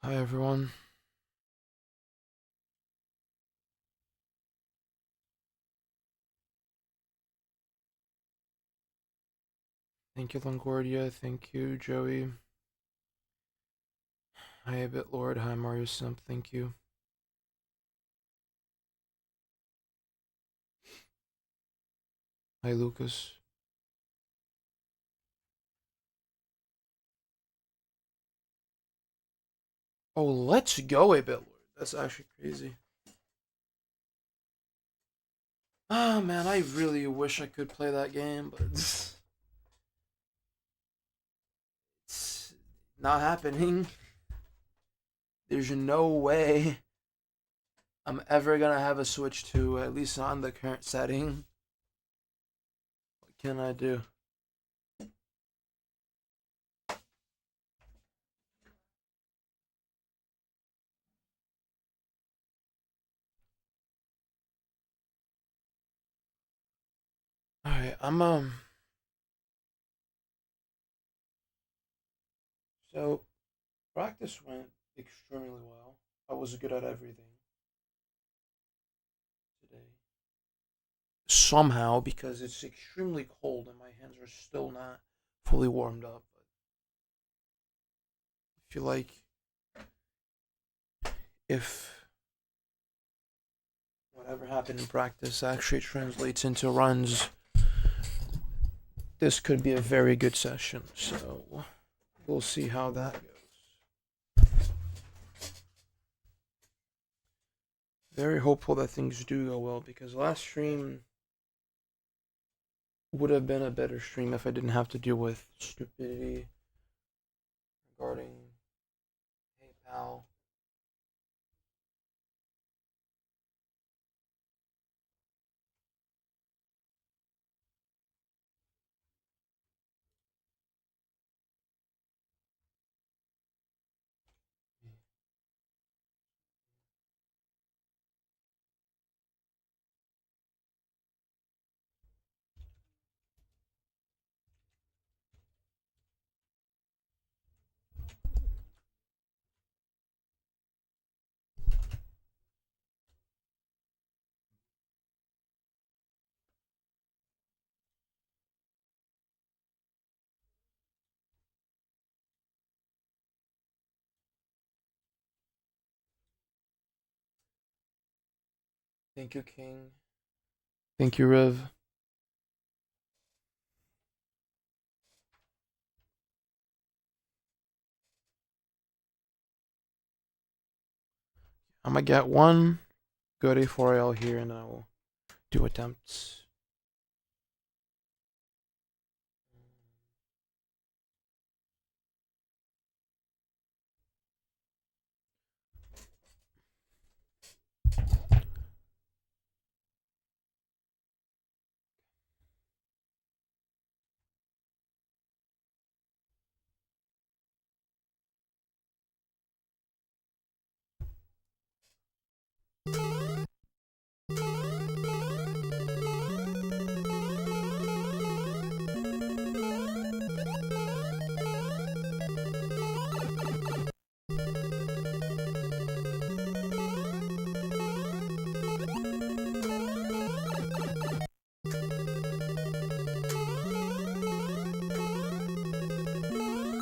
Hi everyone. Thank you, Longoria. Thank you, Joey. Hi, a bit Lord. Hi, Mario Simp. Thank you. Hi, Lucas. Oh, let's go, a bit Lord. That's actually crazy. Ah, man, I really wish I could play that game, but it's not happening. There's no way I'm ever gonna have a Switch 2, at least on the current setting. What can I do? Alright, so practice went extremely well. I was good at everything today. Somehow, because it's extremely cold and my hands are still not fully warmed up. But I feel like if whatever happened in practice actually translates into runs, this could be a very good session. So we'll see how that goes. Very hopeful that things do go well because last stream would have been a better stream if I didn't have to deal with stupidity regarding PayPal. Thank you, King. Thank you, Rev. I'm gonna get one good A4L here and I'll do attempts.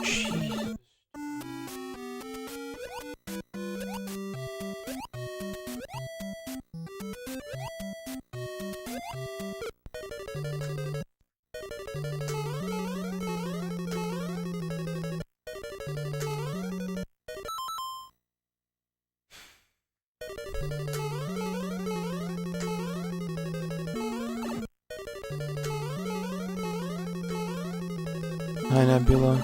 Jesus. Hi, Nebula.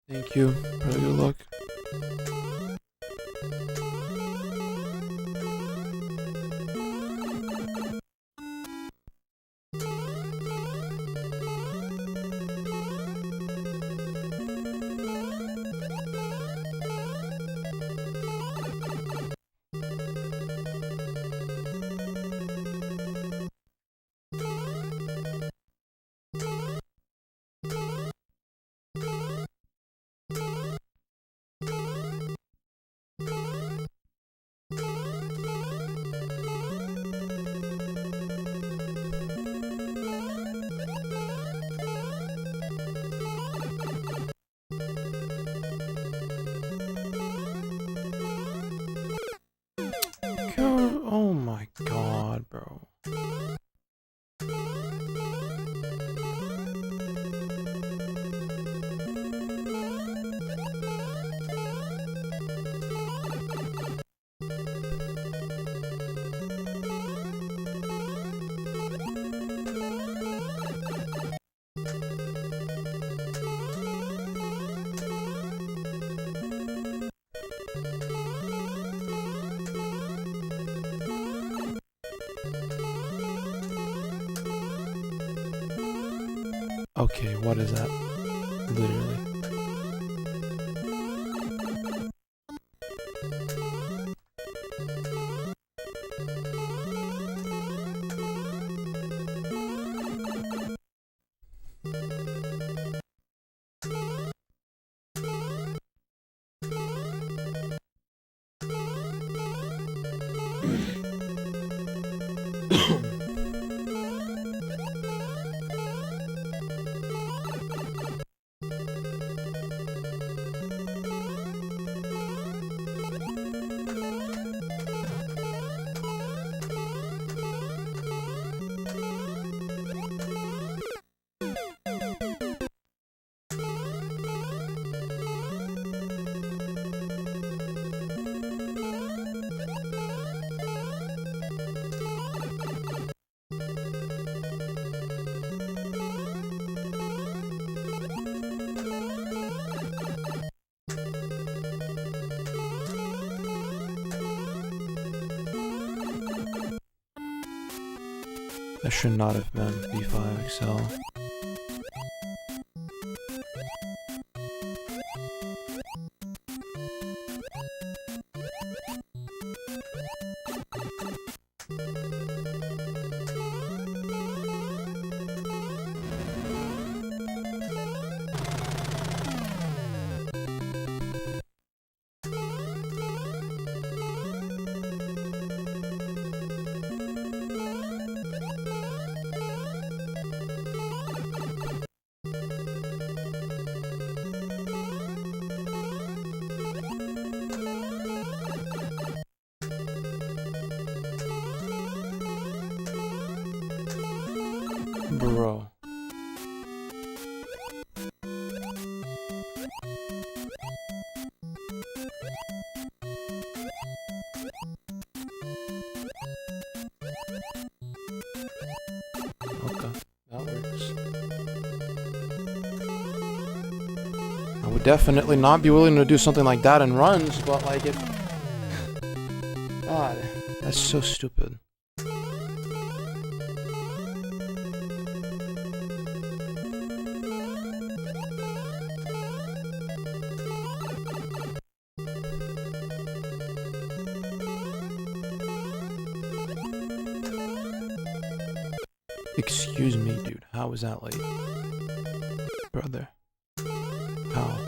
Thank you. Really good luck. Okay, what is that? Literally. That should not have been B5 XL. Bro. Okay, that works. I would definitely not be willing to do something like that in runs, but like if... God, that's so stupid. Excuse me, dude. How was that late? Brother. How?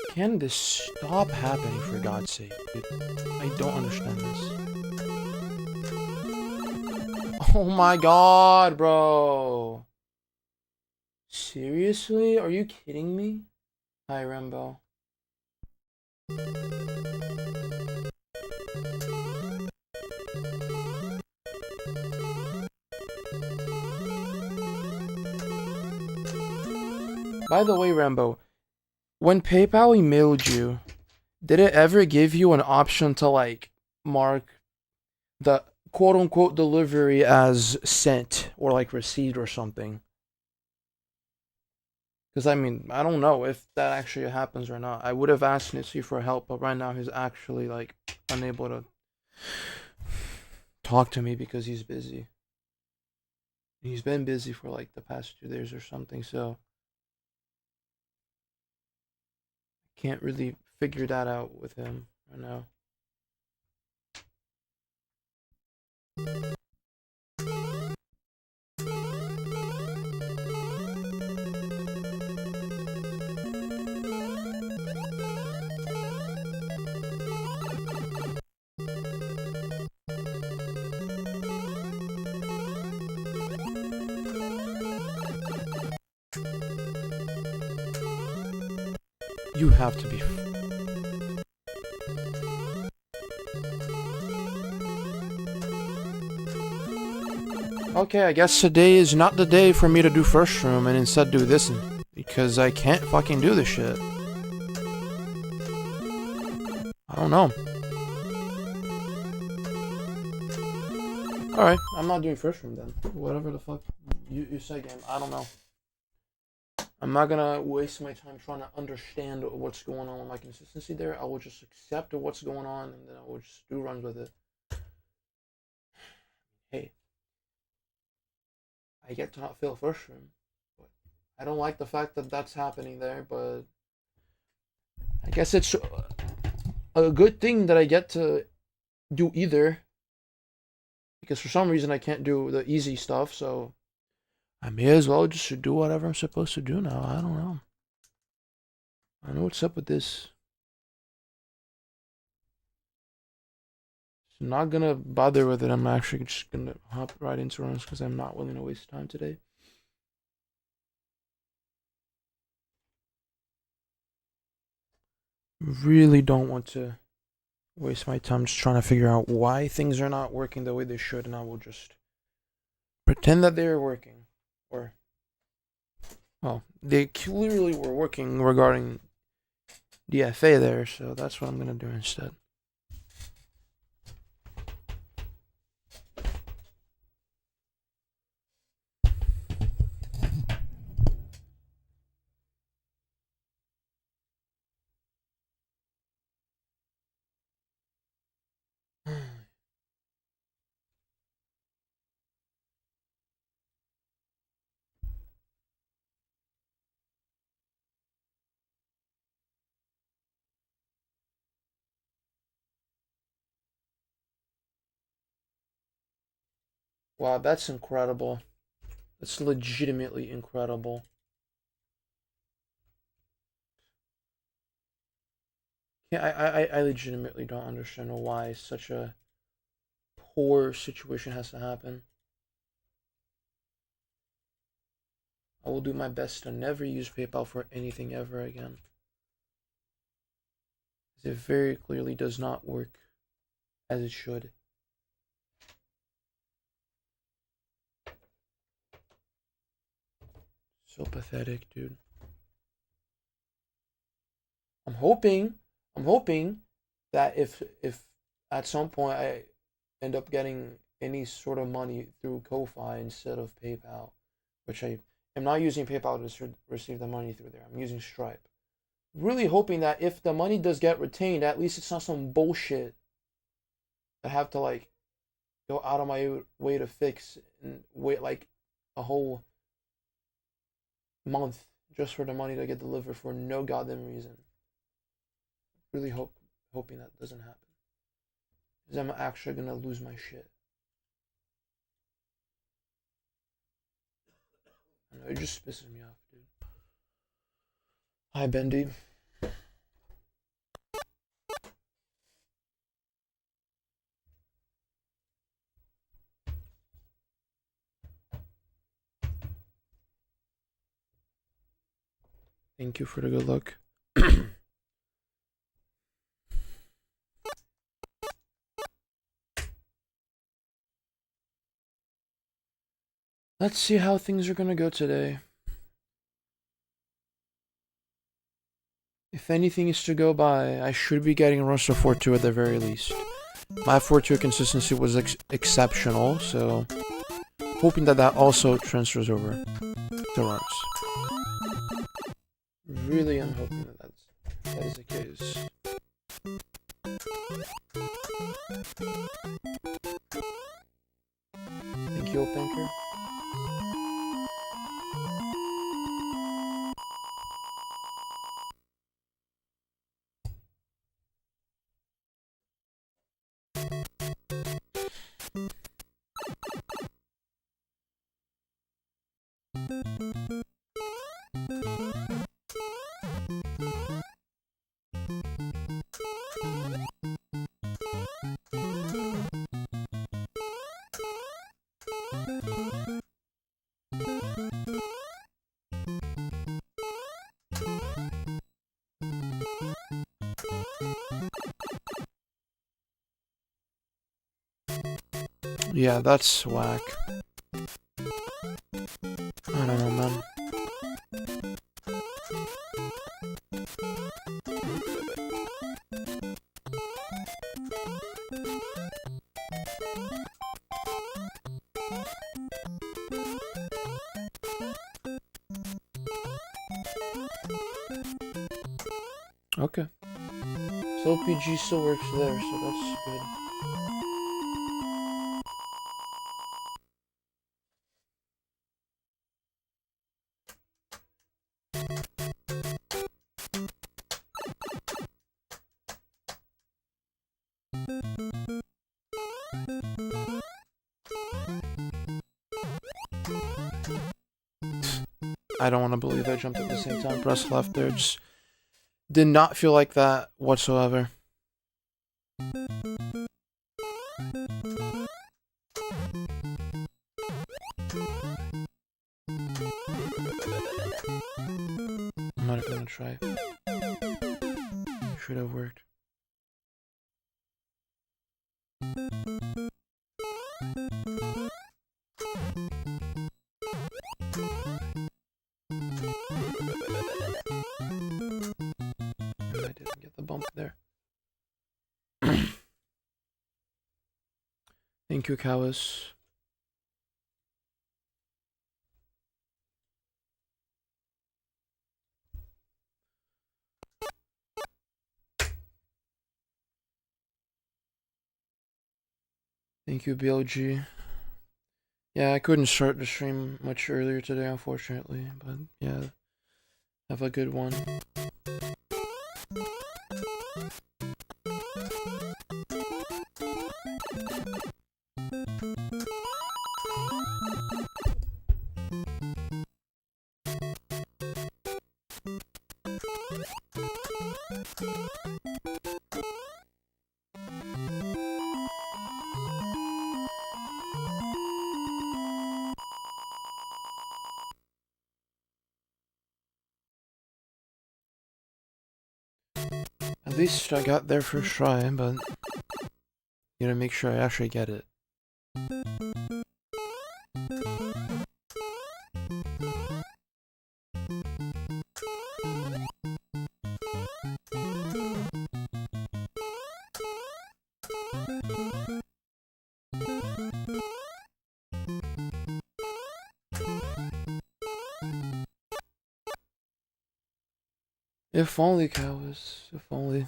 Can this stop happening, for God's sake, dude? I don't understand this. Oh my God, bro. Seriously? Are you kidding me? Hi, Rambo. By the way, Rambo, when PayPal emailed you, did it ever give you an option to like mark the quote-unquote delivery as sent or like received or something? Because I mean, I don't know if that actually happens or not. I would have asked Nitsy for help, but right now he's actually like unable to talk to me because he's busy. He's been busy for like the past 2 days or something, so can't really figure that out with him right now. You have to be. Okay, I guess today is not the day for me to do first room and instead do this because I can't fucking do this shit. I don't know. Alright, I'm not doing first room then. Whatever the fuck you say, game. I don't know. I'm not gonna waste my time trying to understand what's going on with my consistency there. I will just accept what's going on and then I will just do runs with it. Hey. I get to not fail first room. But I don't like the fact that that's happening there, but I guess it's a good thing that I get to do either. Because for some reason I can't do the easy stuff, so I may as well just do whatever I'm supposed to do now. I don't know. I know what's up with this. I'm not gonna bother with it. I'm actually just gonna hop right into runs because I'm not willing to waste time today. Really don't want to waste my time just trying to figure out why things are not working the way they should, and I will just pretend that they're working. Or, well, they clearly were working regarding the FA there, so that's what I'm gonna do instead. Wow, that's incredible. That's legitimately incredible. Yeah, I legitimately don't understand why such a poor situation has to happen. I will do my best to never use PayPal for anything ever again. It very clearly does not work as it should. So pathetic, dude. I'm hoping that if at some point I end up getting any sort of money through Ko-Fi instead of PayPal, which I am not using PayPal to receive the money through there. I'm using Stripe. Really hoping that if the money does get retained, at least it's not some bullshit I have to like go out of my way to fix and wait like a whole month just for the money to get delivered for no goddamn reason. Really hoping that doesn't happen. Because I'm actually gonna lose my shit. I know, it just pisses me off, dude. Hi, Bendy. Thank you for the good luck. Let's see how things are gonna go today. If anything is to go by, I should be getting runs to 4-2 at the very least. My 4-2 consistency was exceptional, so hoping that that also transfers over to runs. Really am hoping that that is the case. Thank you, Pinker. Yeah, that's whack. I don't know, man. Okay. So LPG still works there, so that's good. I don't want to believe I jumped at the same time. Press left there. Just did not feel like that whatsoever. I'm not gonna try. Should have worked. I didn't get the bump there. Thank you, Kawas. Thank you, BLG. Yeah, I couldn't start the stream much earlier today, unfortunately. But yeah, have a good one. At least I got there first try, but you gotta make sure I actually get it. If only, cows. If only.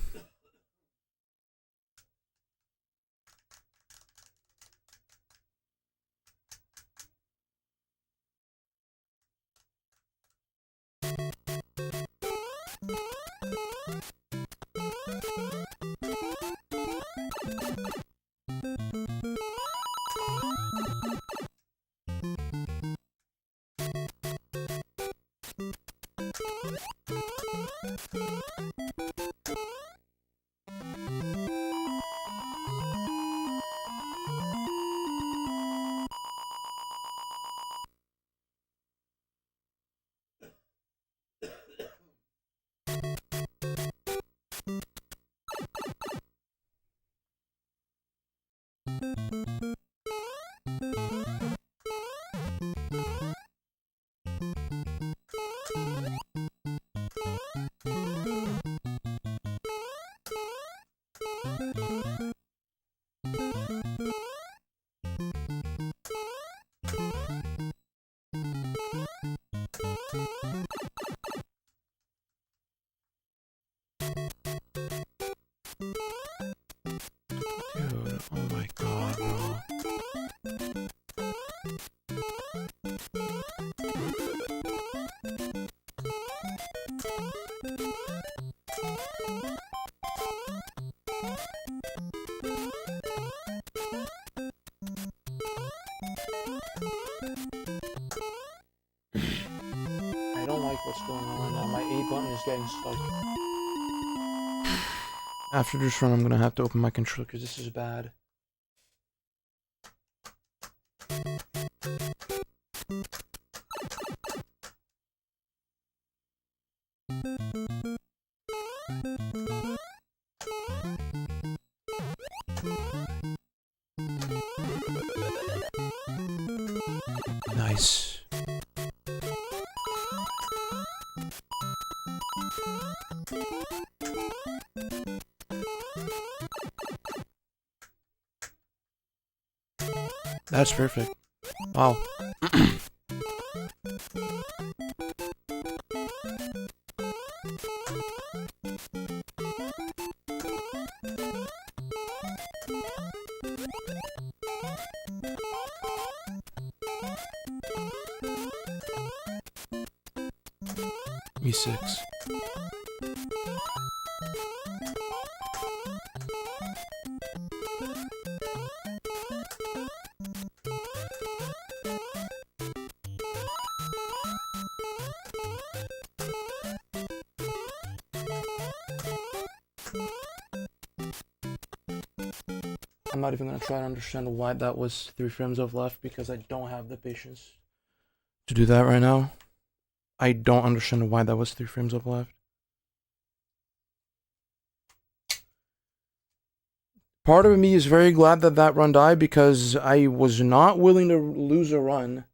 Dude, oh my god, bro. I don't like what's going on right now. My A button is getting stuck. After this run, I'm gonna have to open my controller because this is bad. Nice. That's perfect. Wow. E6. I'm not even gonna try to understand why that was 3 frames of left because I don't have the patience to do that right now. I don't understand why that was 3 frames of left. Part of me is very glad that that run died because I was not willing to lose a run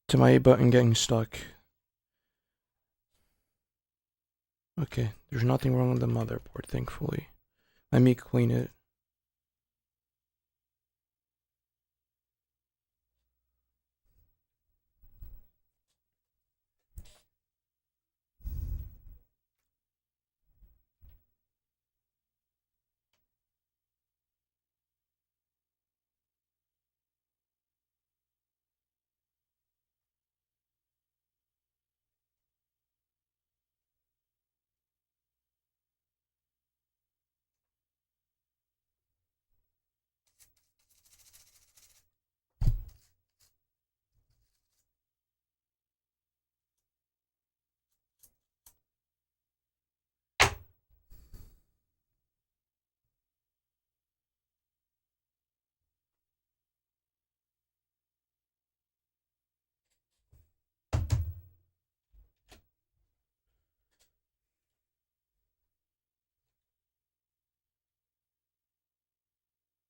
to my A button getting stuck. Okay, there's nothing wrong with the motherboard, thankfully. Let me clean it.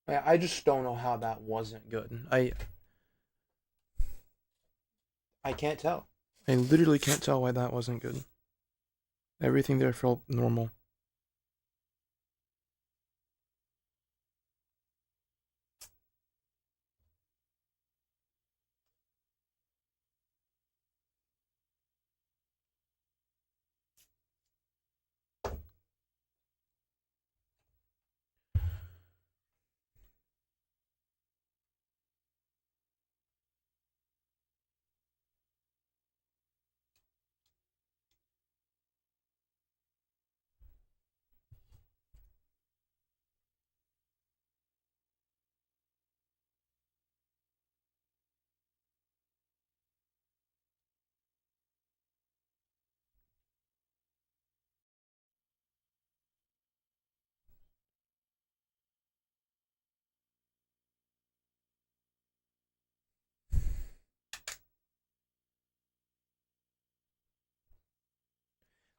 I just don't know how that wasn't good. I can't tell. I literally can't tell why that wasn't good. Everything there felt normal.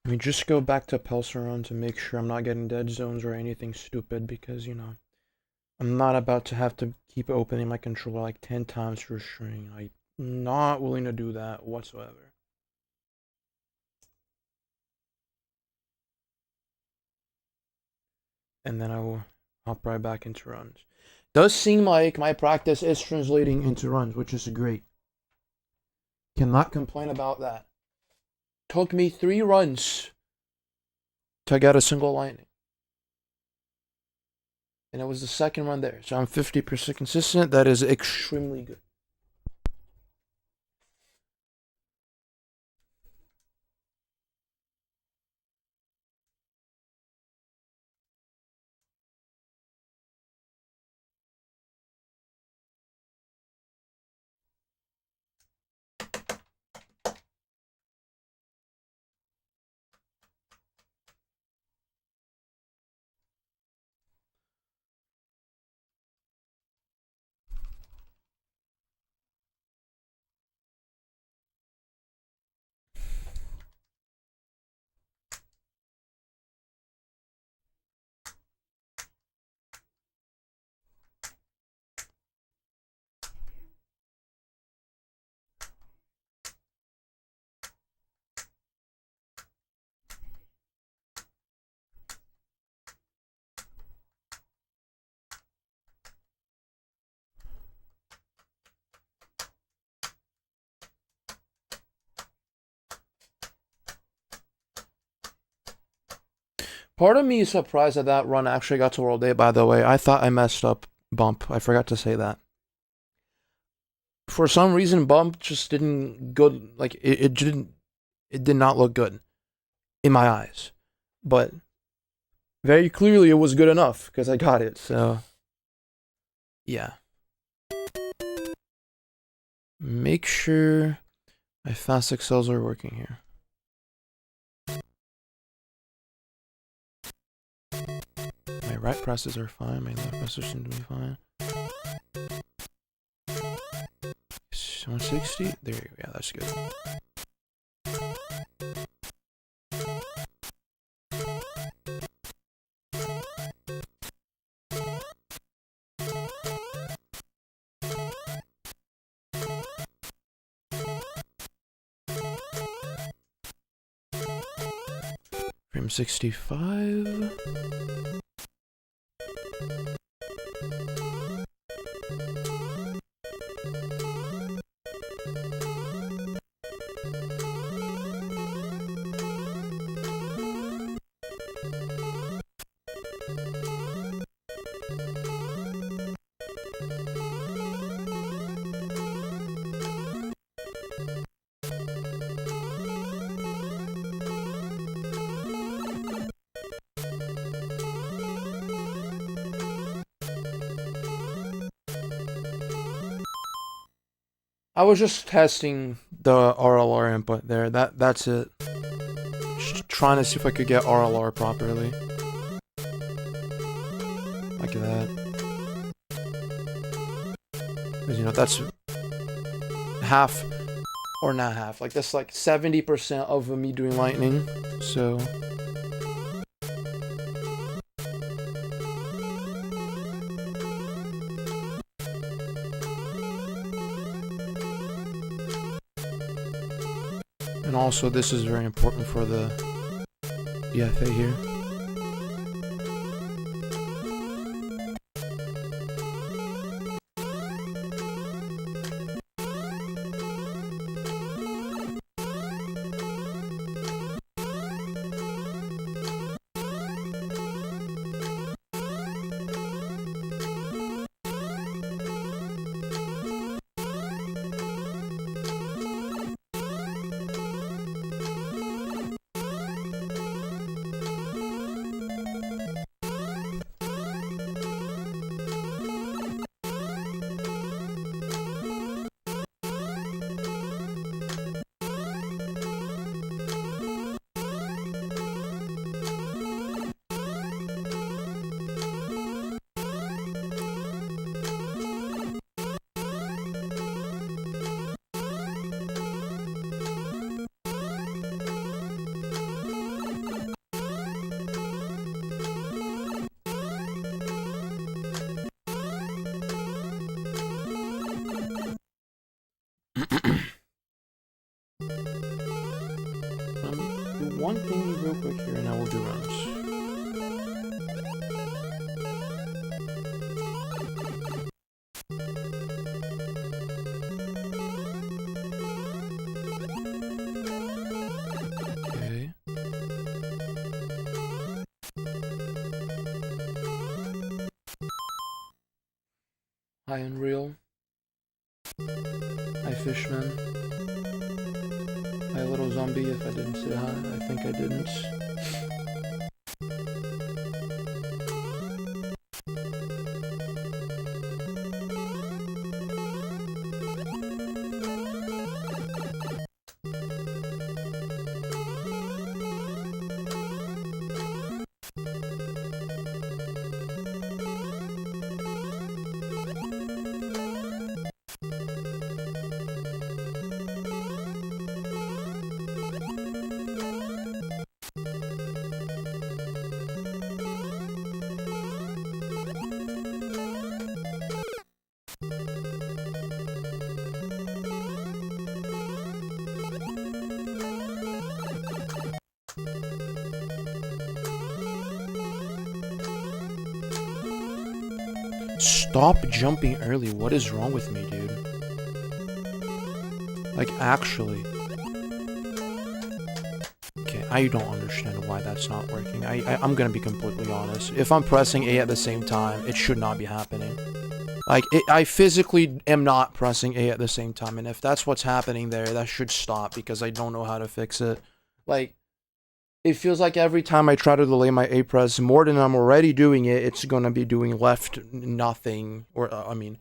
Let me just go back to Pelseron to make sure I'm not getting dead zones or anything stupid because, you know, I'm not about to have to keep opening my controller like 10 times for a string. I'm not willing to do that whatsoever. And then I will hop right back into runs. Does seem like my practice is translating into runs, which is great. Cannot complain about that. Took me 3 runs to get a single lightning. And it was the second run there. So I'm 50% consistent. That is extremely good. Part of me is surprised that that run actually got to World 8, by the way. I thought I messed up Bump. I forgot to say that. For some reason, Bump just didn't good. Like, it did not look good in my eyes. But very clearly it was good enough because I got it, so yeah. Make sure my fast accels are working here. My right presses are fine, my left presses seem to be fine. 160? There you go, yeah, that's good. Frame 65. I was just testing the RLR input there. That's it. Just trying to see if I could get RLR properly. Like that. Because, you know, that's half, or not half. Like, that's like 70% of me doing lightning. So... And also, this is very important for the EFA here. Do one thing real quick here, and I will do runs. Okay. Hi, Unreal. Hi, Fishman. Hi, little zombie, if I didn't say hi. I think I didn't. Stop jumping early. What is wrong with me, dude? Like, actually. Okay. I don't understand why that's not working. I'm gonna be completely honest. If I'm pressing A at the same time, it should not be happening. Like, I physically am not pressing A at the same time, and if that's what's happening there, that should stop, because I don't know how to fix it. Like, it feels like every time I try to delay my A press more than I'm already doing it, it's gonna be doing left nothing, or, I mean,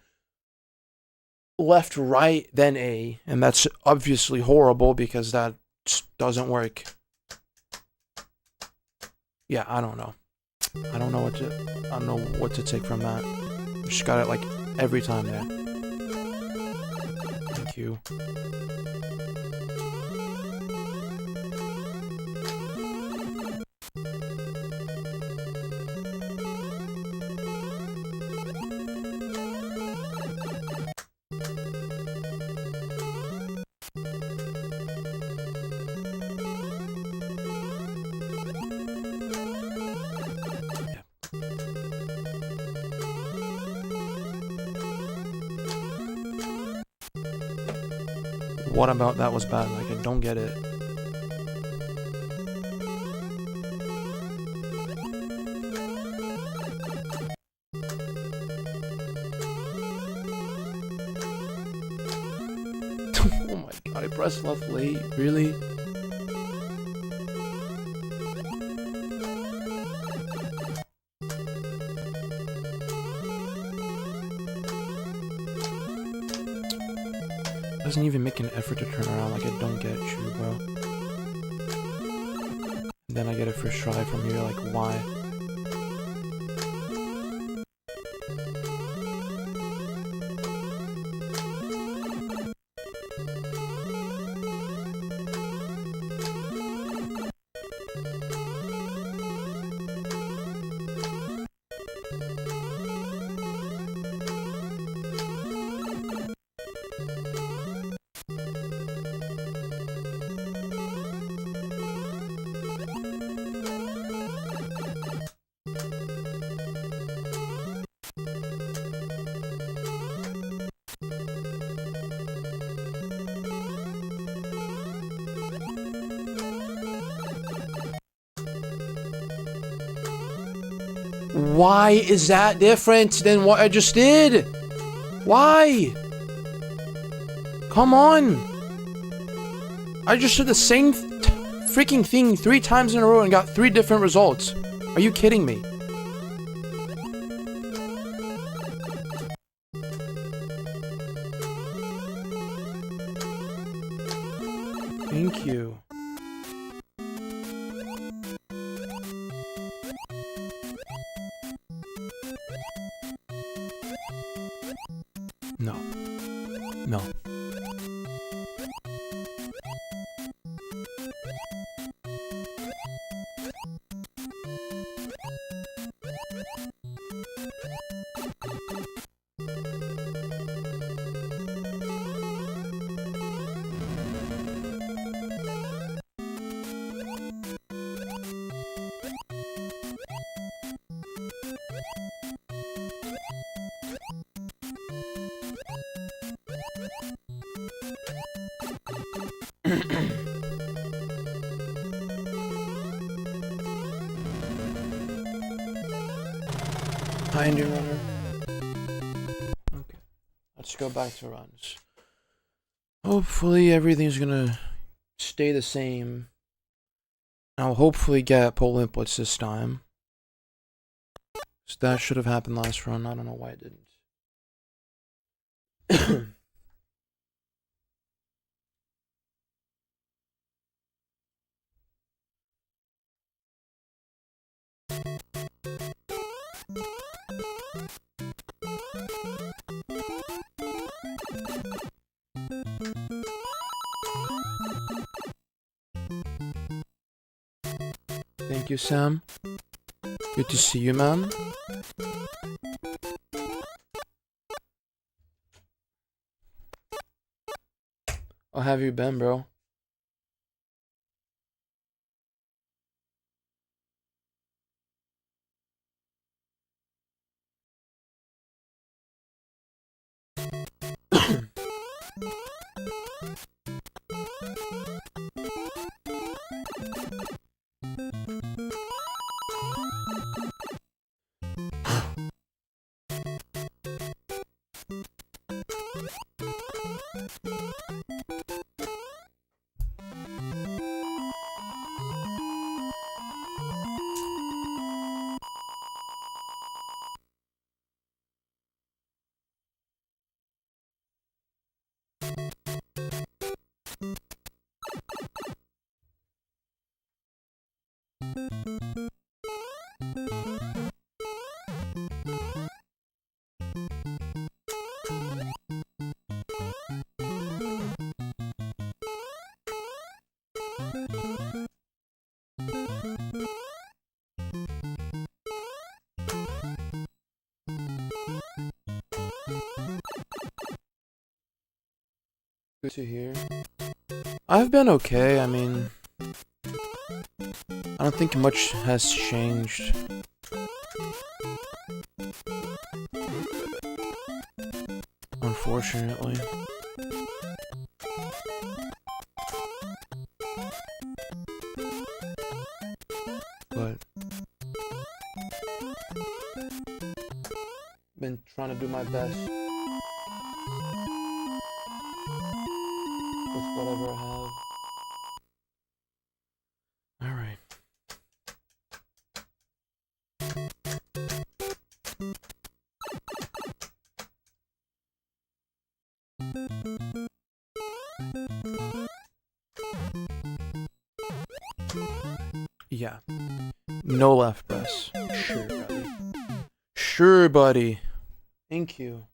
left right then A, and that's obviously horrible, because that doesn't work. Yeah, I don't know. I don't know what to take from that. Just got it like every time there. Thank you. What about that was bad? Like, I don't get it. Oh my god, I pressed left late. Really? Doesn't even make an effort to turn around. Like, I don't get you, bro. And then I get a first try from here. Like, why? Why is that different than what I just did? Why? Come on. I just did the same freaking thing 3 times in a row and got 3 different results. Are you kidding me? Thank you. No. No. Hi, Indian runner. Okay, let's go back to runs. Hopefully everything's gonna stay the same. I'll hopefully get pole inputs this time. So that should have happened last run. I don't know why it didn't. Thank you, Sam. Good to see you, man. How have you been, bro? Good to hear. I've been okay. I mean, I don't think much has changed. Unfortunately. But been trying to do my best with whatever I have. Alright. Yeah. No left press. Sure, buddy. Sure, buddy. Thank you.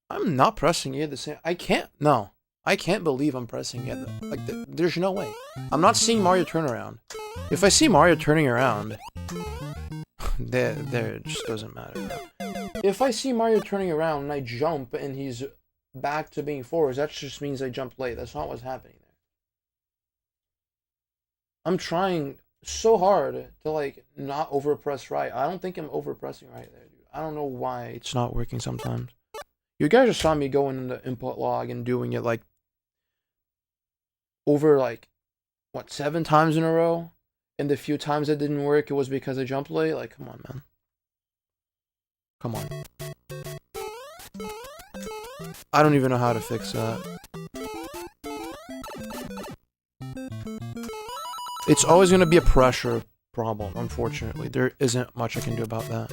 I'm not pressing it the same. I can't. No. I can't believe I'm pressing it. Like, there's no way. I'm not seeing Mario turn around. If I see Mario turning around, there it just doesn't matter, bro. If I see Mario turning around and I jump and he's back to being forwards, that just means I jumped late. That's not what's happening there. I'm trying so hard to, like, not overpress right. I don't think I'm overpressing right there, dude. I don't know why it's not working sometimes. You guys just saw me going in the input log and doing it, like, over, like, what, 7 times in a row? And the few times it didn't work, it was because I jumped late? Like, come on, man. Come on. I don't even know how to fix that. It's always going to be a pressure problem, unfortunately. There isn't much I can do about that.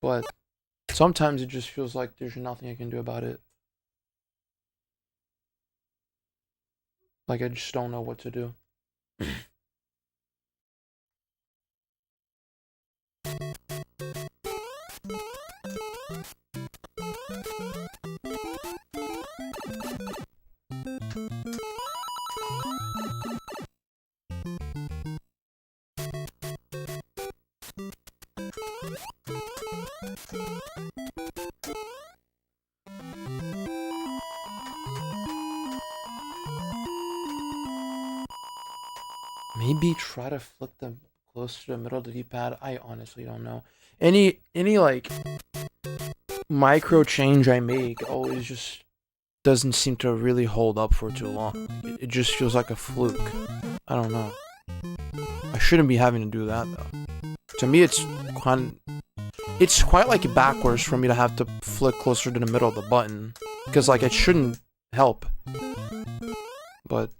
But sometimes it just feels like there's nothing I can do about it. Like, I just don't know what to do. Maybe try to flick them closer to the middle of the D-pad. I honestly don't know. Any like micro change I make always just doesn't seem to really hold up for too long. Like, it just feels like a fluke. I don't know. I shouldn't be having to do that though. To me, it's quite like backwards for me to have to flick closer to the middle of the button, because like it shouldn't help. But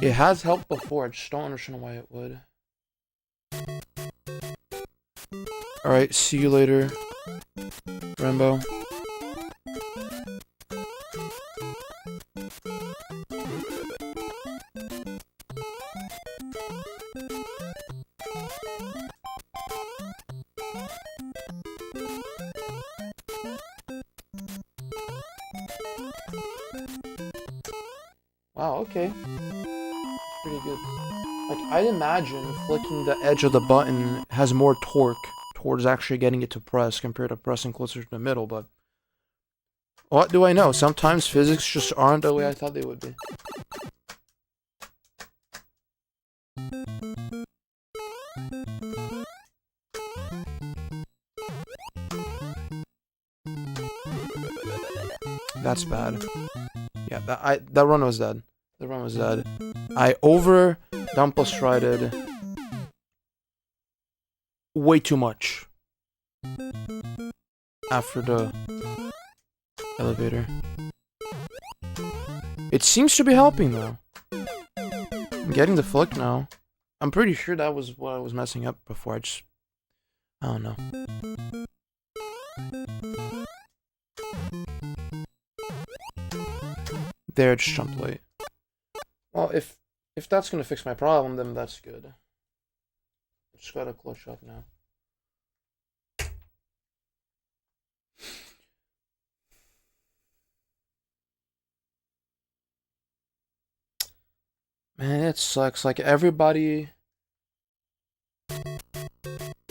it has helped before. I just don't understand why it would. Alright, see you later, Rambo. Wow, okay. Pretty good. Like, I'd imagine flicking the edge of the button has more torque towards actually getting it to press compared to pressing closer to the middle, but what do I know? Sometimes physics just aren't the way I thought they would be. That's bad. Yeah, that run was dead. The run was dead. I over dump strided way too much after the elevator. It seems to be helping though. I'm getting the flick now. I'm pretty sure that was what I was messing up before. I don't know. There, just jumped late. Well, if that's gonna fix my problem, then that's good. Just gotta clutch up now. Man, it sucks. Like, everybody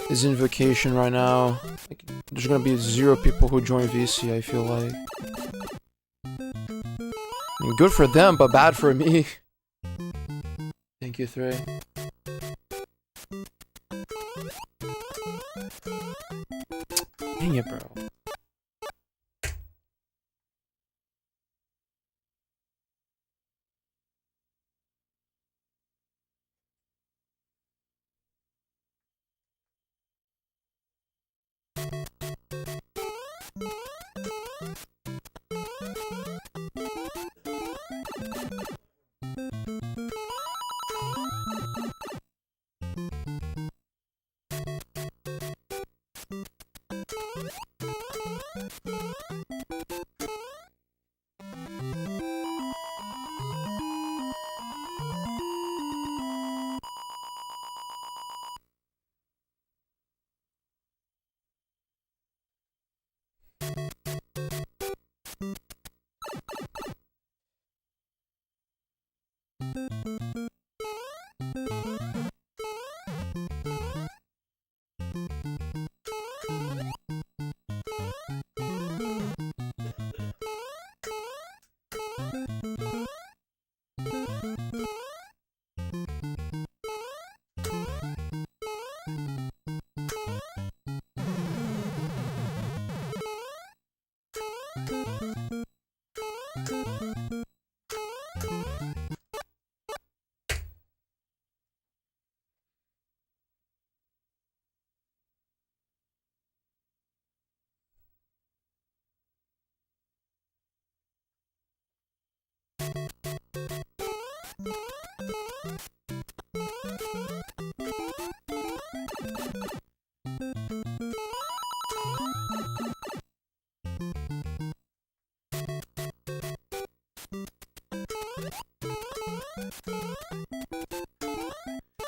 is in vacation right now. Like, there's gonna be 0 people who join VC, I feel like. I mean, good for them, but bad for me. Thank you, 3. Dang it, bro.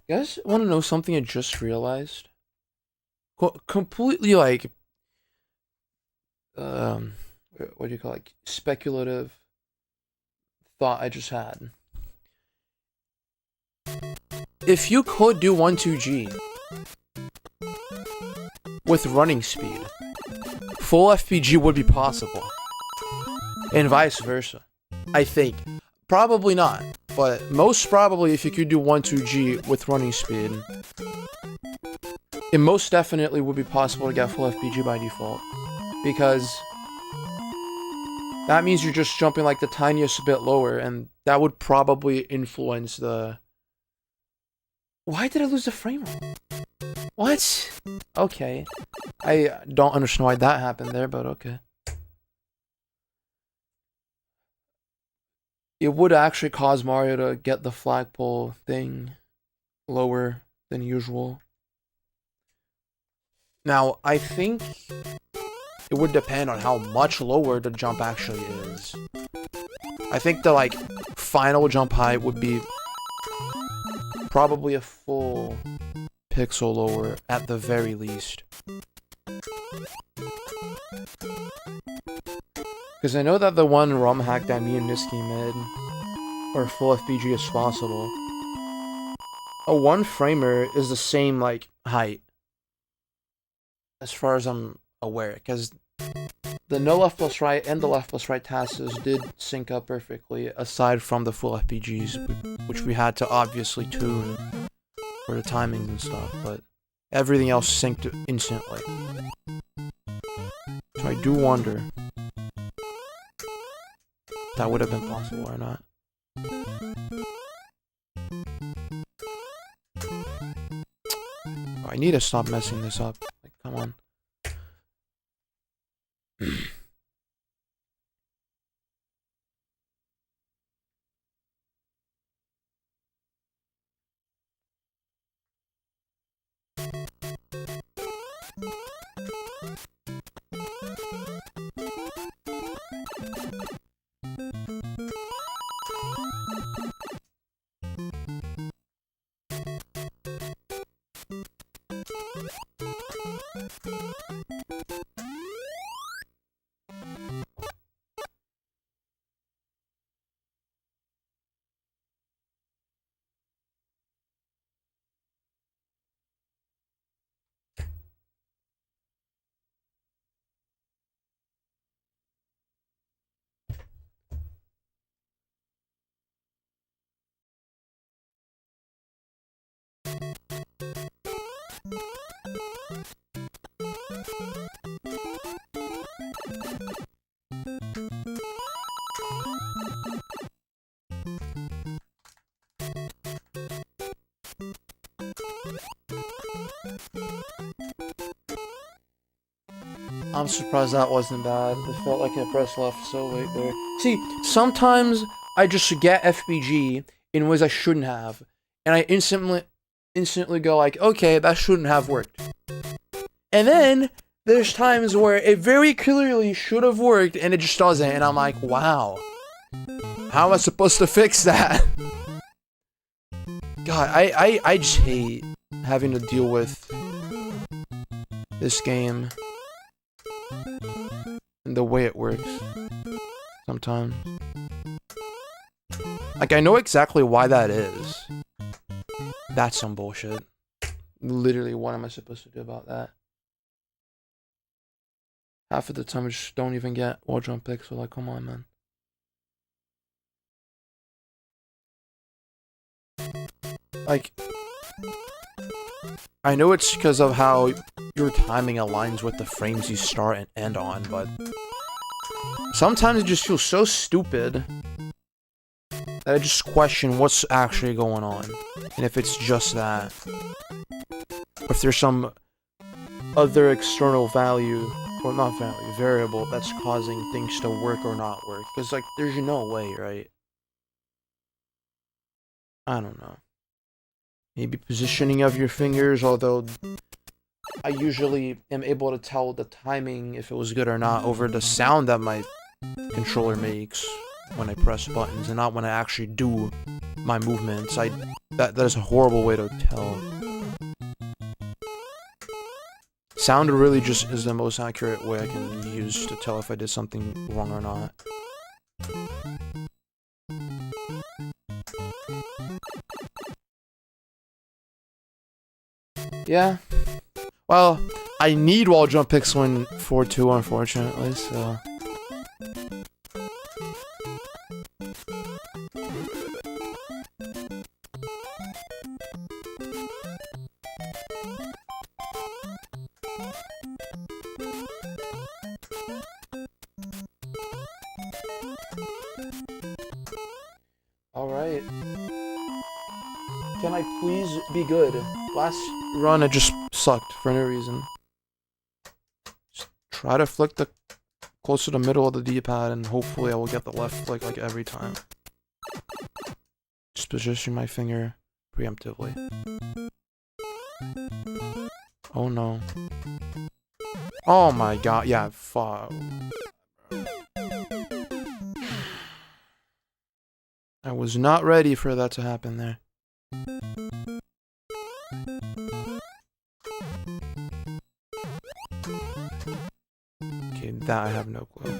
You guys want to know something I just realized? Completely, like, what do you call it? Speculative thought I just had. If you could do 1-2G with running speed, full FPG would be possible. And vice versa. I think. Probably not. But most probably if you could do 1-2G with running speed, it most definitely would be possible to get full FPG by default. Because that means you're just jumping like the tiniest bit lower, and that would probably influence the... Why did I lose the frame rate? What? Okay. I don't understand why that happened there, but okay. It would actually cause Mario to get the flagpole thing lower than usual. Now, I think it would depend on how much lower the jump actually is. I think the, like, final jump height would be probably a full pixel lower at the very least. Because I know that the one ROM hack that me and Niski made, or full FPG as possible, a 1-framer is the same, like, height. As far as I'm aware, because the no left plus right and the left plus right tasks did sync up perfectly, aside from the full FPGs, which we had to obviously tune for the timings and stuff, but everything else synced instantly. So I do wonder if that would have been possible or not. Oh, I need to stop messing this up. Like, come on. I'm surprised that wasn't bad. It felt like I pressed left so late there. See, sometimes I just get FBG in ways I shouldn't have, and I instantly go like, okay, that shouldn't have worked. And then there's times where it very clearly should have worked and it just doesn't, and I'm like, wow, how am I supposed to fix that? God, I just hate having to deal with this game and the way it works sometimes. Like, I know exactly why that is. That's some bullshit. Literally, what am I supposed to do about that? Half of the time I just don't even get wall jump picks, so like, come on, man. Like, I know it's because of how your timing aligns with the frames you start and end on, but sometimes it just feels so stupid that I just question what's actually going on, and if it's just that, or if there's some other external value, or not value, variable that's causing things to work or not work, because like, there's no way, right? I don't know. Maybe positioning of your fingers, although I usually am able to tell the timing if it was good or not over the sound that my controller makes when I press buttons and not when I actually do my movements. That is a horrible way to tell. Sound really just is the most accurate way I can use to tell if I did something wrong or not. Yeah. Well, I need wall jump picks when 4-2, unfortunately, so. Alright. Can I please be good? Last run, it just sucked for no reason. Just try to flick the closer to the middle of the D-pad, and hopefully I will get the left flick like every time. Just position my finger preemptively. Oh no. Oh my god, yeah, fuck. I was not ready for that to happen there. Okay, that I have no clue.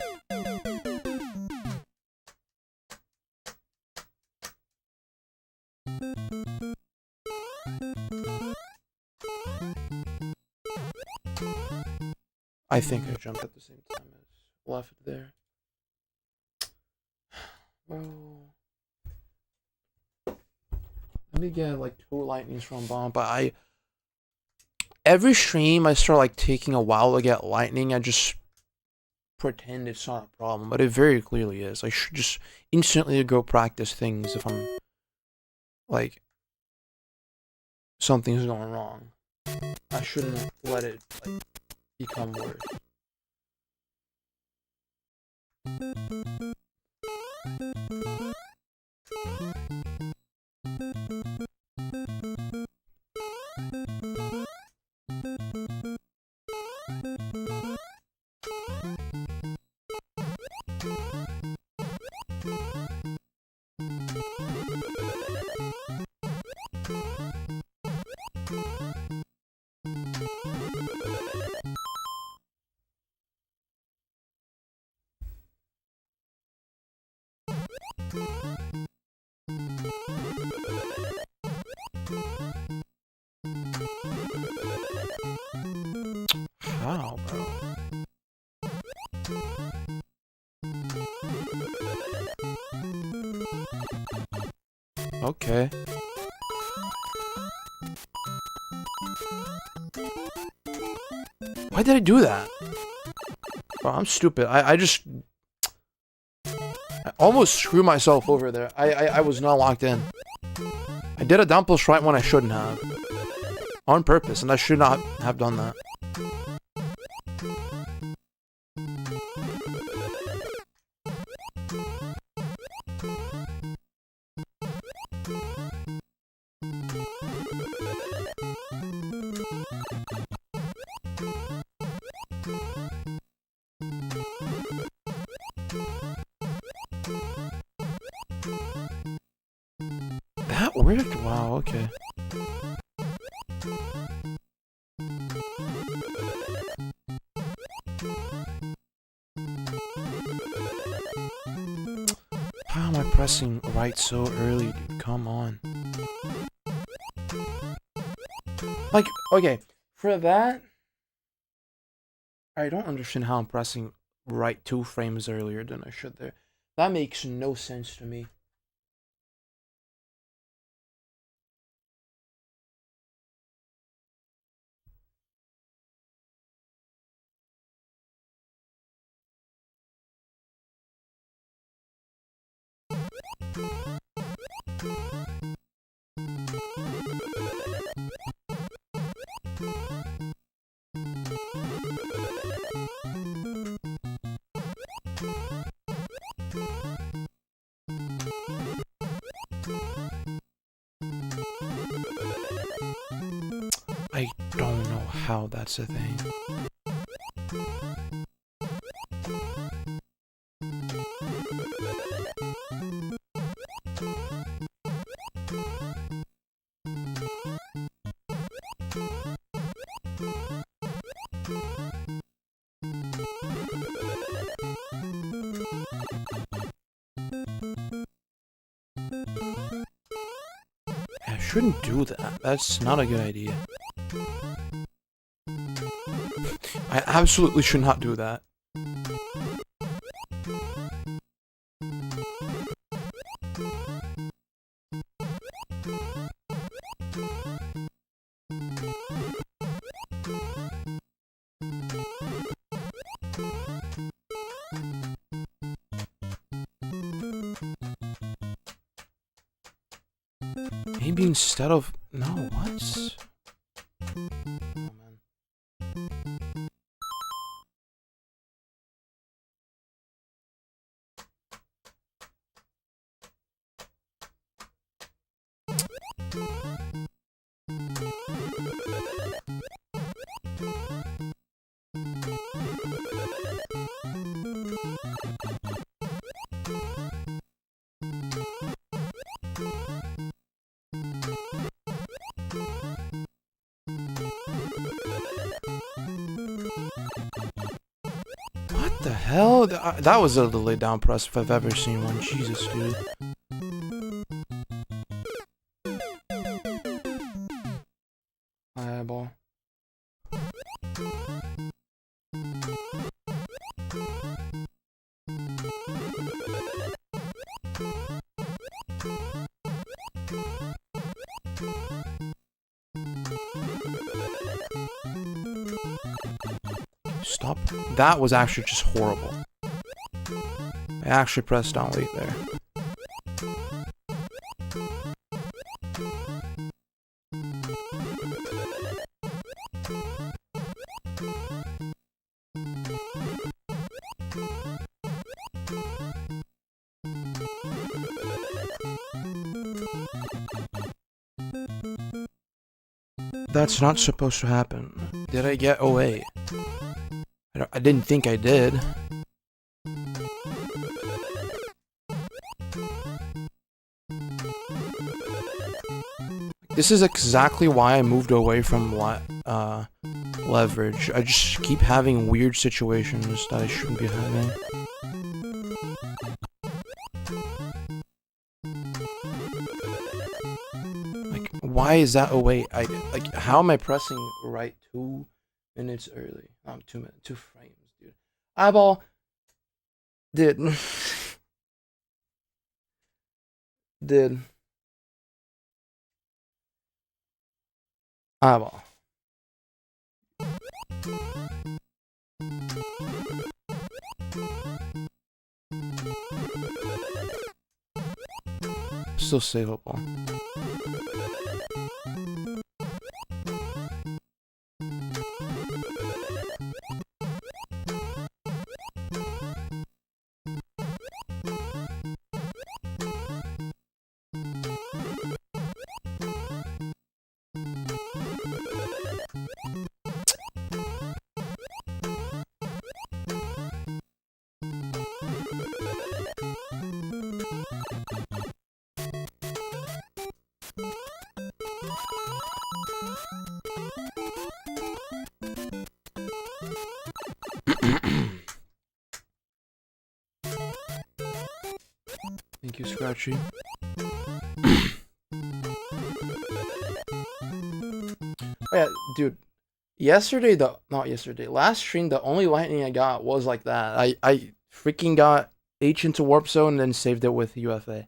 I think I jumped at the same time as left there. Bro. Let me get like 2 lightnings from bomb, but every stream I start like taking a while to get lightning. I just pretend it's not a problem, but it very clearly is. I should just instantly go practice things if I'm like something's going wrong. I shouldn't let it like become worse. How, bro? Okay. Why did I do that? Bro, I'm stupid. I almost screwed myself over there. I was not locked in. I did a down push right when I shouldn't have. On purpose, and I should not have done that. That worked? Wow, okay. How am I pressing right so early, dude? Come on. Like, okay, for that, I don't understand how I'm pressing right 2 frames earlier than I should there. That makes no sense to me. I don't know how that's a thing. I shouldn't do that. That's not a good idea. I absolutely should not do that. Maybe instead of... No, what? Oh, man. What the hell? That was a delayed down press if I've ever seen one. Jesus, dude. Eyeball. Stop. That was actually just horrible. I actually pressed down late there. That's not supposed to happen. Did I get away? I didn't think I did. This is exactly why I moved away from leverage. I just keep having weird situations that I shouldn't be having. why is that? Oh wait, like how am I pressing right 2 minutes early? 2 minutes, 2 frames, dude. Eyeball, did, did eyeball. Still savable. Thank you, Scratchy. Oh, yeah, dude. Last stream, the only lightning I got was like that. I freaking got H into Warp Zone and then saved it with UFA.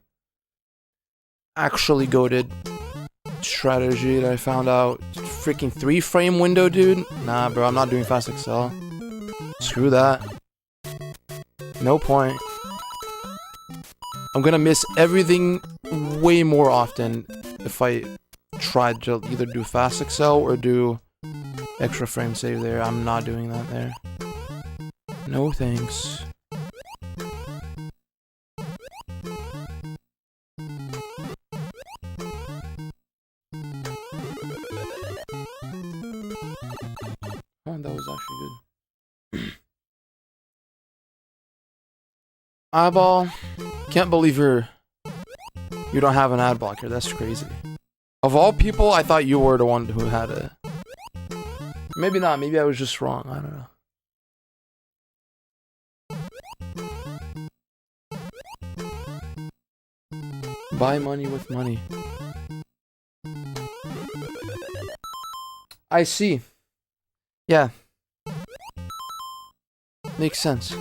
Actually goated strategy that I found out. Freaking 3-frame window, dude. Nah, bro, I'm not doing fast Excel. Screw that. No point. I'm gonna miss everything way more often if I tried to either do fast Excel or do extra frame save there. I'm not doing that there. No thanks. Oh, that was actually good. Eyeball. Can't believe you don't have an ad blocker. That's crazy. Of all people, I thought you were the one who had it. Maybe not. Maybe I was just wrong. I don't know. Buy money with money. I see. Yeah. Makes sense.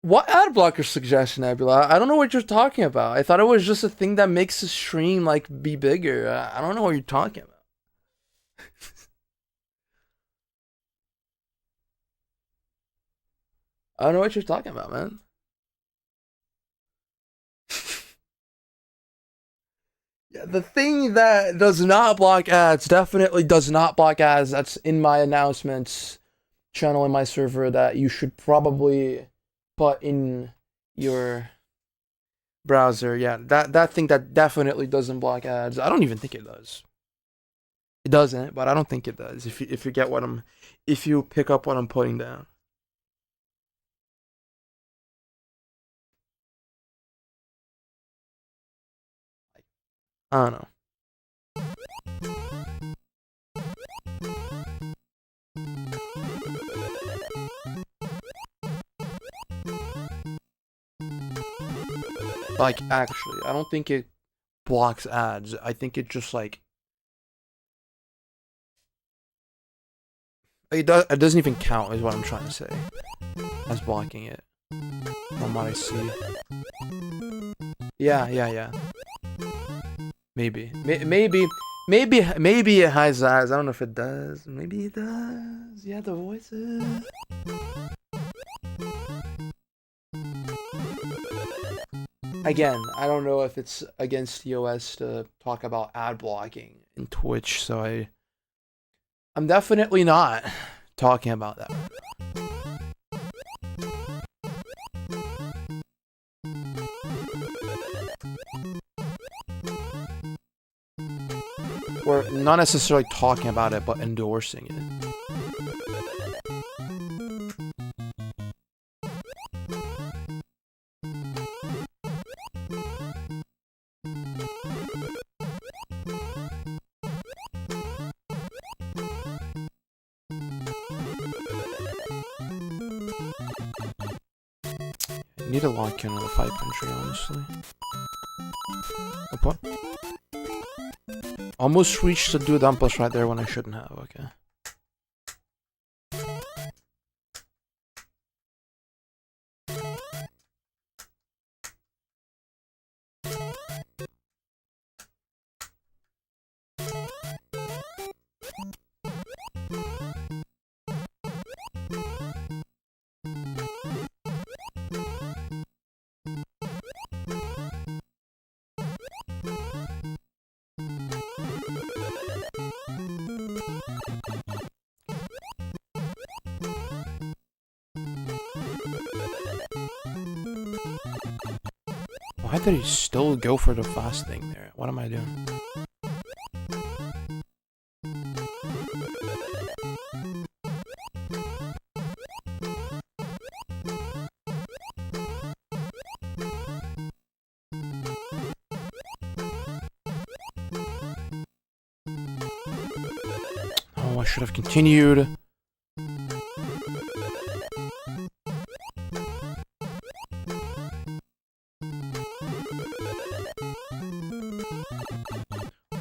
What ad blocker suggestion, Nebula? I don't know what you're talking about. I thought it was just a thing that makes the stream like be bigger. I don't know what you're talking about. I don't know what you're talking about, man. Yeah, the thing that does not block ads definitely does not block ads. That's in my announcements channel in my server that you should probably put in your browser. Yeah, that thing that definitely doesn't block ads. I don't even think it does. It doesn't, but I don't think it does. If you get what if you pick up what I'm putting down. I don't know. Like, actually, I don't think it blocks ads. I think it just like it doesn't even count is what I'm trying to say as blocking it from what I see. Yeah. Maybe it has ads. I don't know if it does. Maybe it does. Yeah, the voices. Again, I don't know if it's against TOS to talk about ad blocking in Twitch, so I'm definitely not talking about that. We're not necessarily talking about it, but endorsing it. Need to lock in on the 5 country, honestly. What? Almost reached the dude plus right there when I shouldn't have, okay. Why did he still go for the fast thing there? What am I doing? Oh, I should have continued.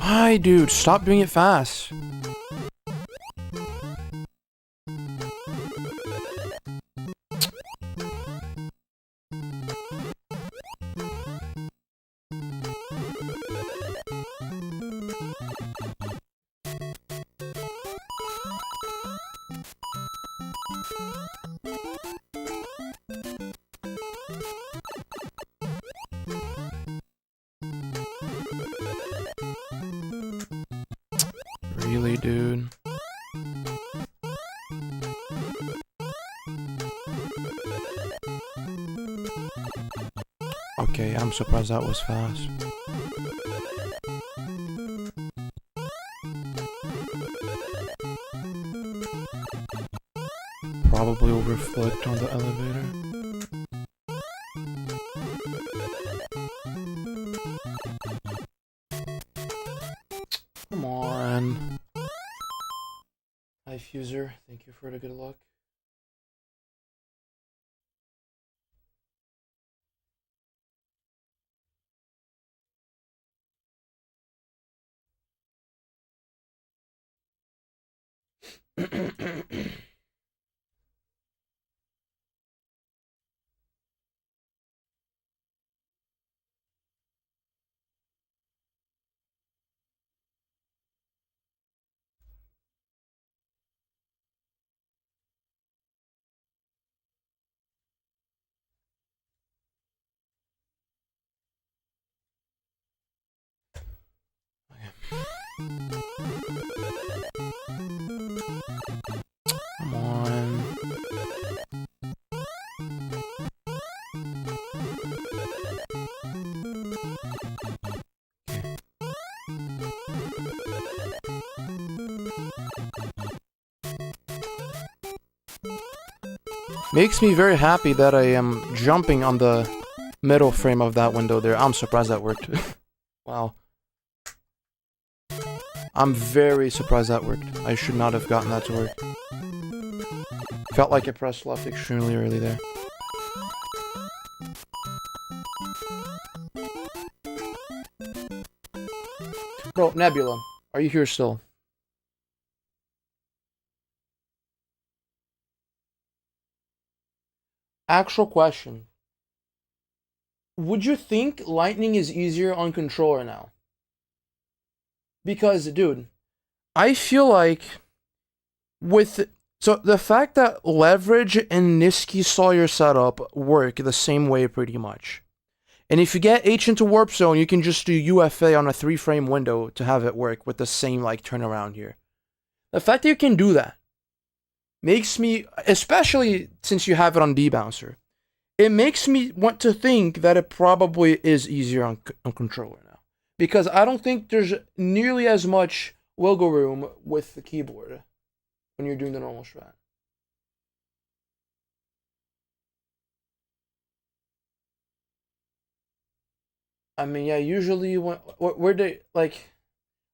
Hi, dude, stop doing it fast. Really, dude? Okay, I'm surprised that was fast. Probably overflipped on the elevator. Come on. Hi, Fuser. Thank you for the good luck. Come on. Makes me very happy that I am jumping on the middle frame of that window there. I'm surprised that worked. Wow. I'm very surprised that worked. I should not have gotten that to work. Felt like I pressed left extremely early there. Bro, Nebula, are you here still? Actual question. Would you think Lightning is easier on controller now? Because, dude, I feel like so the fact that Leverage and Niski saw your setup work the same way pretty much. And if you get H into Warp Zone, you can just do UFA on a 3-frame window to have it work with the same like turnaround here. The fact that you can do that makes me, especially since you have it on D-Bouncer, it makes me want to think that it probably is easier on controller now. Because I don't think there's nearly as much wiggle room with the keyboard when you're doing the normal strat. I mean, yeah, usually where they, like,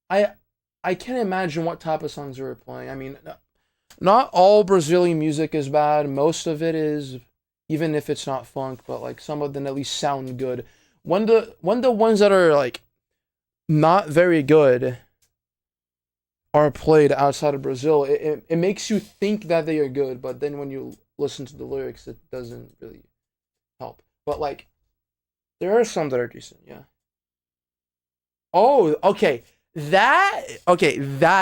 I can't imagine what type of songs they were playing. I mean, not all Brazilian music is bad. Most of it is even if it's not funk, but like some of them at least sound good. When the ones that are like not very good are played outside of Brazil, it makes you think that they are good, but then when you listen to the lyrics, it doesn't really help. But like, there are some that are decent, yeah. Oh, okay. That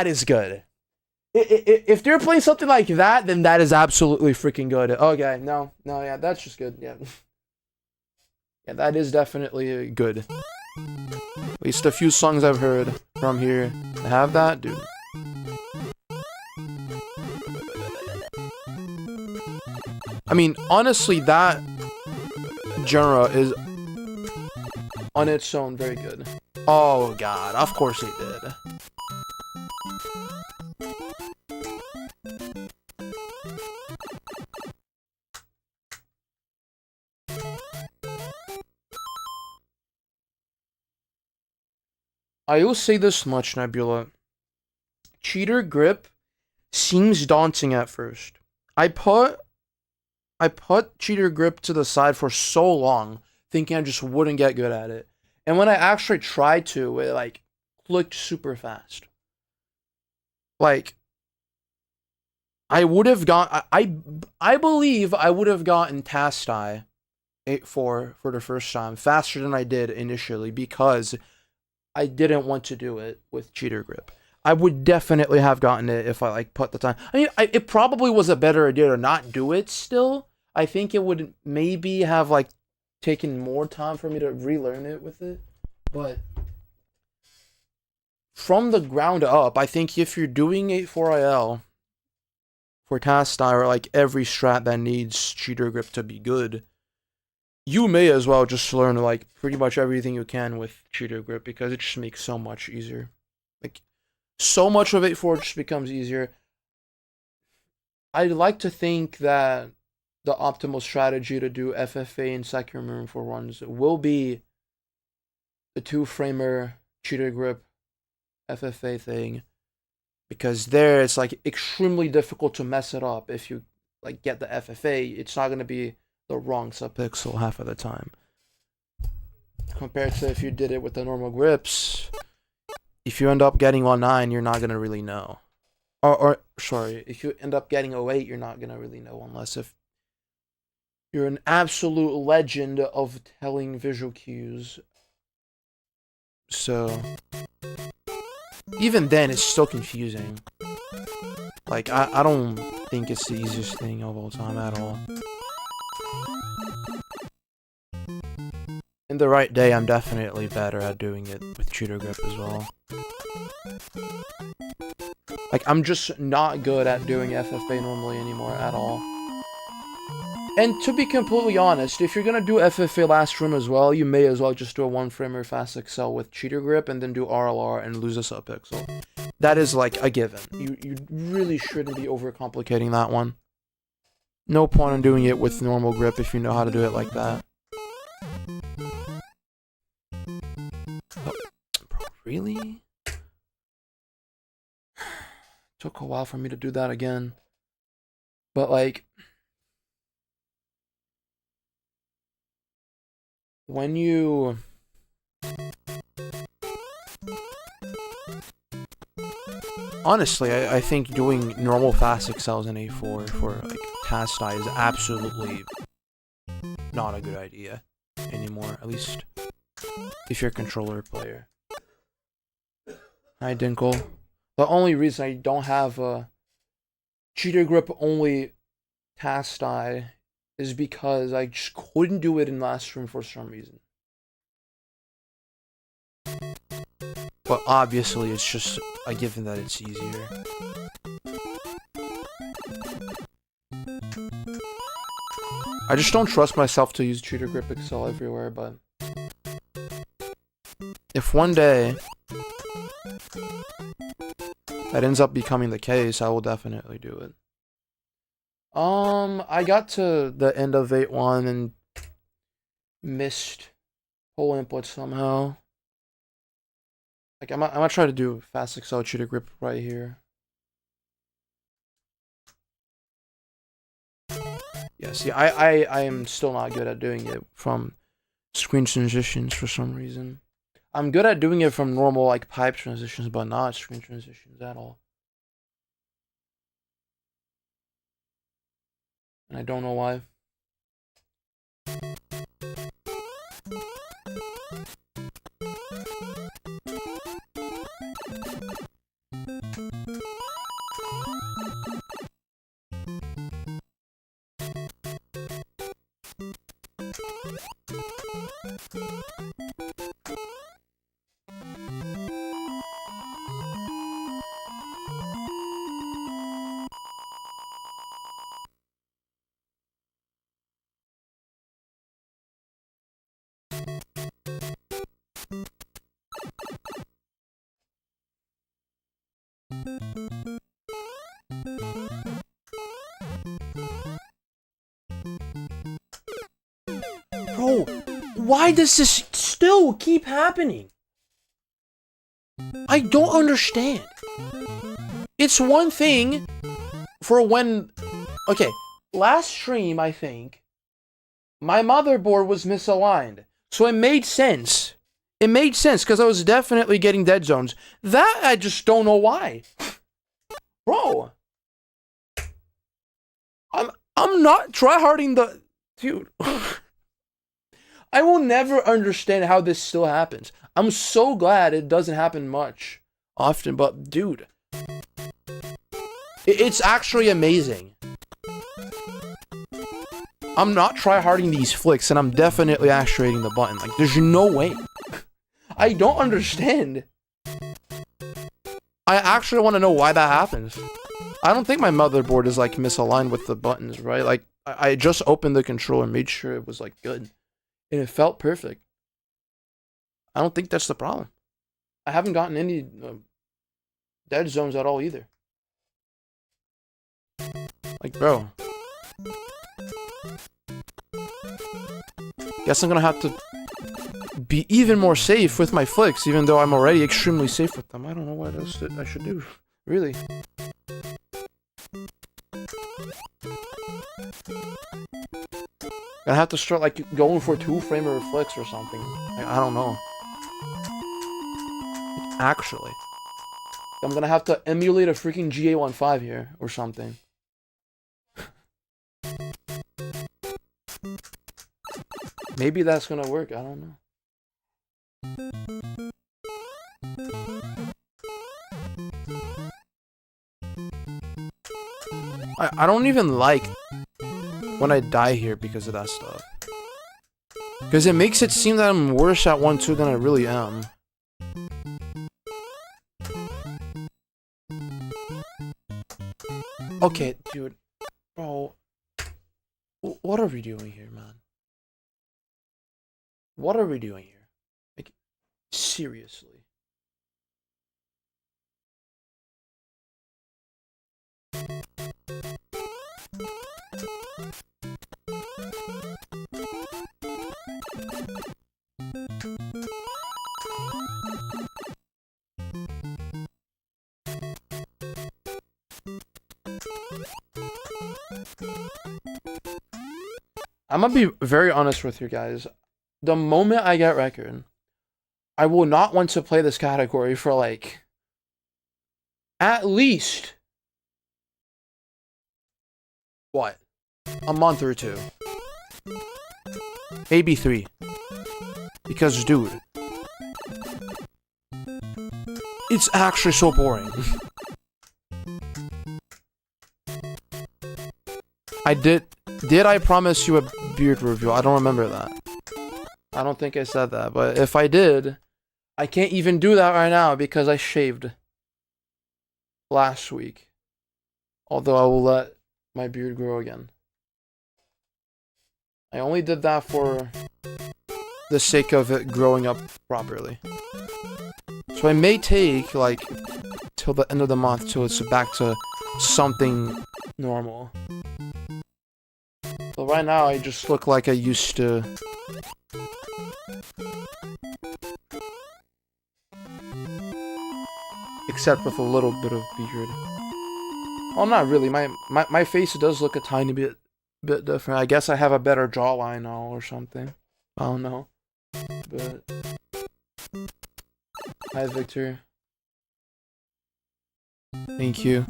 is good. If they're playing something like that, then that is absolutely freaking good. Okay, no, yeah, that's just good. Yeah, yeah, that is definitely good. At least a few songs I've heard from here have that, dude. I mean, honestly, that genre is on its own very good. Oh god, of course they did. I will say this much, Nebula. Cheater grip seems daunting at first. I put cheater grip to the side for so long, thinking I just wouldn't get good at it. And when I actually tried to, it like clicked super fast. Like I would have got I believe I would have gotten Tastai 8-4 for the first time faster than I did initially because I didn't want to do it with cheater grip. I would definitely have gotten it if I like put the time. I mean, it probably was a better idea to not do it still. I think it would maybe have like taken more time for me to relearn it with it. But from the ground up, I think if you're doing 8-4IL for Tastai or like every strat that needs cheater grip to be good, you may as well just learn like pretty much everything you can with cheater grip because it just makes so much easier. Like so much of 8-4 just becomes easier. I'd like to think that the optimal strategy to do FFA and second room for ones will be the 2-framer cheater grip FFA thing. Because there it's like extremely difficult to mess it up if you like get the FFA. It's not gonna be the wrong subpixel half of the time. Compared to if you did it with the normal grips, if you end up getting 1-9, you're not gonna really know. Or sorry, if you end up getting 0-8, you're not gonna really know unless if you're an absolute legend of telling visual cues. So even then, it's still confusing. Like I don't think it's the easiest thing of all time at all. In the right day, I'm definitely better at doing it with cheater grip as well. Like, I'm just not good at doing FFA normally anymore at all. And to be completely honest, if you're gonna do FFA last room as well, you may as well just do a 1-framer fast excel with cheater grip and then do RLR and lose a subpixel. That is like a given. You really shouldn't be overcomplicating that one. No point in doing it with normal grip if you know how to do it like that. Oh, bro, really? Took a while for me to do that again. But like, when you honestly, I think doing normal fast excels in A4 for like Tastai is absolutely not a good idea anymore. At least if you're a controller player. Hi Dinkle. The only reason I don't have a cheater grip only Tastai is because I just couldn't do it in last room for some reason. But obviously it's just a given that it's easier. I just don't trust myself to use cheater grip excel everywhere, but if one day that ends up becoming the case, I will definitely do it. I got to the end of 8-1 and missed whole input somehow. Like, I'm gonna try to do fast excel cheater grip right here. Yeah, see, I am still not good at doing it from screen transitions for some reason. I'm good at doing it from normal like pipe transitions, but not screen transitions at all. And I don't know why. Bro, why does this still keep happening? I don't understand. It's one thing for when... Okay, last stream, I think, my motherboard was misaligned. So it made sense. It made sense, because I was definitely getting dead zones. That, I just don't know why. Bro. I'm not tryharding the... Dude. I will never understand how this still happens. I'm so glad it doesn't happen much often, but dude, it's actually amazing. I'm not tryharding these flicks, and I'm definitely actuating the button. Like, there's no way. I don't understand. I actually want to know why that happens. I don't think my motherboard is like misaligned with the buttons, right? Like, I just opened the controller and made sure it was like good. And it felt perfect. I don't think that's the problem. I haven't gotten any dead zones at all either. Like, bro. Guess I'm gonna have to be even more safe with my flicks, even though I'm already extremely safe with them. I don't know what else I should do, really. Gonna have to start like going for 2-framer flicks or something. I don't know. Actually, I'm gonna have to emulate a freaking GA15 here or something. Maybe that's gonna work. I don't know. I don't even like when I die here because of that stuff. Because it makes it seem that I'm worse at 1-2 than I really am. Okay, dude. Bro. What are we doing here, man? What are we doing here? Like, seriously. I'm gonna be very honest with you guys. The moment I get record, I will not want to play this category for like at least what? A month or 2. Maybe 3. Because dude, it's actually so boring. Did I promise you a beard review? I don't remember that. I don't think I said that, but if I did, I can't even do that right now because I shaved last week. Although I will let my beard grow again. I only did that for the sake of it growing up properly. So I may take like till the end of the month till it's back to something normal. But right now I just look like I used to. Except with a little bit of beard. Well, not really. My face does look a tiny bit bit different. I guess I have a better jawline now or something. I don't know. But hi, Victor. Thank you.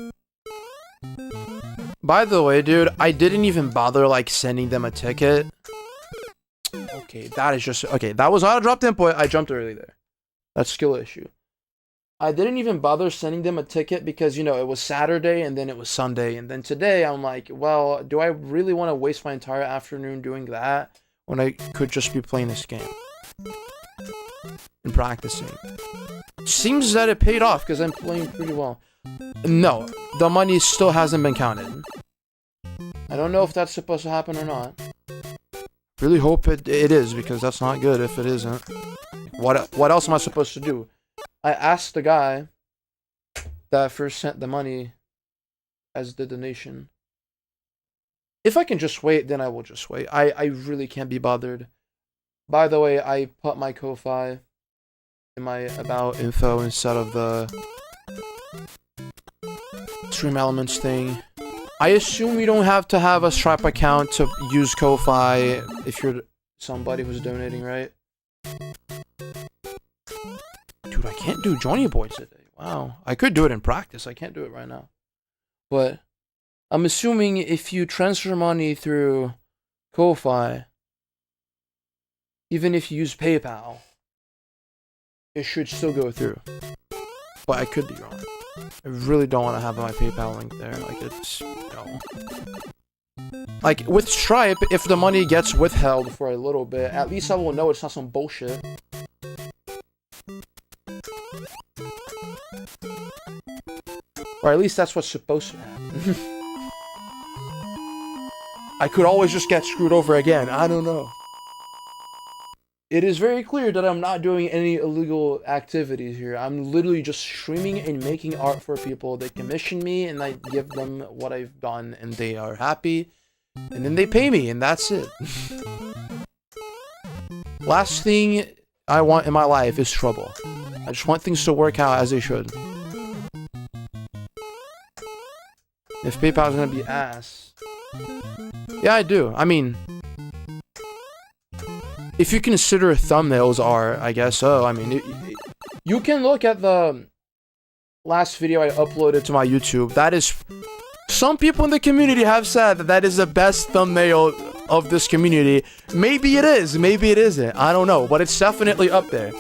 By the way, dude, I didn't even bother like sending them a ticket. Okay, that is just okay. That was not a dropped input. I jumped early there. That's skill issue. I didn't even bother sending them a ticket because, you know, it was Saturday and then it was Sunday. And then today I'm like, well, do I really want to waste my entire afternoon doing that when I could just be playing this game and practicing? Seems that it paid off because I'm playing pretty well. No, the money still hasn't been counted. I don't know if that's supposed to happen or not. Really hope it is, because that's not good if it isn't. What else am I supposed to do? I asked the guy that first sent the money as the donation. If I can just wait, then I will just wait. I really can't be bothered. By the way, I put my Ko-Fi in my about info instead of the Stream Elements thing. I assume you don't have to have a Stripe account to use Ko-Fi if you're somebody who's donating, right? Dude, I can't do Johnny Boy today. Wow. I could do it in practice. I can't do it right now. But I'm assuming if you transfer money through Ko-Fi, even if you use PayPal, it should still go through. But I could be wrong. I really don't want to have my PayPal link there. Like, it's, you know. Like, with Stripe, if the money gets withheld for a little bit, at least I will know it's not some bullshit. Or at least that's what's supposed to happen. I could always just get screwed over again. I don't know. It is very clear that I'm not doing any illegal activities here. I'm literally just streaming and making art for people. They commission me and I give them what I've done and they are happy. And then they pay me and that's it. Last thing I want in my life is trouble. I just want things to work out as they should. If PayPal is gonna be ass. Yeah, I do. I mean, if you consider thumbnails are, I guess so. I mean, you can look at the last video I uploaded to my YouTube. That is, some people in the community have said that that is the best thumbnail of this community. Maybe it is, maybe it isn't. I don't know, but it's definitely up there.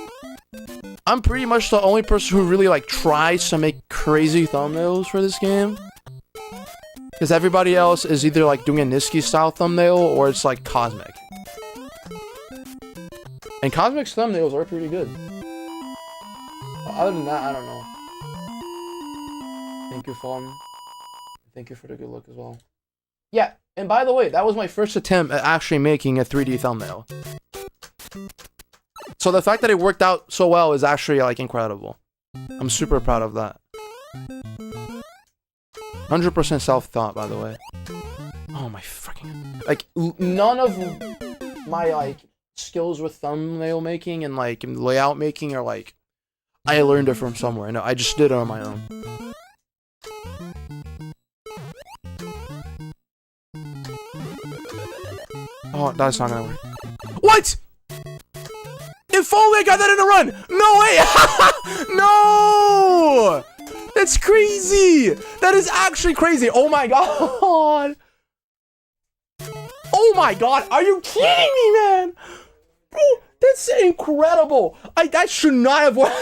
I'm pretty much the only person who really like tries to make crazy thumbnails for this game. Because everybody else is either like doing a Niski style thumbnail or it's like Cosmic. And Cosmic's thumbnails are pretty good. Other than that, I don't know. Thank you, Fawn. Thank you for the good look as well. Yeah, and by the way, that was my first attempt at actually making a 3D thumbnail. So the fact that it worked out so well is actually like incredible. I'm super proud of that. 100% self-thought, by the way. Oh my freaking... Like, none of my, like, skills with thumbnail making and, like, layout making are, like... I learned it from somewhere. No, I just did it on my own. Oh, that's not gonna work. What?! If only I got that in a run! No way! No! That's crazy! That is actually crazy! Oh my god! Oh my god! Are you kidding me, man? Bro, that's incredible! That should not have worked.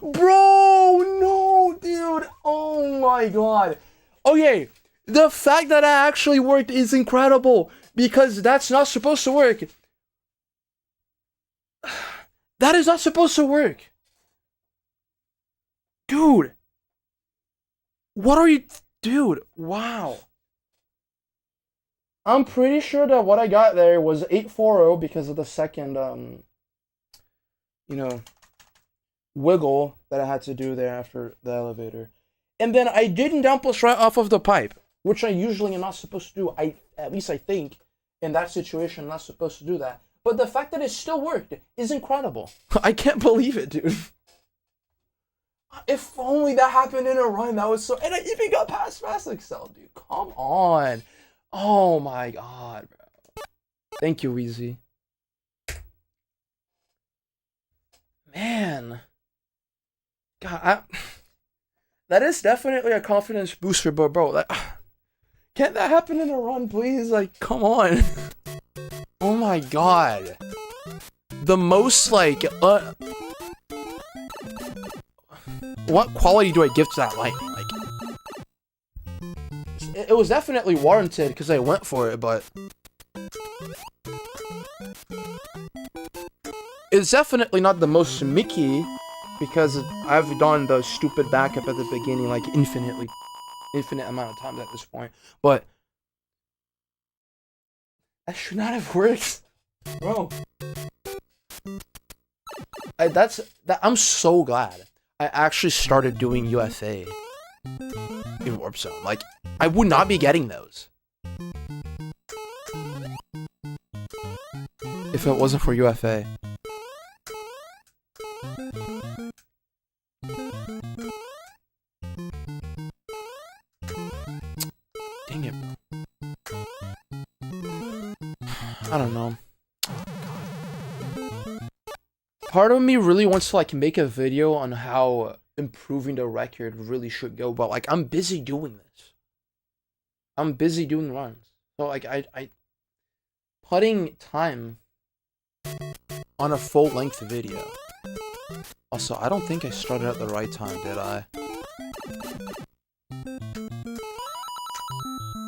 Bro, no, dude. Oh my god. Okay, the fact that I actually worked is incredible because that's not supposed to work. That is not supposed to work. Dude. What are you... Dude, wow. I'm pretty sure that what I got there was 840 because of the second, you know, wiggle that I had to do there after the elevator. And then I didn't down push right off of the pipe, which I usually am not supposed to do. At least I think in that situation I'm not supposed to do that. But the fact that it still worked is incredible. I can't believe it, dude. If only that happened in a run, that was so... And I even got past Fast Excel, dude. Come on. Oh my god, bro. Thank you, Weezy. Man. God, that is definitely a confidence booster, but bro, like, can't that happen in a run, please? Like, come on. Oh my god. The most, like, what quality do I give to that lightning? Like, it was definitely warranted because I went for it, but it's definitely not the most Mickey because I've done the stupid backup at the beginning like infinite amount of times at this point. But that should not have worked, bro. I'm so glad I actually started doing UFA in Warp Zone. Like, I would not be getting those if it wasn't for UFA. Dang it, bro. I don't know. Part of me really wants to like make a video on how improving the record really should go, but like I'm busy doing this. I'm busy doing runs. So like I putting time on a full-length video. Also, I don't think I started at the right time, did I?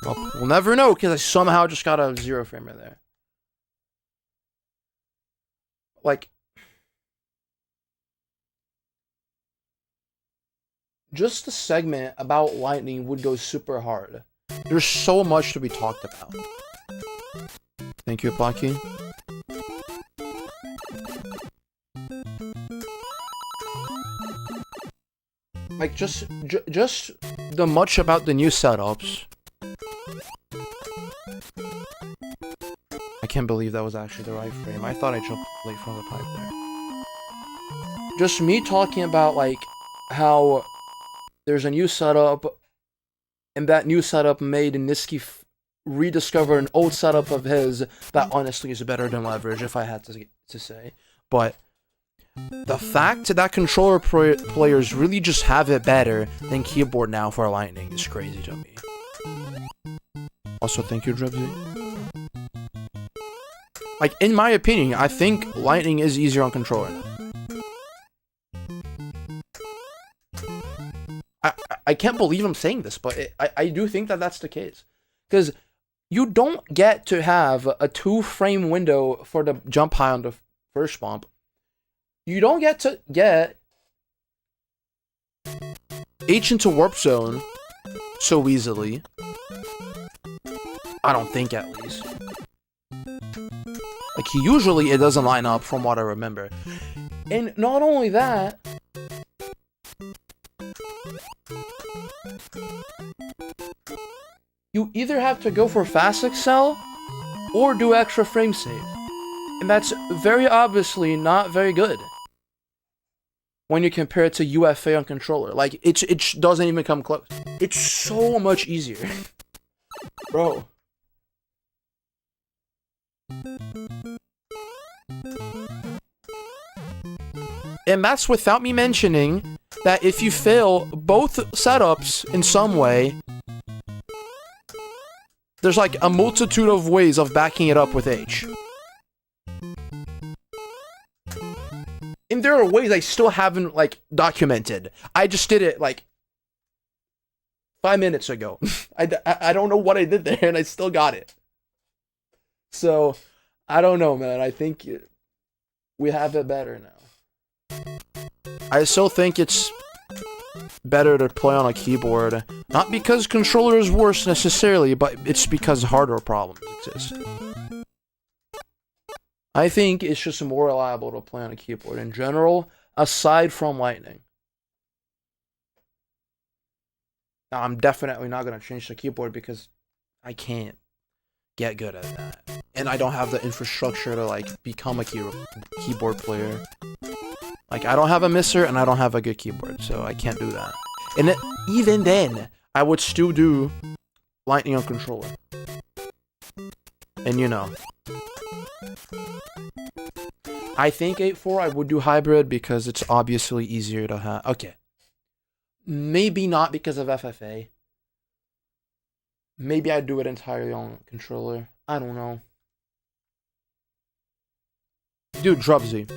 Well, we'll never know because I somehow just got a 0 framer there. Like, just the segment about lightning would go super hard. There's so much to be talked about. Thank you, Plucky. Like, just the much about the new setups. I can't believe that was actually the right frame. I thought I jumped late from the pipe there. Just me talking about, like, how there's a new setup, and that new setup made Niski rediscover an old setup of his that honestly is better than Leverage, if I had to say. But the fact that controller players really just have it better than keyboard now for Lightning is crazy to me. Also, thank you, Drebsy. Like, in my opinion, I think Lightning is easier on controller now. I can't believe I'm saying this, but I do think that that's the case. Because you don't get to have a 2-frame window for the jump high on the first bump. You don't get to get H into Warp Zone so easily. I don't think, at least. Like, usually it doesn't line up from what I remember. And not only that, you either have to go for fast excel or do extra frame save. And that's very obviously not very good when you compare it to UFA on controller. Like, it doesn't even come close. It's so much easier. Bro. And that's without me mentioning that if you fail both setups in some way, there's like a multitude of ways of backing it up with H. And there are ways I still haven't, like, documented. I just did it, like, 5 minutes ago. I don't know what I did there, and I still got it. So, I don't know, man. I think we have it better now. I still think it's better to play on a keyboard. Not because controller is worse necessarily, but it's because hardware problems exist. I think it's just more reliable to play on a keyboard in general, aside from Lightning. Now, I'm definitely not going to change the keyboard because I can't get good at that. And I don't have the infrastructure to, like, become a keyboard player. Like, I don't have a mister and I don't have a good keyboard, so I can't do that. And even then, I would still do Lightning on controller. And you know, I think 8.4 I would do hybrid because it's obviously easier to have. Okay. Maybe not because of FFA. Maybe I'd do it entirely on controller. I don't know. Dude, Drubsy,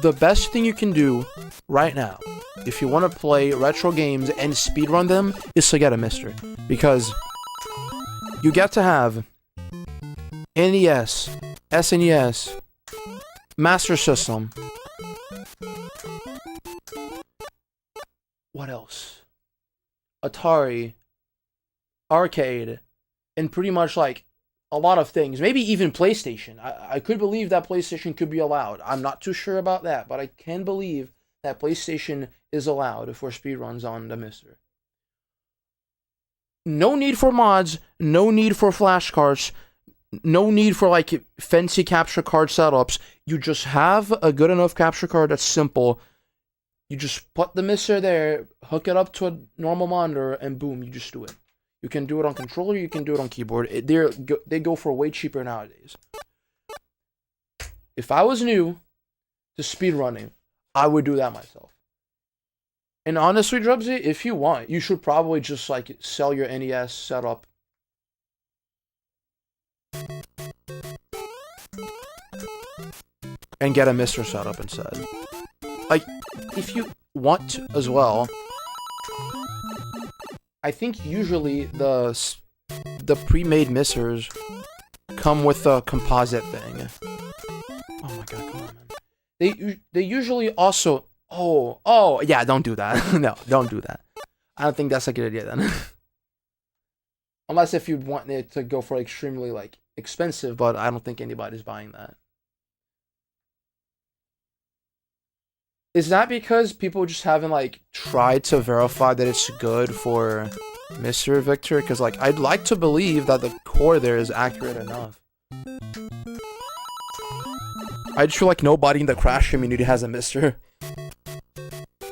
the best thing you can do right now, if you want to play retro games and speedrun them, is to get a Mister. Because you get to have NES, SNES, Master System. What else? Atari, arcade, and pretty much like a lot of things. Maybe even PlayStation. I could believe that PlayStation could be allowed. I'm not too sure about that, but I can believe that PlayStation is allowed for speedruns on the Mister. No need for mods, no need for flashcards, no need for like fancy capture card setups. You just have a good enough capture card that's simple. You just put the Mister there, hook it up to a normal monitor, and boom, you just do it. You can do it on controller, you can do it on keyboard. They go for way cheaper nowadays. If I was new to speedrunning, I would do that myself. And honestly, Drubsy, if you want, you should probably just like sell your NES setup. And get a Mister setup instead. Like, if you want to as well, I think usually the pre-made Misters come with a composite thing. Oh my god, come on, man. They usually also... Oh, yeah, don't do that. No, don't do that. I don't think that's a good idea then. Unless if you want it to go for extremely, like, expensive, but I don't think anybody's buying that. Is that because people just haven't, like, tried to verify that it's good for Mr. Victor? Because, like, I'd like to believe that the core there is accurate enough. I just feel like nobody in the Crash community has a Mr.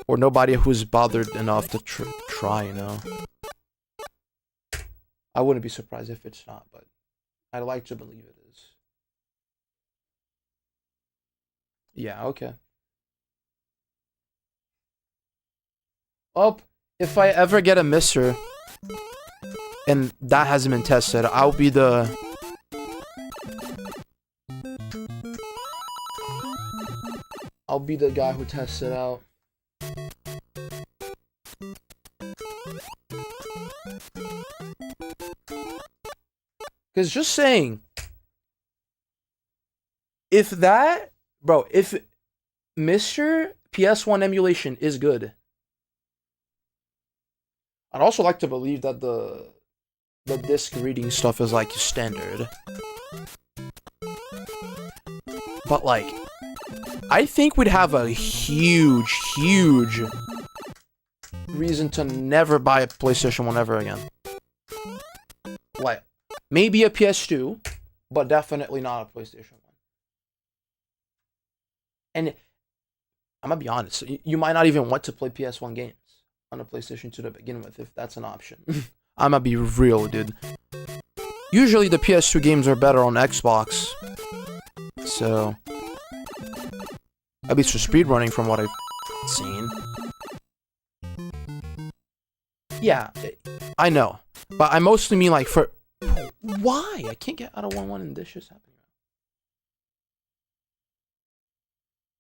Or nobody who's bothered enough to try, you know? I wouldn't be surprised if it's not, but I'd like to believe it is. Yeah, okay. Oh, if I ever get a Mister, and that hasn't been tested, I'll be the... I'll be the guy who tests it out. Because just saying, if that, bro, if Mr. PS1 emulation is good, I'd also like to believe that the disc reading stuff is like standard. But like, I think we'd have a huge reason to never buy a PlayStation 1 ever again. Like, maybe a PS2, but definitely not a PlayStation 1. And I'm gonna be honest, you might not even want to play PS1 games on a PlayStation 2 to begin with, if that's an option. I'm gonna be real, dude. Usually the PS2 games are better on Xbox. So, at least for speedrunning from what I've seen. Yeah, I know. But I mostly mean like for... Why? I can't get out of 1-1 and this just happening.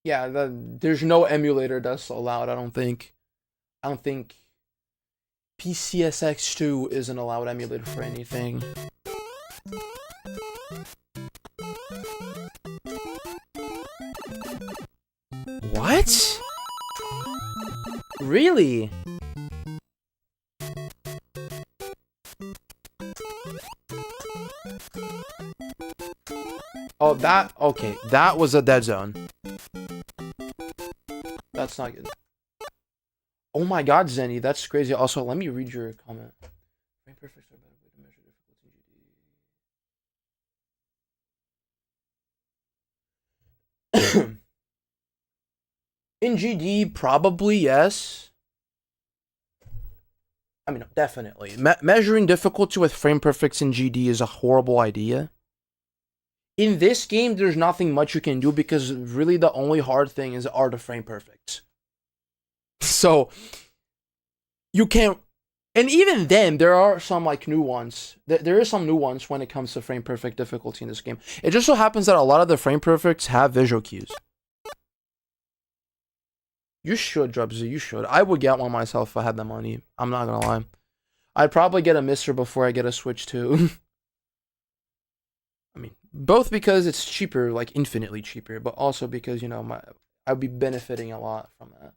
Yeah, there's no emulator that's allowed, I don't think. I don't think PCSX2 is an allowed emulator for anything. What? Really? Oh, that... Okay, that was a dead zone. That's not good. Oh my god, Zenny, that's crazy. Also, let me read your comment. In GD, probably yes. I mean, definitely. Measuring difficulty with frame perfects in GD is a horrible idea. in this game, there's nothing much you can do because really the only hard thing are the frame perfects. So you can't, and even then, there are some like nuance. There is some nuance when it comes to frame perfect difficulty in this game. It just so happens that a lot of the frame perfects have visual cues. You should, Drubsy, you should. I would get one myself if I had the money. I'm not gonna lie. I'd probably get a Mister before I get a Switch too. I mean, both because it's cheaper, like infinitely cheaper, but also because, you know, I'd be benefiting a lot from that.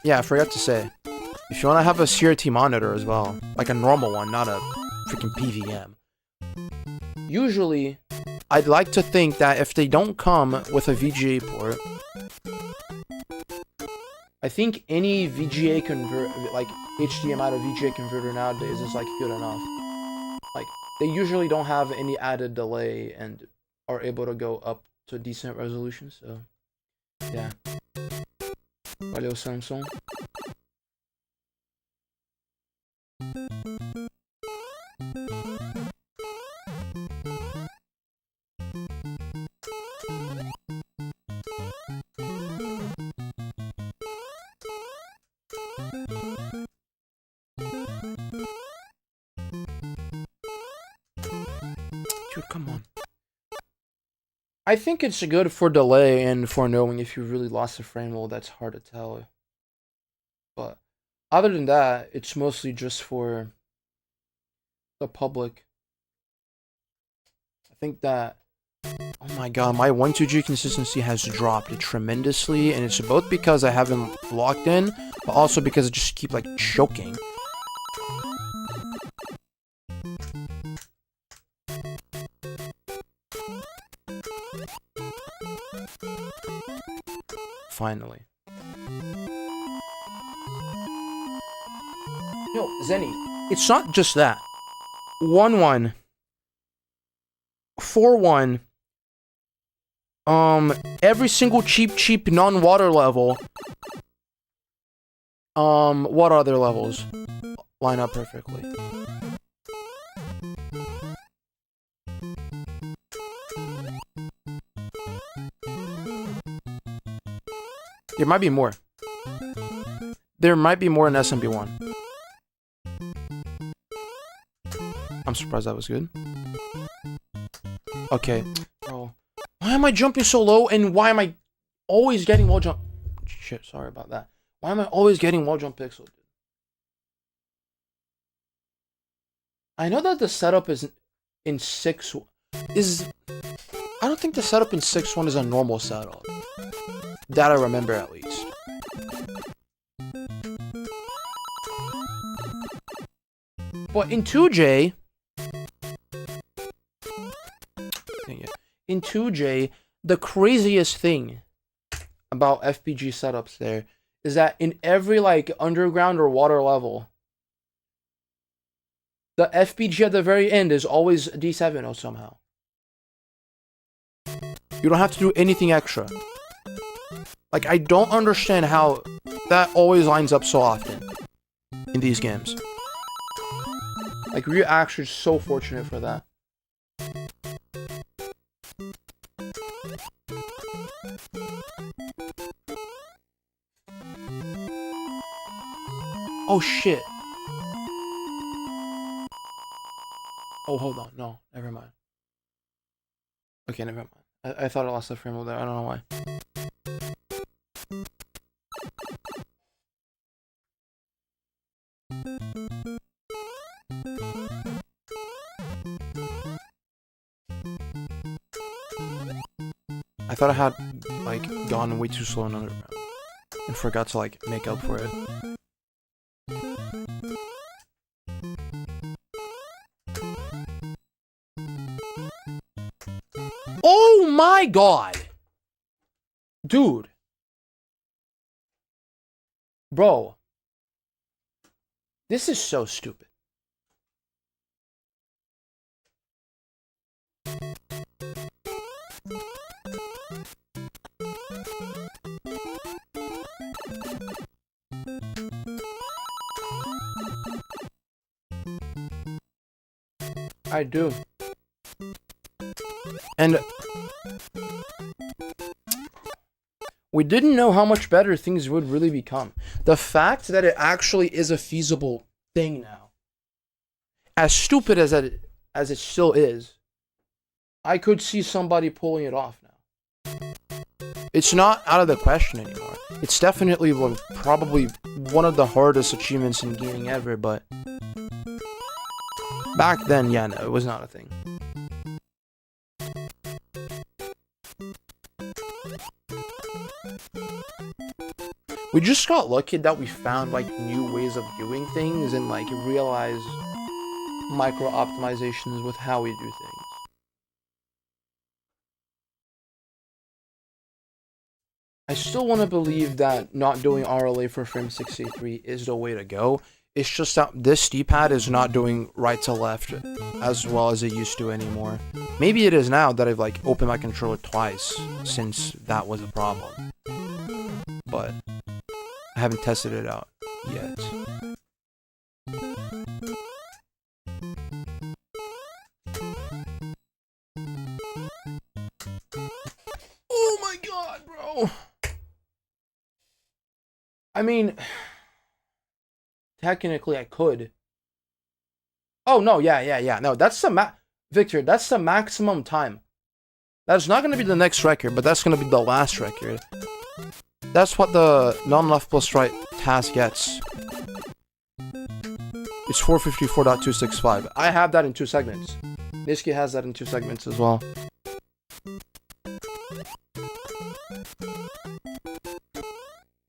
Yeah, I forgot to say, if you want to have a CRT monitor as well, like a normal one, not a freaking PVM, usually, I'd like to think that if they don't come with a VGA port, I think any VGA like HDMI to VGA converter nowadays is like good enough. Like, they usually don't have any added delay and are able to go up to a decent resolution, so yeah. Valeu, Samsung. Dude, come on. I think it's good for delay and for knowing if you really lost a frame. Well, that's hard to tell. But other than that, it's mostly just for the public. I think that, oh my god, my 1-2G consistency has dropped tremendously, and it's both because I haven't locked in, but also because I just keep like choking. Finally. Yo, Zenny, it's not just that. 1-1. 4-1. Every single cheap non-water level. What other levels line up perfectly? There might be more. There might be more in SMB1. I'm surprised that was good. Okay. Bro. Why am I jumping so low and why am I always getting wall jump? Shit, sorry about that. Why am I always getting wall jump pixel? I know that the setup is in 6 is... I don't think the setup in 6.1 is a normal setup. That I remember at least. But in 2J... In 2J, the craziest thing about FPG setups there is that in every like underground or water level, the FPG at the very end is always D7 or somehow. You don't have to do anything extra. Like, I don't understand how that always lines up so often in these games. Like, we're actually so fortunate for that. Oh shit. Oh, hold on. No, never mind. Okay, never mind. I thought I lost the frame over there. I don't know why. I thought I had, like, gone way too slow in underground. And forgot to, like, make up for it. Oh my god! Dude. Bro. This is so stupid. I do. And we didn't know how much better things would really become. The fact that it actually is a feasible thing now, as stupid as it still is, I could see somebody pulling it off now. It's not out of the question anymore. It's definitely probably one of the hardest achievements in gaming ever, but back then, yeah, no, it was not a thing. We just got lucky that we found like new ways of doing things and like realized micro optimizations with how we do things. I still want to believe that not doing RLA for frame 63 is the way to go. It's just that this D-pad is not doing right to left as well as it used to anymore. Maybe it is now that I've like opened my controller twice since that was a problem. But I haven't tested it out yet. Oh my god, bro! I mean, technically I could. Oh, no, yeah. No, that's the Victor, that's the maximum time. That's not going to be the next record, but that's going to be the last record. That's what the non-left plus right task gets. It's 454.265. I have that in 2 segments. Niski has that in 2 segments as well.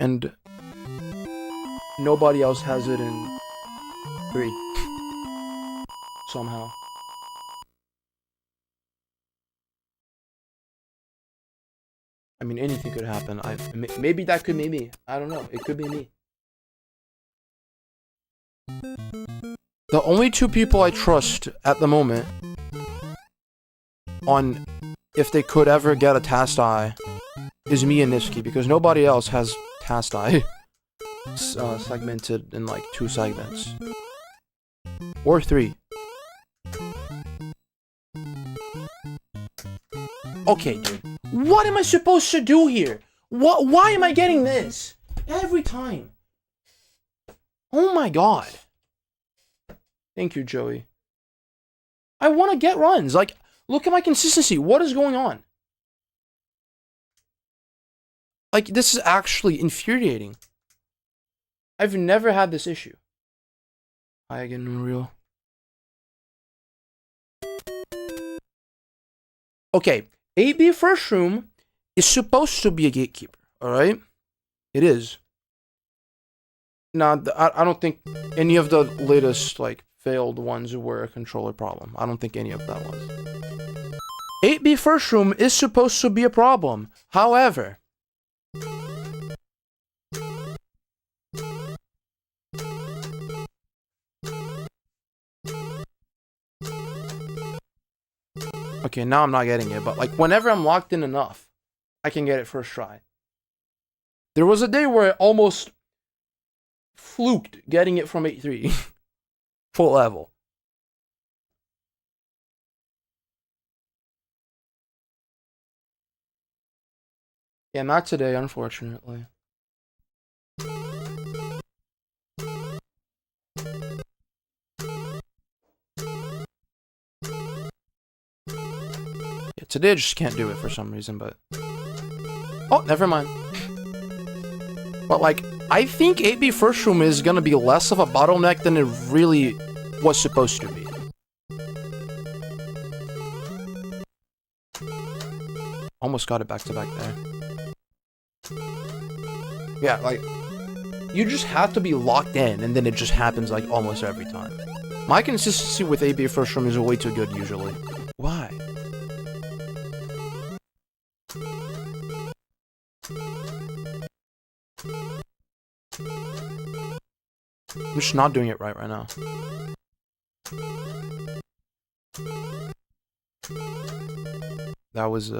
And nobody else has it in 3. Somehow. I mean, anything could happen. Maybe that could be me. I don't know. It could be me. The only 2 people I trust at the moment on if they could ever get a task eye is me and Niski, because nobody else has task eye segmented in like 2 segments. Or 3. Okay, dude. What am I supposed to do here? Why am I getting this? Every time. Oh my god. Thank you, Joey. I want to get runs. Like, look at my consistency. What is going on? Like, this is actually infuriating. I've never had this issue. Hi again, Unreal. Okay. 8B First Room is supposed to be a gatekeeper, alright? It is. Now, I don't think any of the latest, like, failed ones were a controller problem. I don't think any of that was. 8B First Room is supposed to be a problem. However, okay, now I'm not getting it, but like whenever I'm locked in enough, I can get it first try. There was a day where I almost fluked getting it from 8.3. Full level. Yeah, not today, unfortunately. Yeah, today I just can't do it for some reason, but... Oh, never mind. But like, I think 8B First Room is gonna be less of a bottleneck than it really was supposed to be. Almost got it back to back there. Yeah, like, you just have to be locked in, and then it just happens like almost every time. My consistency with 8B First Room is way too good usually. Why? I'm just not doing it right now. That was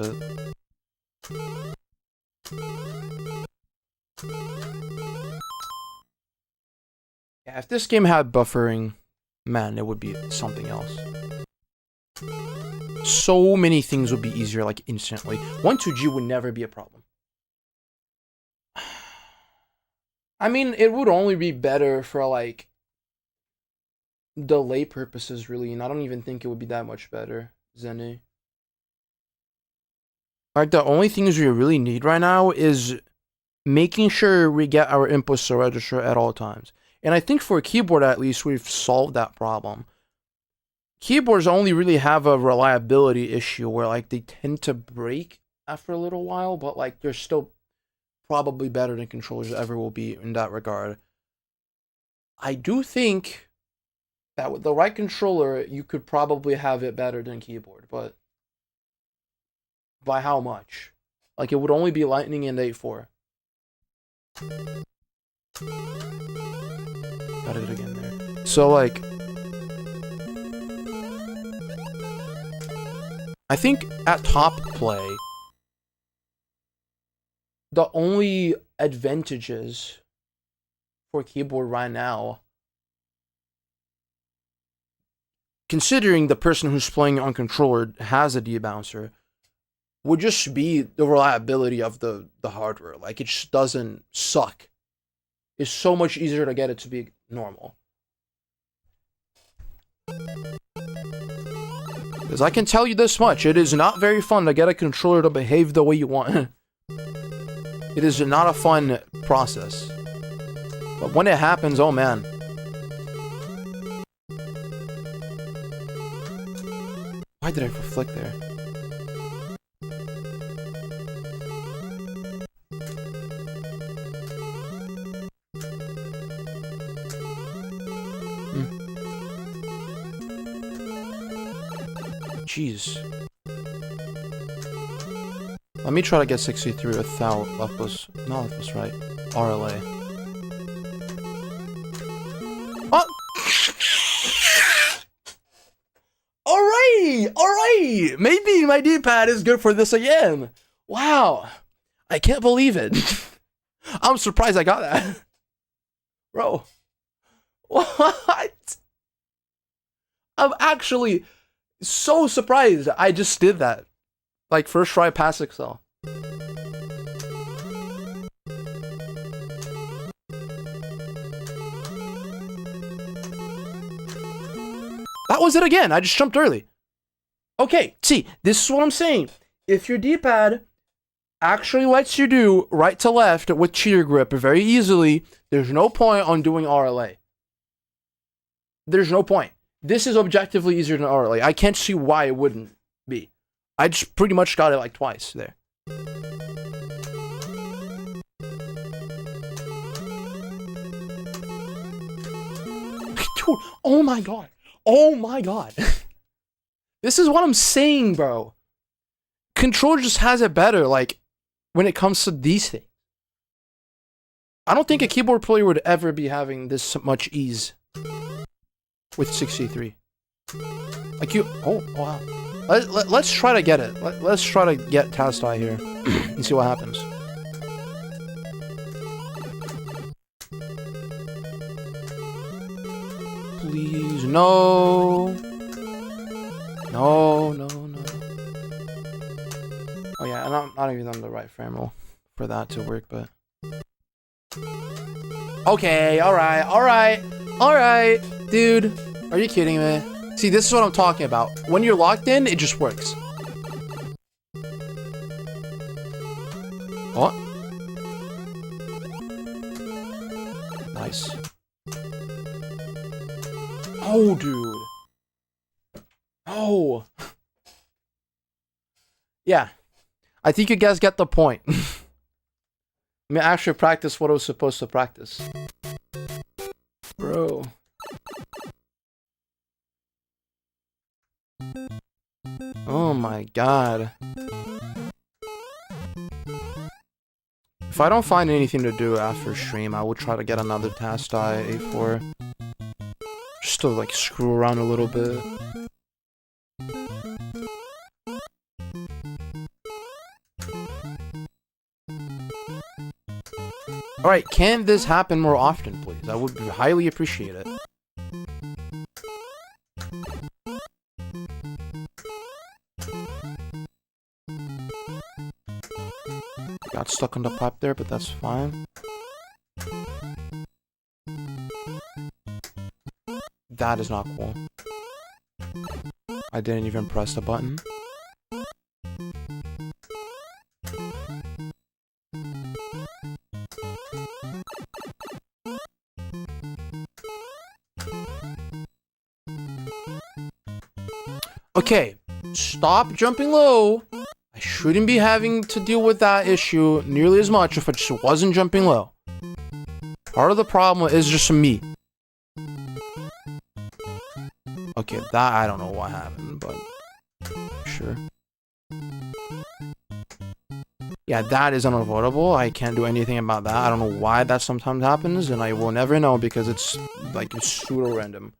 yeah, if this game had buffering, man, it would be something else. So many things would be easier, like, instantly. 1-2G would never be a problem. I mean, it would only be better for, like, delay purposes, really, and I don't even think it would be that much better, Zene. Like, the only things we really need right now is making sure we get our inputs to register at all times. And I think for a keyboard, at least, we've solved that problem. Keyboards only really have a reliability issue where, like, they tend to break after a little while, but, like, they're still probably better than controllers ever will be in that regard. I do think that with the right controller, you could probably have it better than keyboard, but by how much? Like, it would only be Lightning and 8.4. Got it again there. So, like, I think at top play, the only advantages for keyboard right now, considering the person who's playing on controller has a debouncer, would just be the reliability of the hardware. Like, it just doesn't suck. It's so much easier to get it to be normal. Because I can tell you this much, it is not very fun to get a controller to behave the way you want. It is not a fun process. But when it happens, oh man. Why did I flick there? Jeez. Let me try to get 63 without leftmost, not leftmost, right? RLA. Oh! Alright! Maybe my D-pad is good for this again. Wow. I can't believe it. I'm surprised I got that. Bro. What? I'm actually so surprised I just did that. Like, first try pass Excel. That was it again. I just jumped early. Okay, see, this is what I'm saying. If your D-pad actually lets you do right to left with cheater grip very easily, there's no point on doing RLA. There's no point. This is objectively easier than RLA. I can't see why it wouldn't be. I just pretty much got it like twice there. Dude, oh my god. Oh my god. This is what I'm saying, bro. Controller just has it better, like, when it comes to these things. I don't think a keyboard player would ever be having this much ease with 63. Like, you... Oh, wow. Let's try to get it. Let's try to get Tast Eye here and see what happens. Please, no. No. Oh yeah, and I'm not even on the right frame roll for that to work, but... Okay, alright. Dude, are you kidding me? See, this is what I'm talking about. When you're locked in, it just works. What? Nice. Oh, dude. Oh. Yeah. I think you guys get the point. I mean, I actually practice what I was supposed to practice. Bro. Oh my god. If I don't find anything to do after stream, I will try to get another Tast Eye 8.4. Just to, like, screw around a little bit. Alright, can this happen more often, please? I would highly appreciate it. Got stuck on the pipe there, but that's fine. That is not cool. I didn't even press the button. Okay, stop jumping low. I shouldn't be having to deal with that issue nearly as much if I just wasn't jumping low. Part of the problem is just me. Okay, that I don't know what happened, but sure. Yeah, that is unavoidable. I can't do anything about that. I don't know why that sometimes happens, and I will never know because it's like it's pseudo random.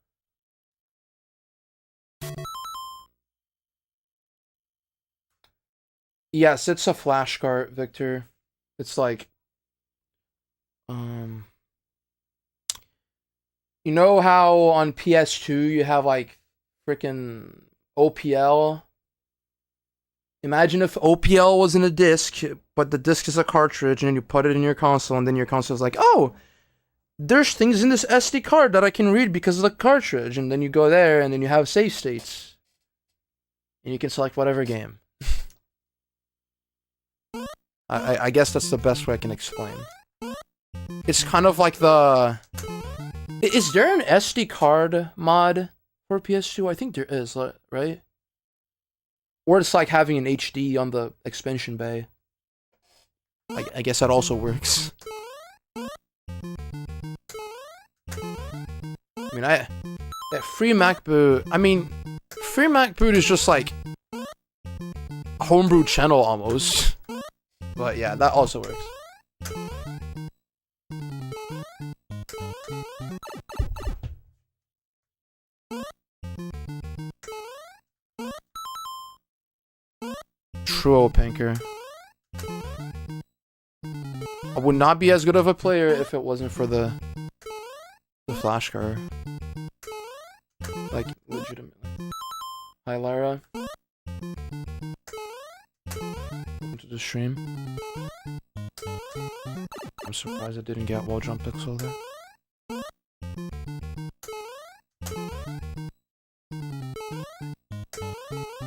Yes, it's a flashcard, Victor. It's like, you know how on PS2 you have like freaking OPL? Imagine if OPL wasn't a disc, but the disc is a cartridge, and then you put it in your console, and then your console is like, oh, there's things in this SD card that I can read because of the cartridge, and then you go there, and then you have save states, and you can select whatever game. I guess that's the best way I can explain. It's kind of like the... Is there an SD card mod for PS2? I think there is, right? Or it's like having an HD on the expansion bay. I guess that also works. I mean, free Mac boot... I mean, free Mac boot is just like... a homebrew channel almost. But yeah, that also works. True, Pinker. I would not be as good of a player if it wasn't for the flashcard. Like, legitimately. Hi, Lara. Welcome to the stream. I'm surprised I didn't get wall jump pixel there.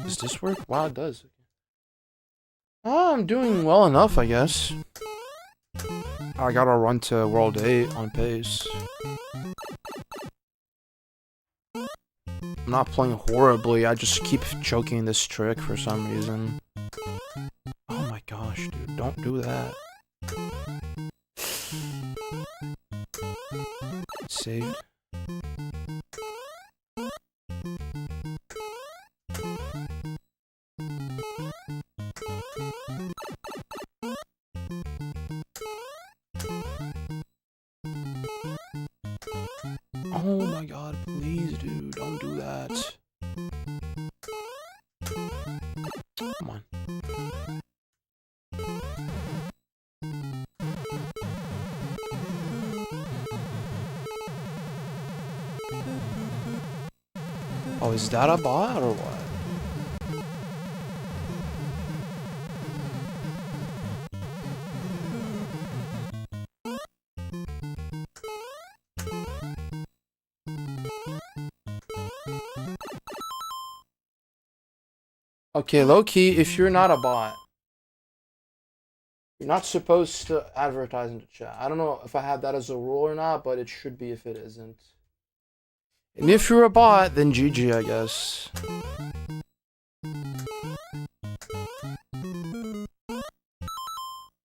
Does this work? Wow, it does. Oh, I'm doing well enough, I guess. I gotta run to World 8 on pace. I'm not playing horribly, I just keep choking this trick for some reason. Oh my gosh, dude, don't do that. Saved. Oh my god, please, dude, don't do that. Come on. Oh, is that a bot or what? Okay, low-key, if you're not a bot, you're not supposed to advertise in the chat. I don't know if I have that as a rule or not, but it should be if it isn't. And if you're a bot, then GG, I guess.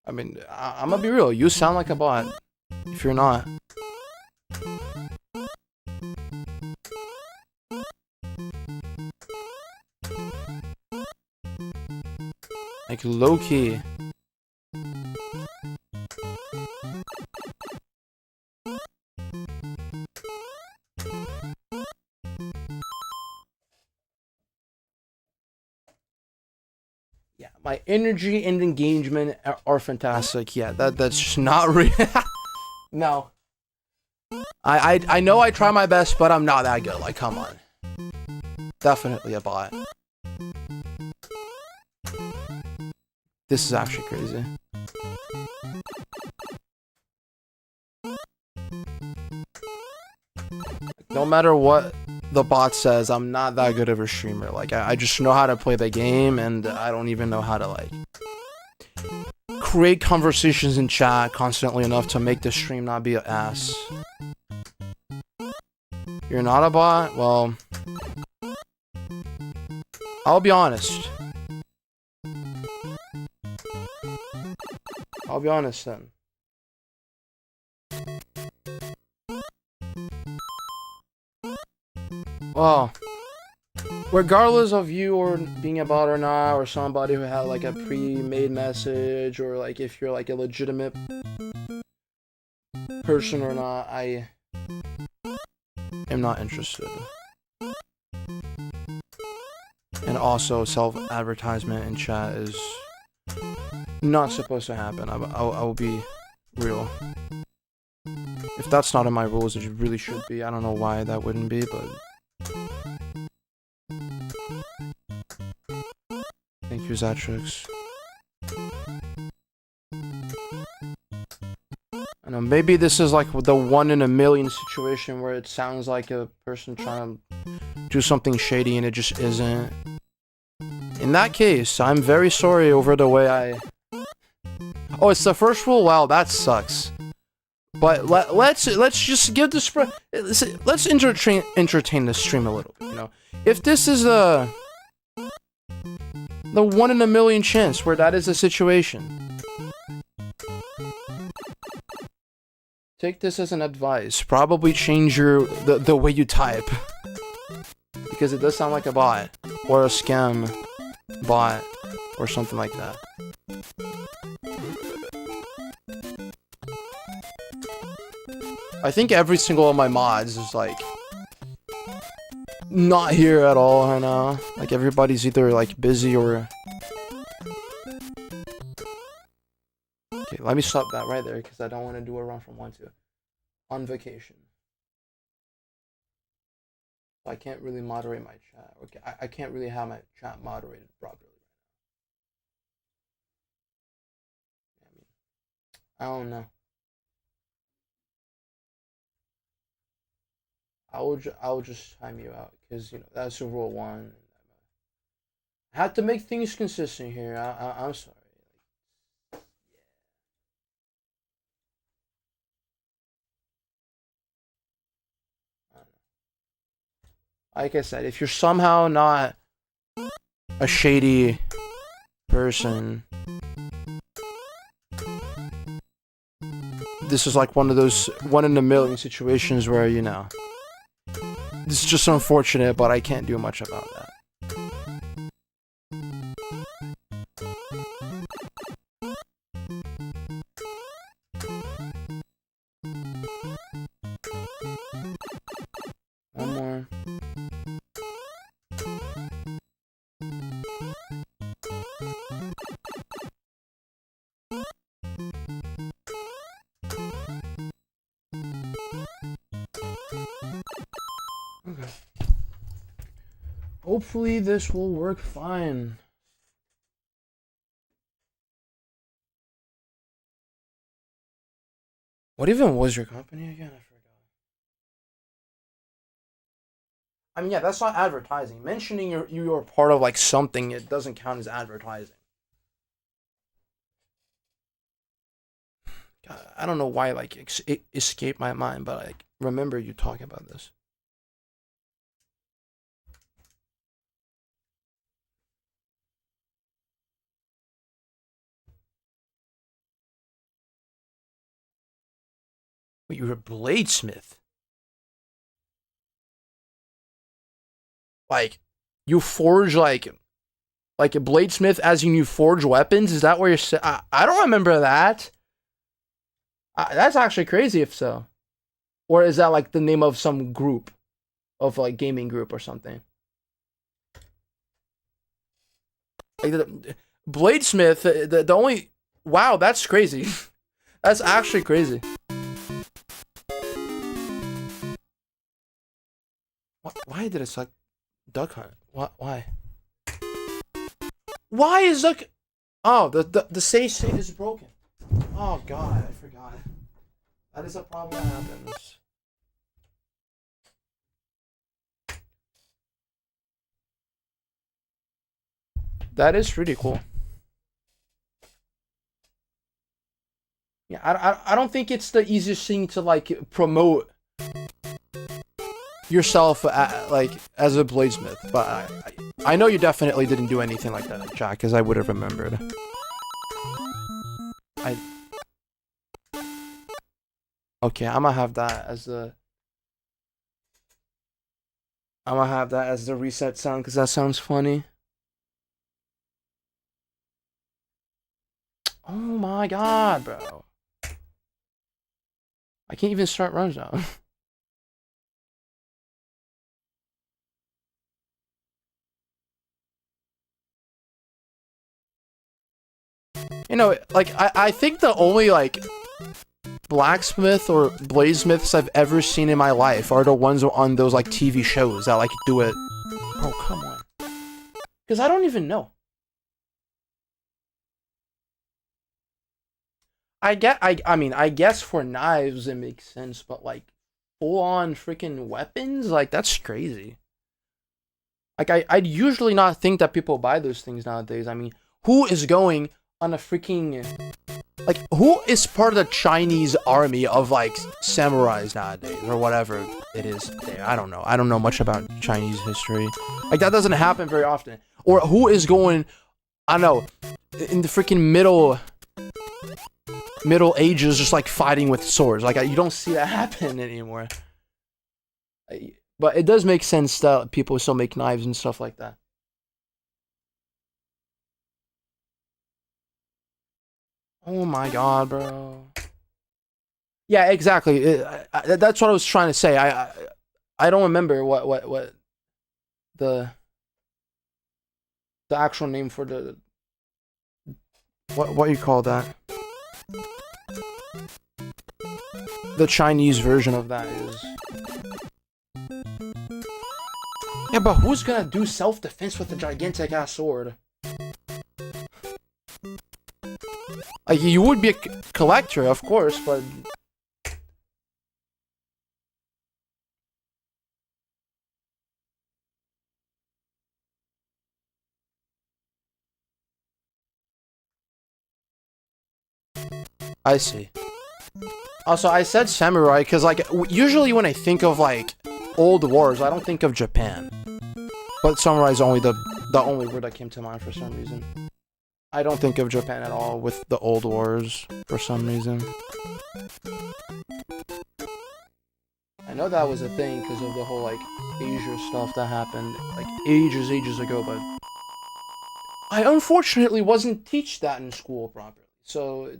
I mean, I'm gonna be real, you sound like a bot. If you're not. Like, low-key. Yeah, my energy and engagement are fantastic. Yeah, that's just not real. No. I know I try my best, but I'm not that good. Like, come on. Definitely a bot. This is actually crazy. No matter what the bot says, I'm not that good of a streamer. Like, I just know how to play the game, and I don't even know how to, like, create conversations in chat constantly enough to make the stream not be an ass. You're not a bot? Well, I'll be honest. I'll be honest then. Well, regardless of you or being a bot or not, or somebody who had like a pre-made message, or like if you're like a legitimate person or not, I am not interested. And also, self-advertisement in chat is not supposed to happen. I will be real. If that's not in my rules, it really should be. I don't know why that wouldn't be, but... Thank you, Zatrix. I know, maybe this is like the 1 in a million situation where it sounds like a person trying to do something shady and it just isn't. In that case, I'm very sorry over the way I... Oh, it's the first rule? Wow, that sucks. But let's just give the spread... Let's entertain the stream a little bit, you know? If this is the 1 in a million chance where that is the situation, take this as an advice. Probably change the way you type. Because it does sound like a bot. Or a scam bot. Or something like that. I think every single one of my mods is like not here at all right now. Like everybody's either like busy or... Okay, let me stop that right there because I don't want to do a run from 1 to on vacation. I can't really moderate my chat. Okay, I can't really have my chat moderated properly. I don't know. I will just time you out because you know that's rule 1. I have to make things consistent here. I'm sorry. Like I said, if you're somehow not a shady person, this is like one of those 1 in a million situations where, you know, this is just unfortunate, but I can't do much about that. One more. Okay. Hopefully this will work fine. What even was your company again? I forgot. I mean, yeah, that's not advertising. Mentioning you're part of like something, it doesn't count as advertising. I don't know why like it escaped my mind, but like remember you talking about this. Wait, you're a bladesmith? Like, you forge like a bladesmith as in you forge weapons? Is that where you're I don't remember that. That's actually crazy if so. Or is that like the name of some group? Of like gaming group or something? Like the bladesmith, the only... Wow, that's crazy. That's actually crazy. Why did it suck? Duck Hunt? Why? Why is Duck... Oh, the save state is broken. Oh god, I forgot. That is a problem that happens. That is pretty cool. Yeah, I don't think it's the easiest thing to like promote yourself like as a bladesmith, but I know you definitely didn't do anything like that, Jack, because I would have remembered. Okay, I'm gonna have that as the reset sound because that sounds funny. Oh my god, bro! I can't even start runs now. You know, like I think the only like blacksmith or bladesmiths I've ever seen in my life are the ones on those like TV shows that like do it. Oh come on, because I don't even know. I mean I guess for knives it makes sense, but like full on freaking weapons, like that's crazy. Like I'd usually not think that people buy those things nowadays. I mean, who is going on a freaking like who is part of the Chinese army of like samurais nowadays or whatever it is? I don't know. I don't know much about Chinese history. Like that doesn't happen very often. Or who is going? I don't know in the freaking Middle Ages, just like fighting with swords. Like you don't see that happen anymore. But it does make sense that people still make knives and stuff like that. Oh my god, bro. Yeah, exactly. That's what I was trying to say. I don't remember what the actual name for the what you call that. The Chinese version of that is. Yeah, but who's gonna do self-defense with a gigantic ass sword? Like you would be a collector, of course, but I see. Also, I said samurai because, like, usually when I think of, like, old wars, I don't think of Japan. But samurai is only the only word that came to mind for some reason. I don't think of Japan at all with the old wars for some reason. I know that was a thing because of the whole, like, Asia stuff that happened, like, ages ago, but I unfortunately wasn't teach that in school properly. So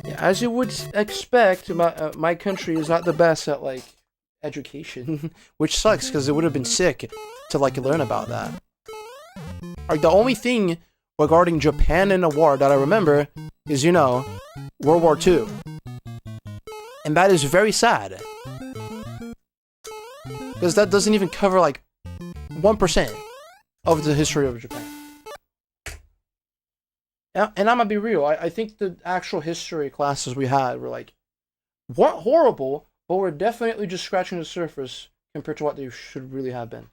yeah, as you would expect, my country is not the best at like education, which sucks because it would have been sick to like learn about that. Like the only thing regarding Japan in a war that I remember is World War II, and that is very sad because that doesn't even cover like 1% of the history of Japan. And I'm gonna be real. I think the actual history classes we had were like weren't horrible, but we're definitely just scratching the surface compared to what they should really have been.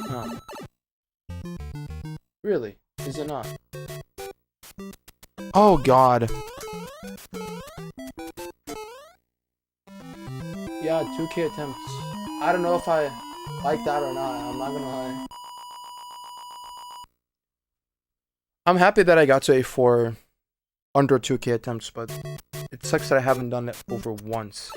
Huh. Really? Is it not? Oh god. Yeah, 2K attempts. I don't know if I like that or not. I'm not gonna lie. I'm happy that I got to A4 under 2K attempts, but it sucks that I haven't done it over once.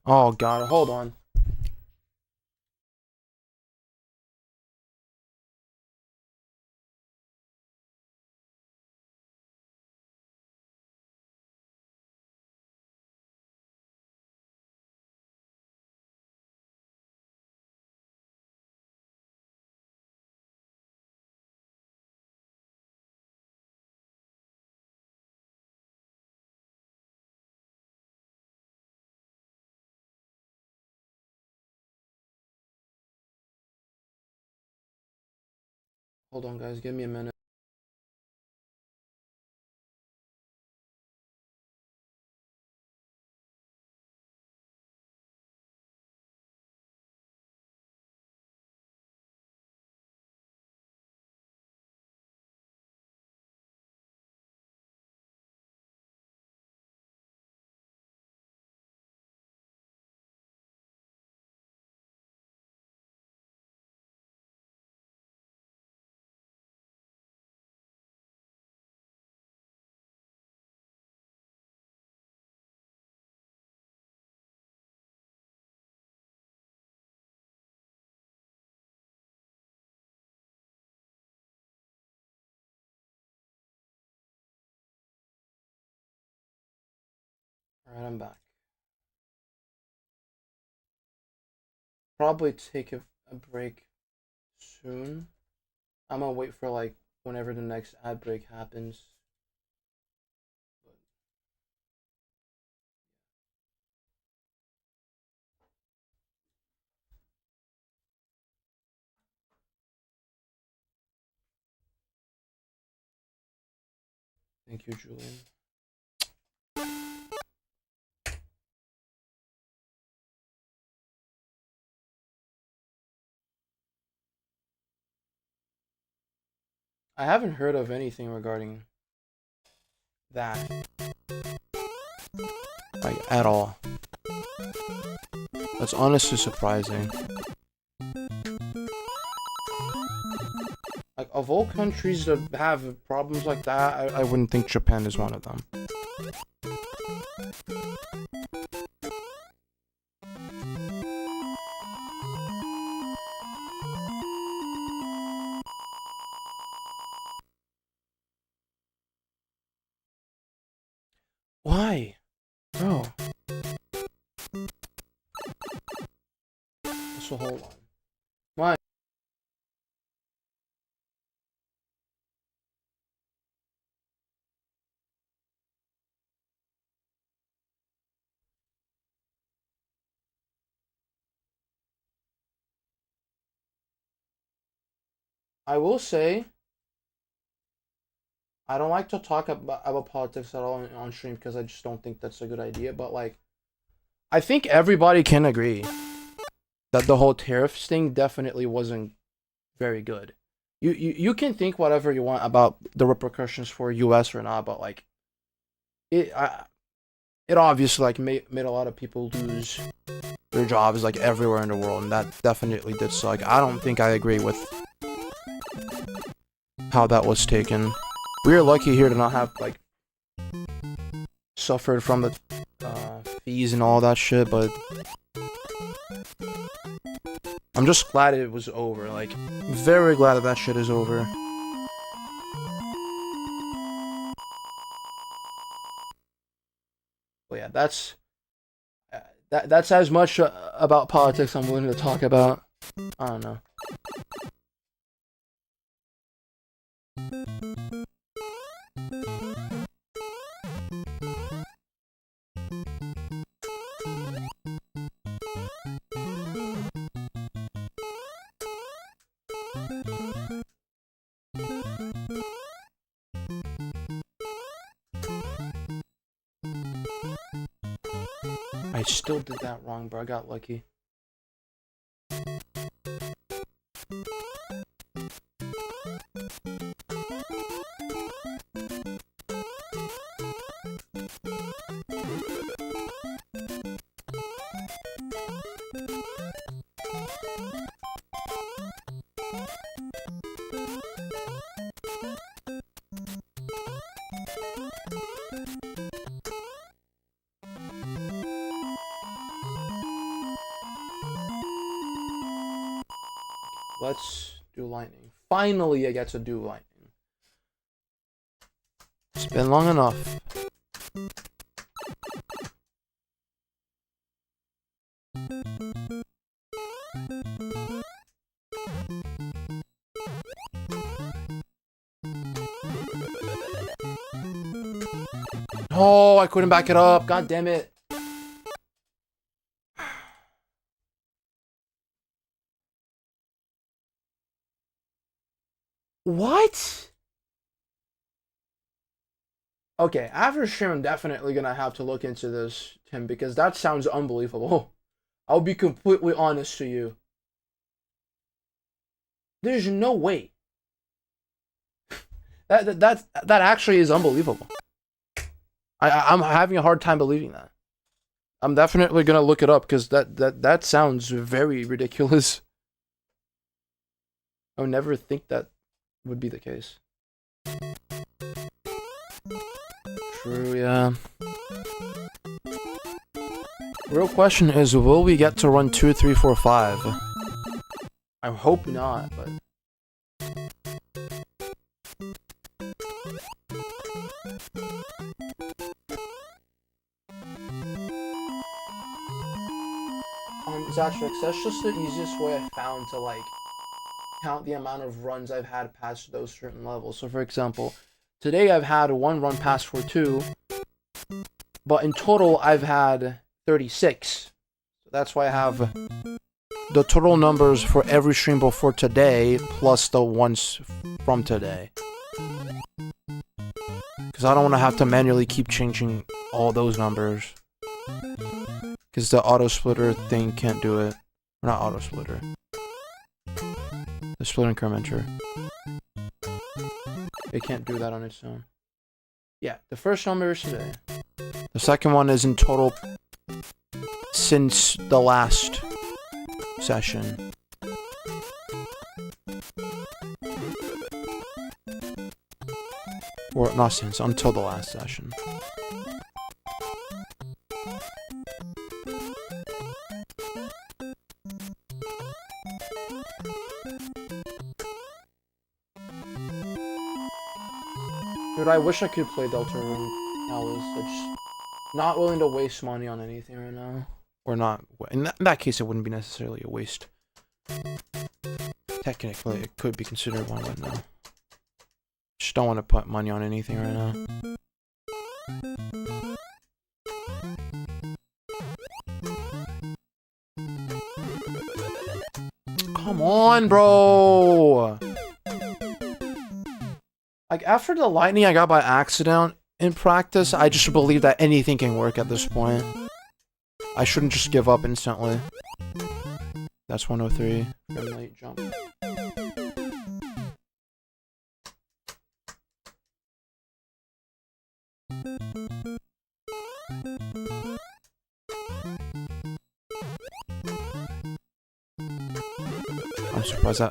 Oh god, hold on. Hold on, guys. Give me a minute. Alright, I'm back. Probably take a break soon. I'm gonna wait for like whenever the next ad break happens. Thank you, Julian. I haven't heard of anything regarding that, like, at all. That's honestly surprising. Like, of all countries that have problems like that, I wouldn't think Japan is one of them. Why? Bro. So hold on. Why? I will say, I don't like to talk about politics at all on stream because I just don't think that's a good idea. But like, I think everybody can agree that the whole tariffs thing definitely wasn't very good. You can think whatever you want about the repercussions for U.S. or not, but like, it it obviously like made a lot of people lose their jobs like everywhere in the world, and that definitely did suck. I don't think I agree with how that was taken. We are lucky here to not have like suffered from the fees and all that shit, but I'm just glad it was over. Like, very glad that shit is over. But yeah, that's as much about politics I'm willing to talk about. I don't know. I still did that wrong, bro. I got lucky. Let's do lightning. Finally, I get to do lightning. It's been long enough. Oh, I couldn't back it up. God damn it. What? Okay, after stream, I'm definitely gonna have to look into this, Tim, because that sounds unbelievable. I'll be completely honest to you. There's no way. That actually is unbelievable. I'm having a hard time believing that. I'm definitely gonna look it up because that sounds very ridiculous. I would never think that would be the case. True, yeah. Real question is, will we get to run 2, 3, 4, 5? I hope not, but... Zatrix, that's just the easiest way I found to, like, count the amount of runs I've had past those certain levels. So, for example, today I've had 1 run past for 2, but in total I've had 36. So that's why I have the total numbers for every stream before today plus the ones from today. Because I don't want to have to manually keep changing all those numbers. Because the auto splitter thing can't do it. Or not auto splitter. The split incrementer. It can't do that on its own. Yeah, the first number is today. The second one is in total since the last session. Or not since, until the last session. Dude, I wish I could play Deltarune. I was just not willing to waste money on anything right now. Or not. In that case, it wouldn't be necessarily a waste. Technically, it could be considered one, but no. Just don't want to put money on anything right now. Come on, bro! Like, after the lightning I got by accident in practice, I just believe that anything can work at this point. I shouldn't just give up instantly. That's 103. Very late jump.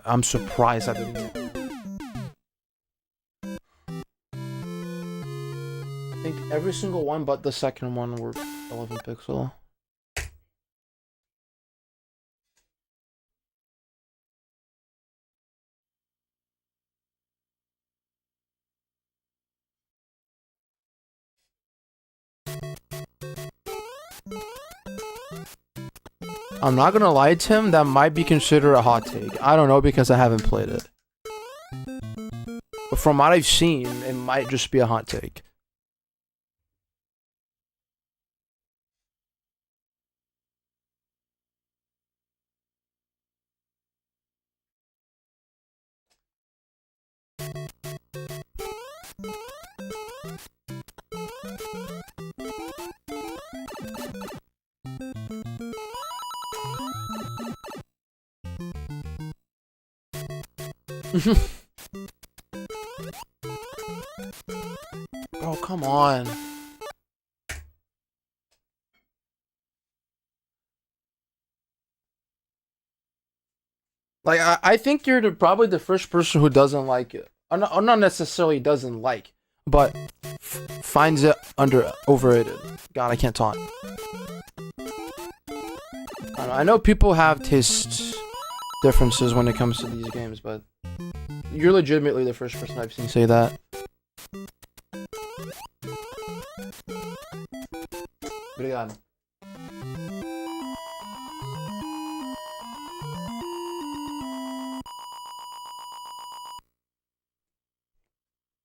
I'm surprised I didn't get it. I think every single one but the second one were 11 pixel. I'm not gonna lie to him, that might be considered a hot take. I don't know because I haven't played it. But from what I've seen, it might just be a hot take. Oh, come on. Like, I think you're probably the first person who doesn't like it. Or not necessarily doesn't like, but finds it overrated. God, I can't talk. I know people have taste differences when it comes to these games, but you're legitimately the first person I've seen say that. Obrigado.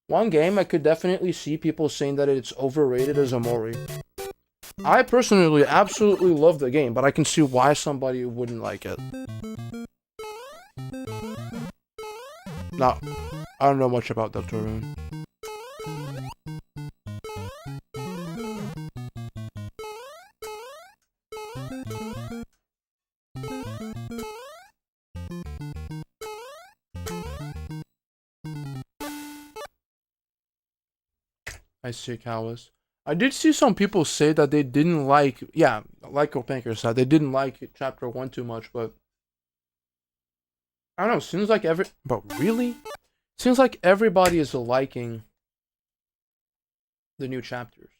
One game I could definitely see people saying that it's overrated is Amori. I personally absolutely love the game, but I can see why somebody wouldn't like it. Now, I don't know much about Deltarune. I see, Callus. I did see some people say that they didn't like, yeah, like Copanker said, they didn't like Chapter 1 too much, but I don't know, seems like but really? Seems like everybody is liking the new chapters.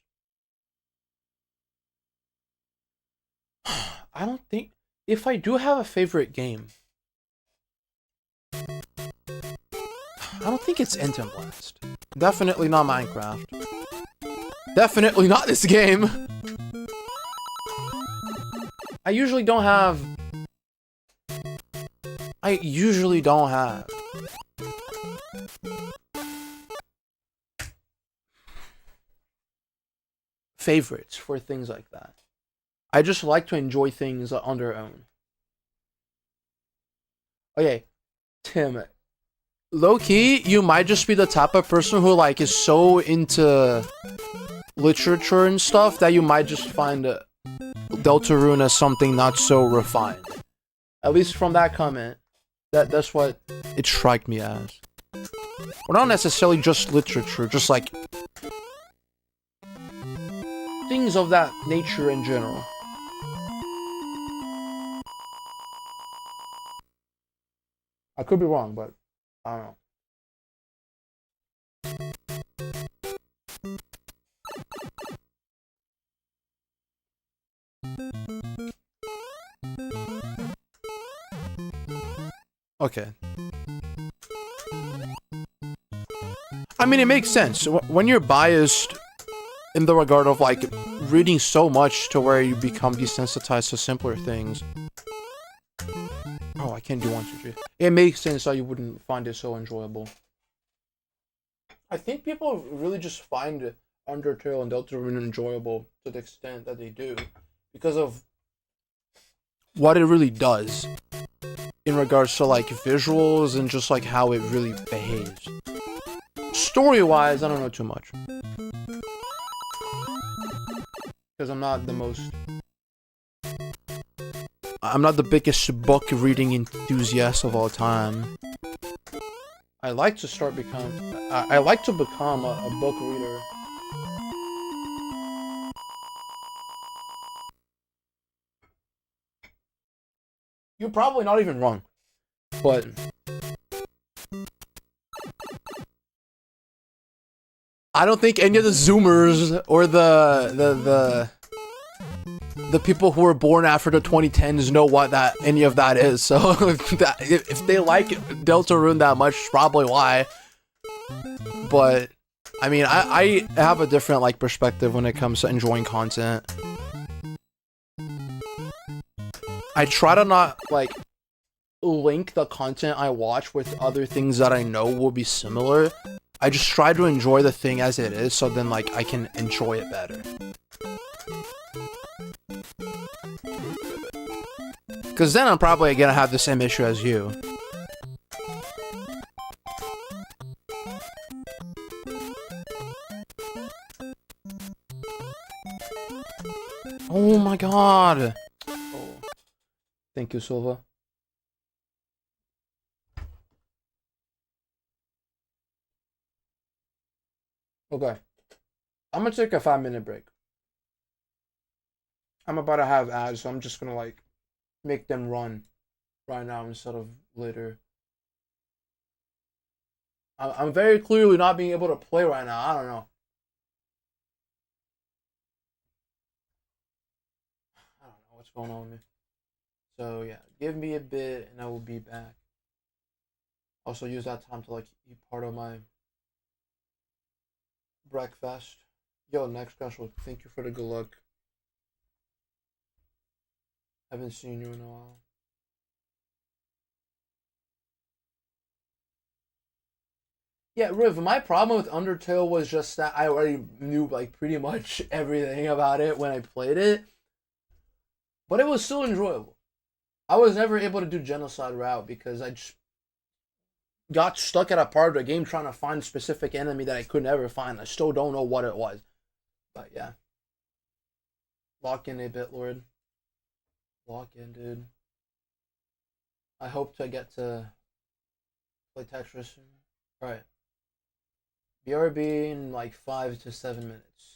I don't think, if I do have a favorite game, I don't think it's Enten Blast. Definitely not Minecraft. Definitely not this game. I usually don't have favorites for things like that. I just like to enjoy things on their own. Okay, Tim. Low-key, you might just be the type of person who like is so into literature and stuff that you might just find Deltarune as something not so refined. At least from that comment, that's what it struck me as. Well, not necessarily just literature, just like things of that nature in general. I could be wrong, but I don't know. Okay. I mean, it makes sense. When you're biased in the regard of, like, reading so much to where you become desensitized to simpler things. Oh, I can't do 1, 2, 3. It makes sense that you wouldn't find it so enjoyable. I think people really just find Undertale and Deltarune enjoyable to the extent that they do because of what it really does in regards to like visuals and just like how it really behaves. Story-wise, I don't know too much because I'm not the biggest book reading enthusiast of all time. I like to become a book reader. You're probably not even wrong, but I don't think any of the Zoomers or the people who were born after the 2010s know what any of that is. So if they like Deltarune that much, probably why. But I mean, I have a different like perspective when it comes to enjoying content. I try to not like link the content I watch with other things that I know will be similar. I just try to enjoy the thing as it is, so then like I can enjoy it better. Because then I'm probably gonna have the same issue as you. Oh my god! Oh. Thank you, Silva. Okay. I'm gonna take a 5-minute break. I'm about to have ads, so I'm just gonna like make them run right now instead of later. I'm very clearly not being able to play right now. I don't know. I don't know what's going on with me. So yeah, give me a bit and I will be back. Also use that time to like eat part of my breakfast. Yo, next special. Thank you for the good luck. Haven't seen you in a while. Yeah, Riv, my problem with Undertale was just that I already knew like pretty much everything about it when I played it. But it was still enjoyable. I was never able to do Genocide route because got stuck at a part of the game trying to find a specific enemy that I could never find. I still don't know what it was. But yeah. Lock in a bit, Lord. Lock in, dude. I hope to get to play Tetris soon. Alright. BRB in like 5 to 7 minutes.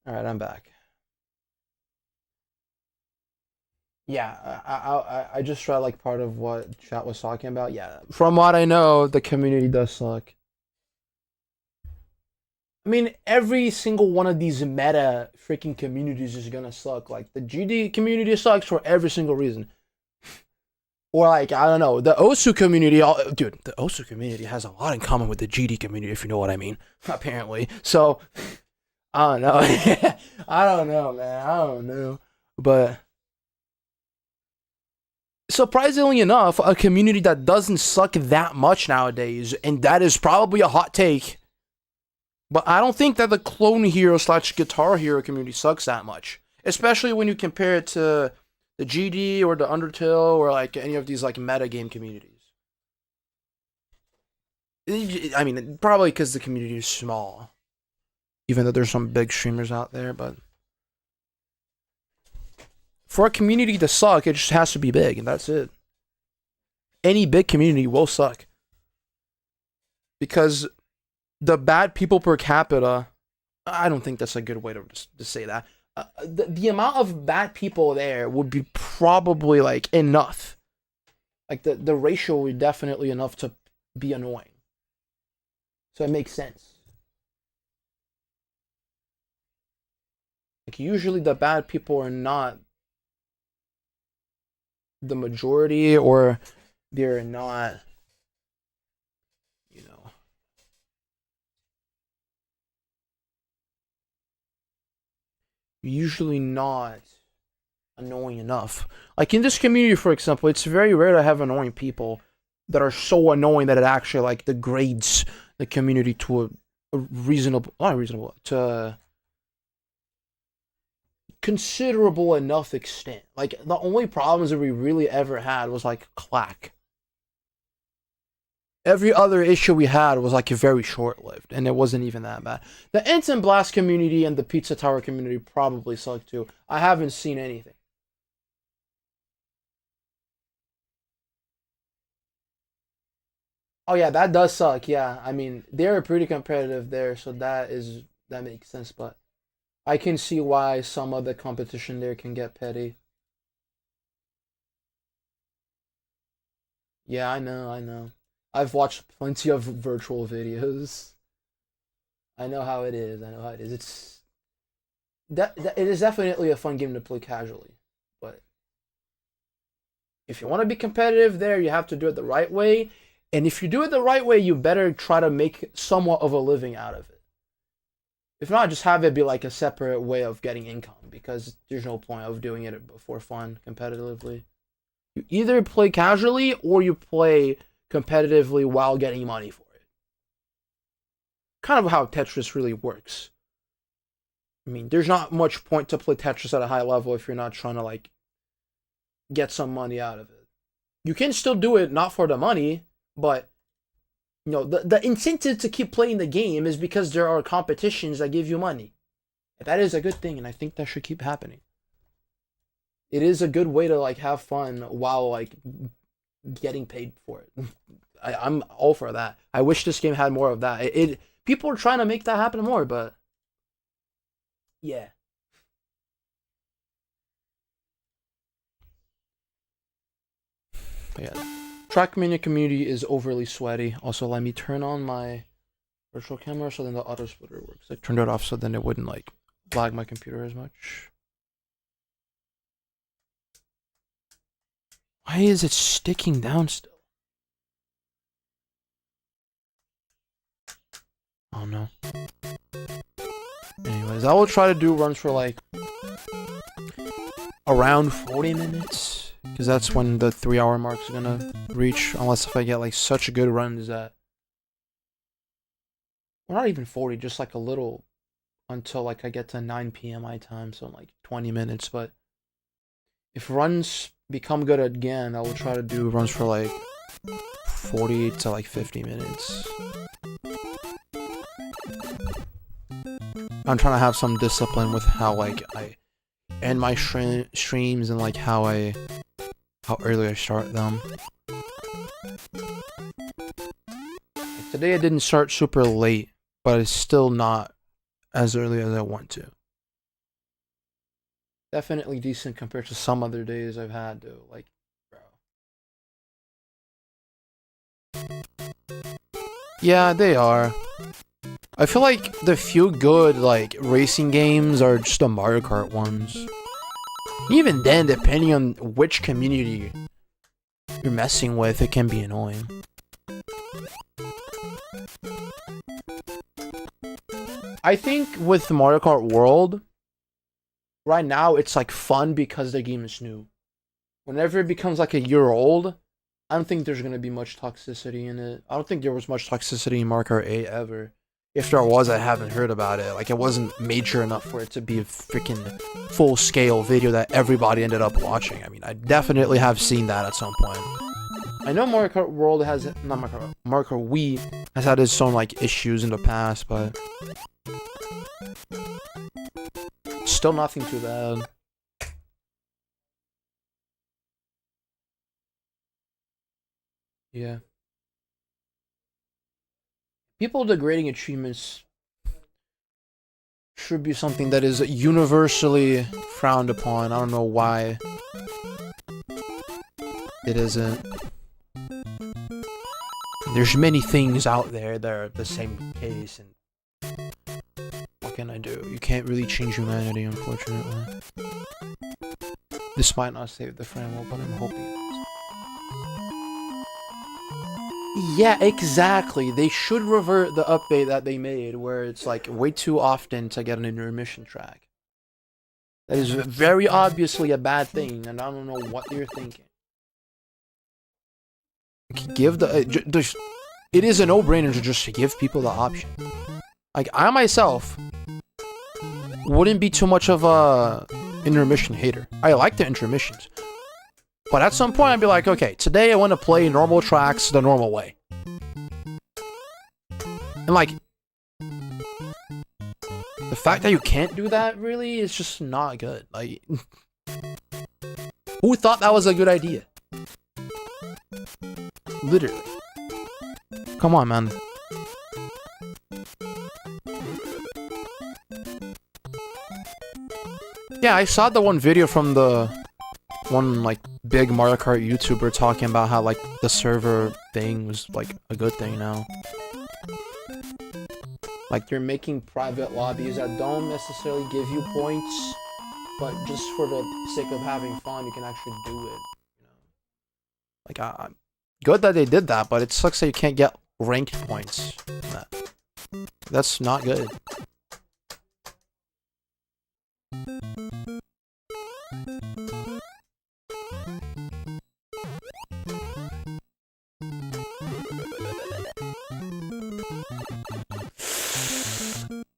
All right, I'm back. Yeah, I just read like part of what chat was talking about. Yeah, from what I know, the community does suck. I mean, every single one of these meta freaking communities is gonna suck. Like the GD community sucks for every single reason. Or like I don't know, the Osu community. Dude, the Osu community has a lot in common with the GD community, if you know what I mean. Apparently, so I don't know. I don't know, man. I don't know, but surprisingly enough, a community that doesn't suck that much nowadays, and that is probably a hot take. But I don't think that the Clone Hero slash Guitar Hero community sucks that much, especially when you compare it to the GD or the Undertale or like any of these like meta game communities. I mean, probably because the community is small, even though there's some big streamers out there. But for a community to suck, it just has to be big, and that's it. Any big community will suck because the bad people per capita. I don't think that's a good way to say that. The amount of bad people there would be probably like enough. Like the ratio would definitely enough to be annoying. So it makes sense. Like usually the bad people are not the majority, or they're not, you know, usually not annoying enough. Like in this community, for example, it's very rare to have annoying people that are so annoying that it actually like degrades the community to a reasonable, not reasonable, to a considerable enough extent. Like the only problems that we really ever had was like clack. Every other issue we had was like very short lived, and it wasn't even that bad. The Instant Blast community and the Pizza Tower community probably suck too. I haven't seen anything. Oh yeah, that does suck. Yeah, I mean they're pretty competitive there, so that makes sense. But I can see why some of the competition there can get petty. Yeah, I know, I know. I've watched plenty of virtual videos. I know how it is. I know how it is. That it is definitely a fun game to play casually, but if you want to be competitive there, you have to do it the right way. And if you do it the right way, you better try to make somewhat of a living out of it. If not, just have it be like a separate way of getting income, because there's no point of doing it for fun competitively. You either play casually or you play competitively while getting money for it. Kind of how Tetris really works. I mean, there's not much point to play Tetris at a high level if you're not trying to like get some money out of it. You can still do it not for the money, but the incentive to keep playing the game is because there are competitions that give you money. That is a good thing, and I think that should keep happening. It is a good way to like have fun while like getting paid for it. I'm all for that. I wish this game had more of that. People are trying to make that happen more, but yeah. Yeah. Trackmania community is overly sweaty. Also, let me turn on my virtual camera so then the auto splitter works. I turned it off so then it wouldn't like lag my computer as much. Why is it sticking down still? Oh no. Anyways, I will try to do runs for like around 40 minutes, because that's when the 3 hour mark is gonna reach, unless if I get like such good runs that, well, not even 40, just like a little, until like I get to 9 p.m. my time, so like 20 minutes. But if runs become good again, I will try to do runs for like 40 to like 50 minutes. I'm trying to have some discipline with how like I end my streams and like how early I start them. Like today I didn't start super late, but it's still not as early as I want to. Definitely decent compared to some other days I've had, though. Like, bro. Yeah, they are. I feel like the few good, like, racing games are just the Mario Kart ones. Even then, depending on which community you're messing with, it can be annoying. I think with Mario Kart World, right now it's like fun because the game is new. Whenever it becomes like a year old, I don't think there's gonna be much toxicity in it. I don't think there was much toxicity in Mario Kart 8 ever. If there was, I haven't heard about it. Like, it wasn't major enough for it to be a freaking full-scale video that everybody ended up watching. I mean, I definitely have seen that at some point. I know Mario Kart World has, not Mario Kart, Mario Kart Wii has had its own, like, issues in the past, but still nothing too bad. Yeah. People degrading achievements should be something that is universally frowned upon. I don't know why it isn't. There's many things out there that are the same case, and what can I do? You can't really change humanity, unfortunately. This might not save the frame, but I'm hoping it does. Yeah, exactly. They should revert the update that they made where it's like way too often to get an intermission track. That is very obviously a bad thing, and I don't know what you're thinking. Give the... it is a no-brainer to just give people the option. Like, I myself wouldn't be too much of a intermission hater. I like the intermissions. But at some point, I'd be like, okay, today I want to play normal tracks the normal way. And like, the fact that you can't do that really is just not good. Like, who thought that was a good idea? Literally. Come on, man. Yeah, I saw the one video from the one, like, big Mario Kart YouTuber talking about how, like, the server thing was, like, a good thing now. Like, you're making private lobbies that don't necessarily give you points, but just for the sake of having fun, you can actually do it. You know? Like, good that they did that, but it sucks that you can't get ranked points. That's not good.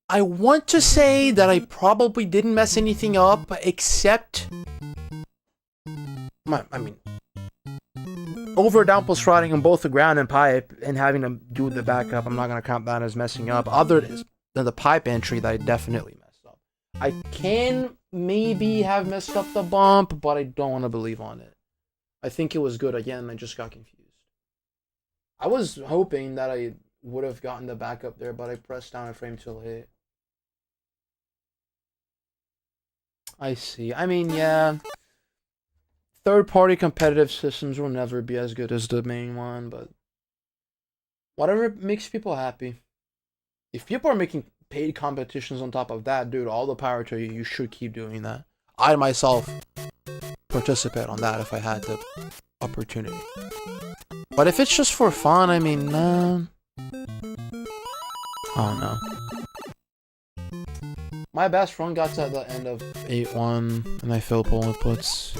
I want to say that I probably didn't mess anything up, except... I mean... over downpost riding on both the ground and pipe, and having to do the backup, I'm not going to count that as messing up. Other than the pipe entry that I definitely messed up. I can maybe have messed up the bump, but I don't want to believe on it. I think it was good again, I just got confused. I was hoping that I would have gotten the backup there, but I pressed down a frame too late. I see. I mean, yeah. Third-party competitive systems will never be as good as the main one, but whatever makes people happy. If people are making paid competitions on top of that, dude, all the power to you. You should keep doing that. I myself participate on that if I had the opportunity. But if it's just for fun, I mean, I don't know. My best friend got to the end of 8-1, and I failed pull inputs.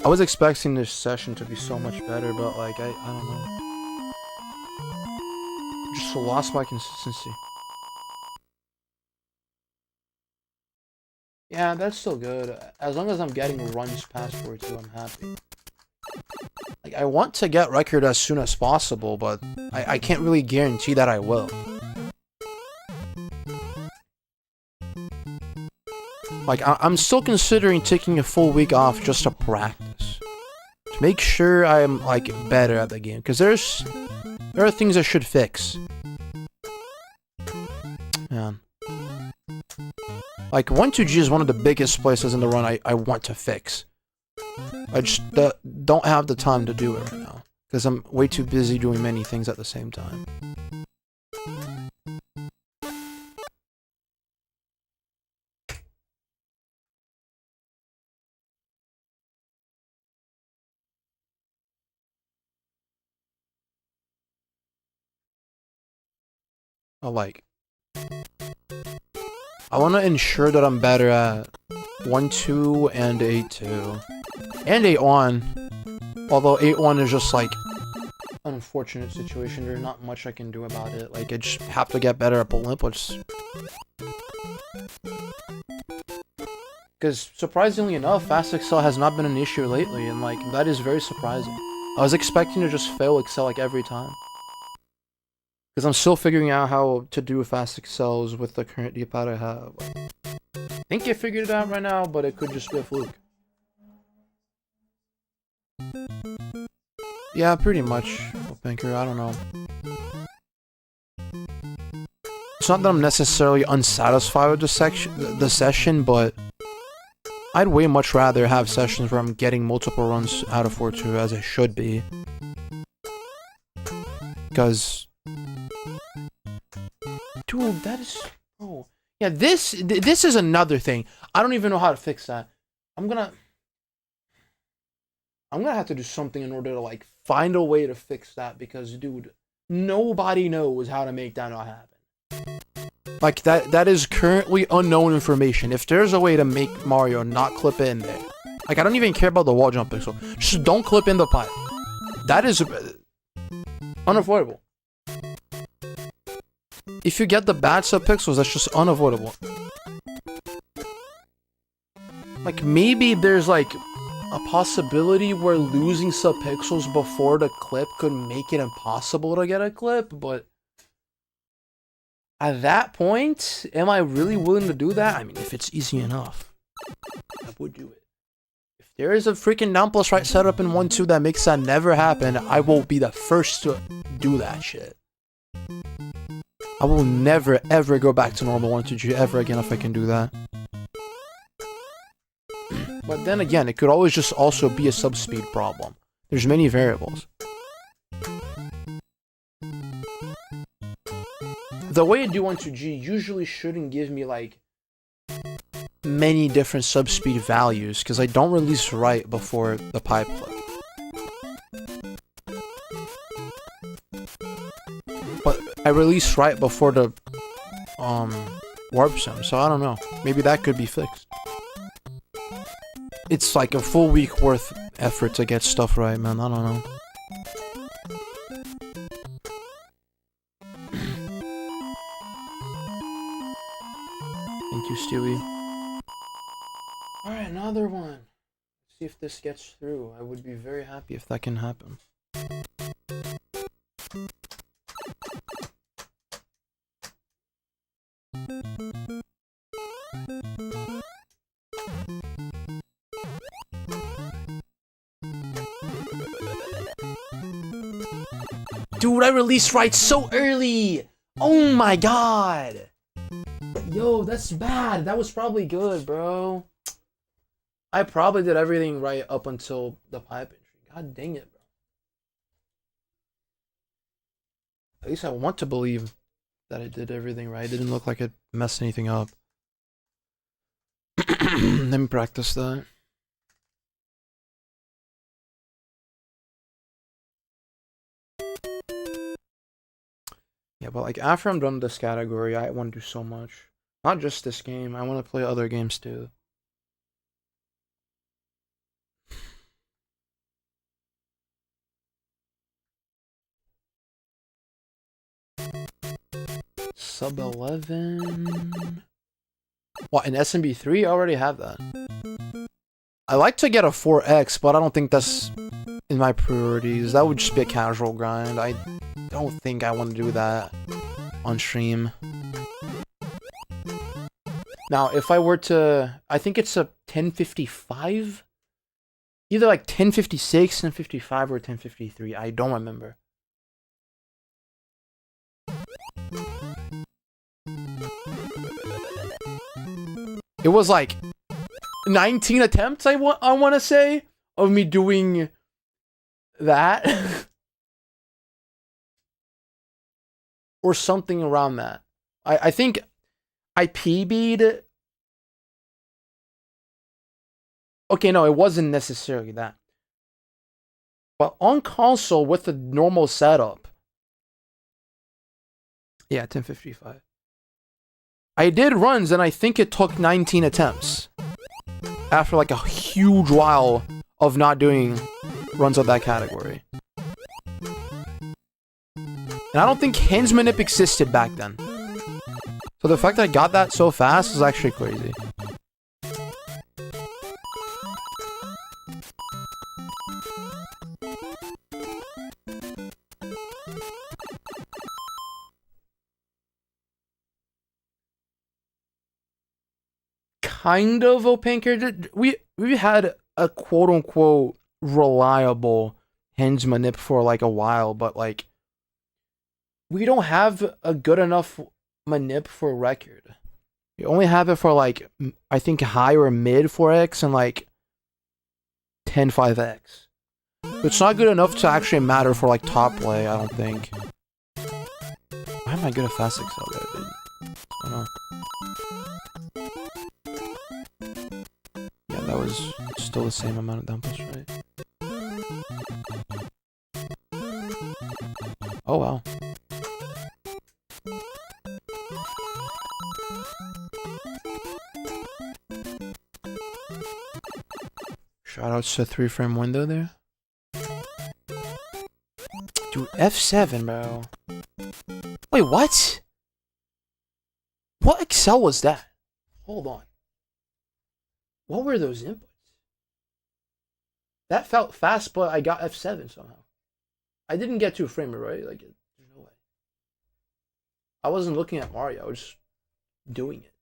I was expecting this session to be so much better, but like, I don't know. Just lost my consistency. Yeah, that's still good. As long as I'm getting runs past 42, I'm happy. Like, I want to get record as soon as possible, but I can't really guarantee that I will. Like, I'm still considering taking a full week off just to practice. To make sure I'm, like, better at the game. Because there are things I should fix. Man. Like 1-2G is one of the biggest places in the run I want to fix. I just don't have the time to do it right now because I'm way too busy doing many things at the same time. I want to ensure that I'm better at 1-2 and 8-2 and 8-1. Although 8-1 is just like an unfortunate situation. There's not much I can do about it. Like I just have to get better at Olympus. Because surprisingly enough, Fast Excel has not been an issue lately, and like that is very surprising. I was expecting to just fail Excel like every time. Because I'm still figuring out how to do Fast Excels with the current D-pad I have. I think I figured it out right now, but it could just be a fluke. Yeah, pretty much, Banker, I don't know. It's not that I'm necessarily unsatisfied with the session, but I'd way much rather have sessions where I'm getting multiple runs out of 4-2 as it should be. Because... Dude, that is... Oh. Yeah, this is another thing. I don't even know how to fix that. I'm gonna have to do something in order to, like, find a way to fix that. Because, dude, nobody knows how to make that not happen. Like, that is currently unknown information. If there's a way to make Mario not clip in there. Like, I don't even care about the wall jump pixel. Just don't clip in the pipe. That is unavoidable. If you get the bad subpixels, that's just unavoidable. Like, maybe there's, like, a possibility where losing subpixels before the clip could make it impossible to get a clip, but... At that point, am I really willing to do that? I mean, if it's easy enough, I would do it. If there is a freaking down plus right setup in 1-2 that makes that never happen, I will be the first to do that shit. I will never, ever go back to normal 1-2G ever again if I can do that. But then again, it could always just also be a subspeed problem. There's many variables. The way I do 1-2G usually shouldn't give me, like, many different subspeed values, because I don't release right before the pipe clip. But I release right before the warp zone, so I don't know. Maybe that could be fixed. It's like a full week worth effort to get stuff right, man. I don't know. Thank you, Stewie. Alright, another one. Let's see if this gets through. I would be very happy if that can happen. Dude, I released right so early! Oh my god! Yo, that's bad. That was probably good, bro. I probably did everything right up until the pipe entry. God dang it, bro. At least I want to believe that I did everything right. It didn't look like it messed anything up. Let me practice that. Yeah, but like after I'm done with this category, I want to do so much. Not just this game, I want to play other games too. Sub 11. What, in SMB3? I already have that. I like to get a 4X, but I don't think that's in my priorities. That would just be a casual grind. I don't think I want to do that on stream. Now, if I were to... I think it's a 1055? Either like 1056, 1055, or 1053. I don't remember. It was like 19 attempts, I want to say, of me doing that. Or something around that. I think I PB'd. Okay, no, it wasn't necessarily that. But on console with the normal setup. Yeah, 1055. I did runs and I think it took 19 attempts. After like a huge while of not doing runs of that category. And I don't think Hinge Manip existed back then. So the fact that I got that so fast is actually crazy. Kind of opaque character. We had a quote unquote reliable Hinge Manip for like a while, but like we don't have a good enough manip for record. You only have it for like, I think high or mid 4x and like 10 5x. It's not good enough to actually matter for like top play, I don't think. Why am I good at fast excel there, dude? What's going on? Yeah, that was still the same amount of down push, right? Oh wow. Shoutouts to 3-frame window there. Dude, F7, bro. Wait, what? What Excel was that? Hold on. What were those inputs? That felt fast, but I got F7 somehow. I didn't get 2-frame, right? Like, there's no way. I wasn't looking at Mario. I was just doing it.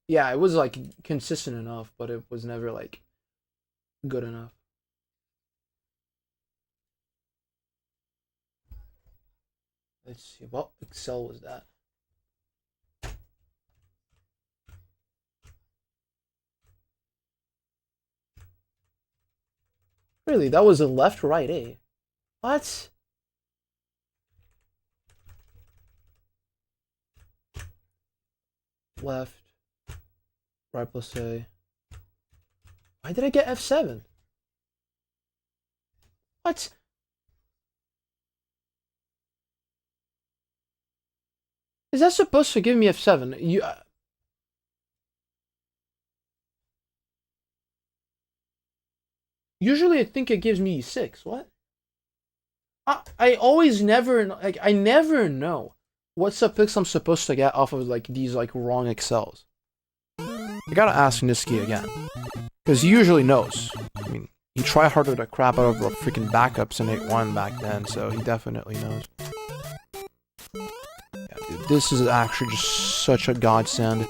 Yeah, it was like consistent enough, but it was never like good enough. Let's see, what Excel was that? Really, that was a left, right, eh? What? Left, right plus A. Why did I get F7? What? Is that supposed to give me F7? Usually I think it gives me E6. What? I always never, like, I never know what subpix I'm supposed to get off of, like, these, like, wrong Excels. I gotta ask Niski again. Because he usually knows. I mean, he tried harder to crap out of the freaking backups in 8.1 back then, so he definitely knows. Yeah, dude, this is actually just such a godsend.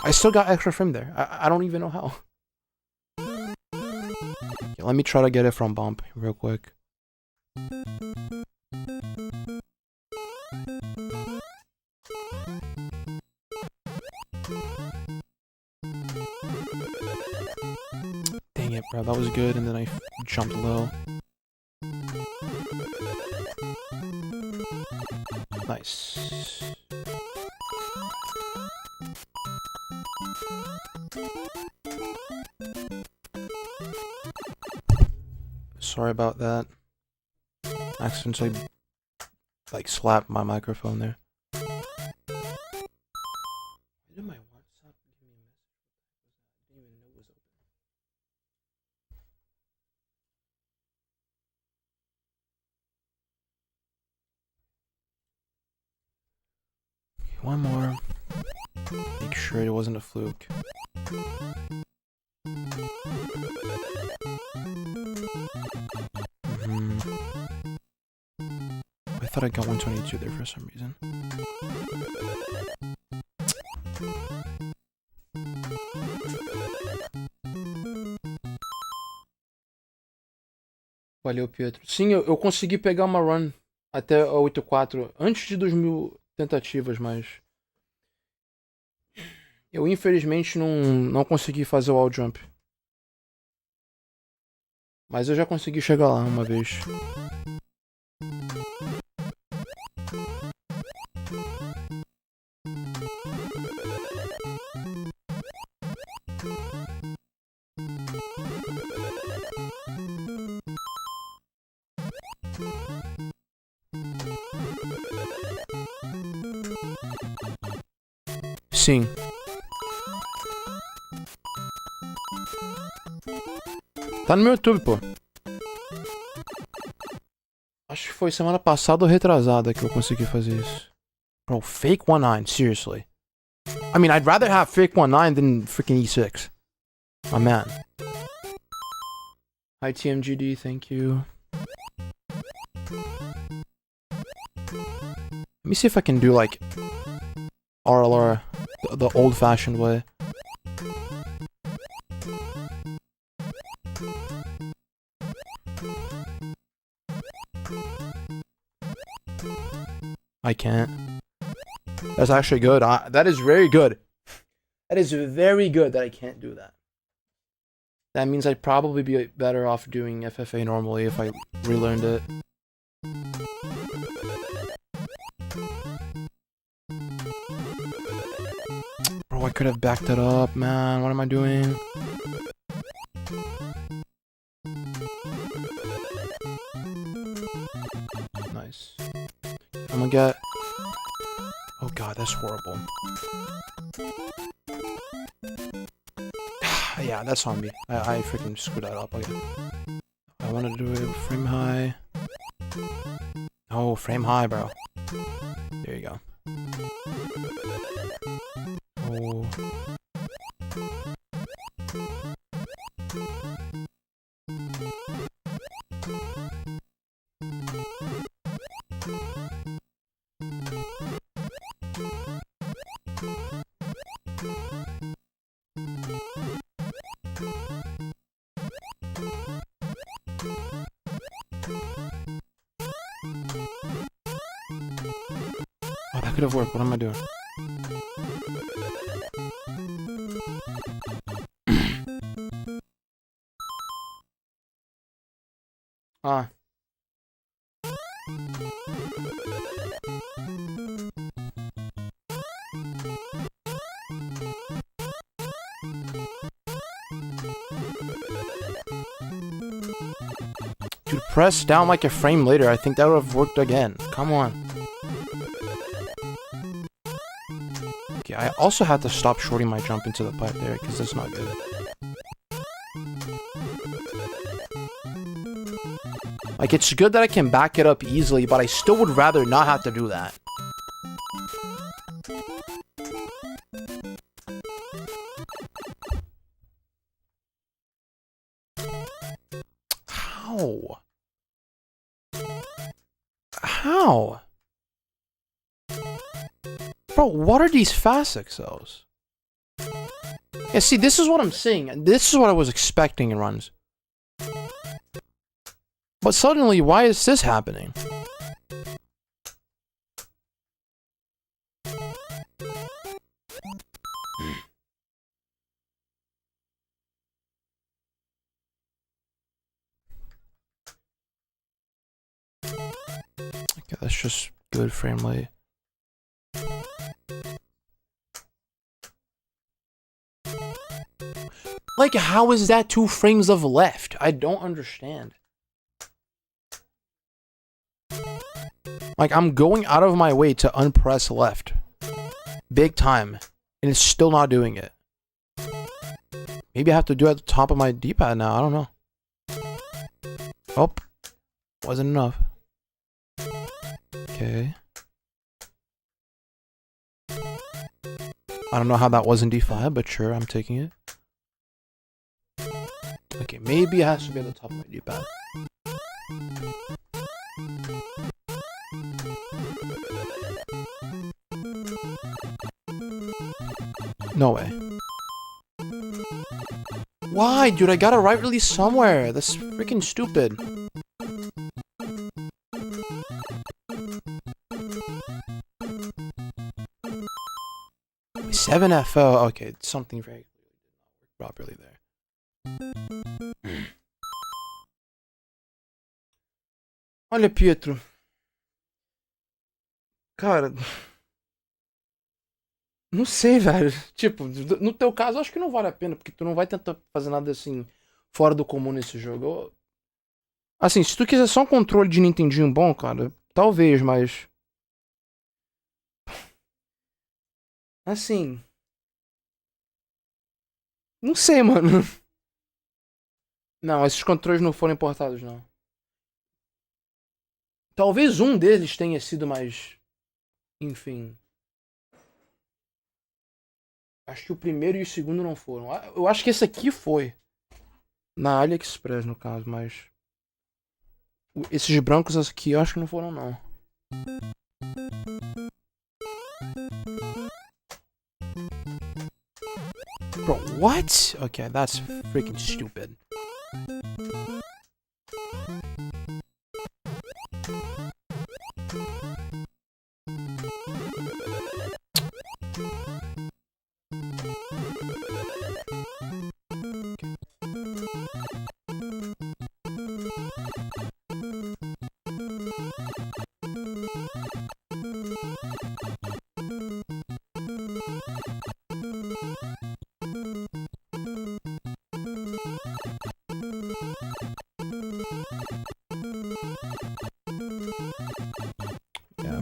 I still got extra frame there. I don't even know how. Yeah, let me try to get it from bump real quick. Dang it, bro. That was good, and then I jumped low. Nice. Sorry about that. Accidentally, like, slapped my microphone there. Why did my WhatsApp give me a message? I didn't even know it was open. Okay, one more. Make sure it wasn't a fluke. I thought I got 122 there for some reason. Valeu, Pietro. Sim, eu consegui pegar uma run até a 8.4 antes de 2.000 tentativas, mas eu infelizmente não consegui fazer o wall jump. Mas eu já consegui chegar lá uma vez. Sim. Tá no meu YouTube, pô. Acho que foi semana passada ou retrasada que eu consegui fazer isso. Bro, fake 1.9, seriously. I mean, I'd rather have fake 1.9 than freaking E6. My man. Hi TMGD, thank you. Let me see if I can do like RLR the old-fashioned way. I can't. That's actually good. That is very good. That is very good that I can't do that. That means I'd probably be better off doing FFA normally if I relearned it. Bro, I could have backed it up, man. What am I doing? Nice. I'm gonna get... Oh god, that's horrible. Yeah, that's on me. I freaking screwed that up again. I wanted to do it frame high. Oh, frame high, bro. There you go. Oh. Oh, that could have worked. What am I doing? Ah. Dude, press down like a frame later. I think that would have worked again. Come on. Okay, I also had to stop shorting my jump into the pipe there, because that's not good. Like, it's good that I can back it up easily, but I still would rather not have to do that. How? How? Bro, what are these fast excels? Yeah, see, this is what I'm saying. This is what I was expecting in runs. But suddenly, why is this happening? Okay, that's just good frame rate. Like, how is that 2 frames of left? I don't understand. Like, I'm going out of my way to unpress left. Big time. And it's still not doing it. Maybe I have to do it at the top of my D-pad now. I don't know. Oh. Wasn't enough. Okay. I don't know how that was in D5, but sure, I'm taking it. Okay, maybe it has to be at the top of my D-pad. No way. Why, dude? I got a right release somewhere. That's freaking stupid. Seven FO. Okay, something very clearly did not work properly there. Olha, Pietro. Cara, não sei, velho. Tipo, no teu caso, acho que não vale a pena, porque tu não vai tentar fazer nada assim fora do comum nesse jogo. Assim, se tu quiser só um controle de Nintendinho bom, cara, talvez, mas. Assim. Não sei, mano. Não, esses controles não foram importados, não. Talvez um deles tenha sido mais. Enfim. Acho que o primeiro e o segundo não foram. Eu acho que esse aqui foi. Na AliExpress, no caso, mas. Esses brancos aqui eu acho que não foram, não. Bro, what? Okay, that's freaking stupid. Yeah.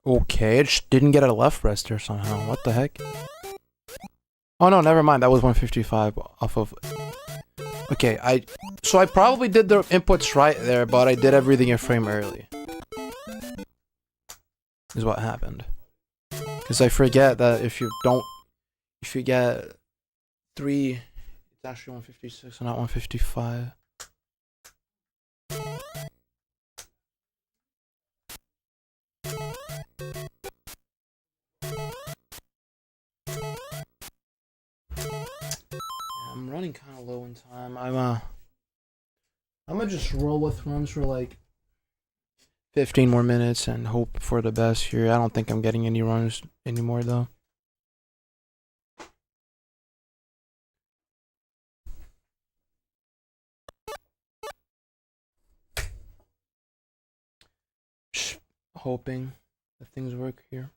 Okay, it just didn't get a left wrister somehow. What the heck? Oh no, never mind. That was 155 off of. Okay, so I probably did the inputs right there, but I did everything a frame early. Is what happened. Because I forget that if you get 3, it's actually 156 and not 155. I'm running kind of low in time. I'm gonna just roll with runs for like 15 more minutes and hope for the best here. I don't think I'm getting any runs anymore though. Just hoping that things work here.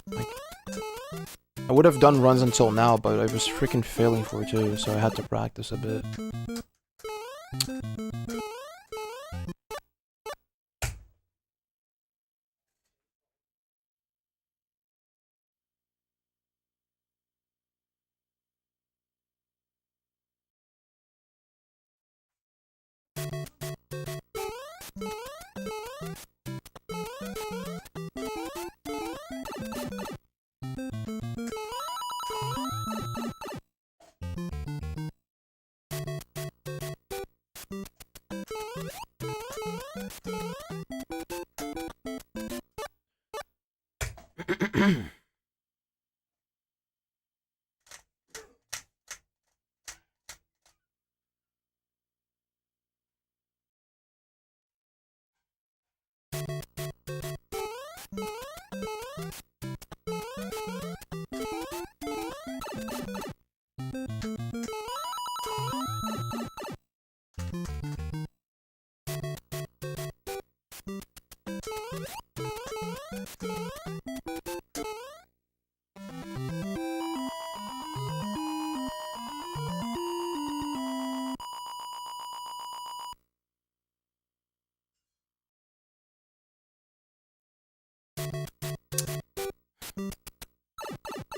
Like, I would have done runs until now, but I was freaking failing for it too, so I had to practice a bit.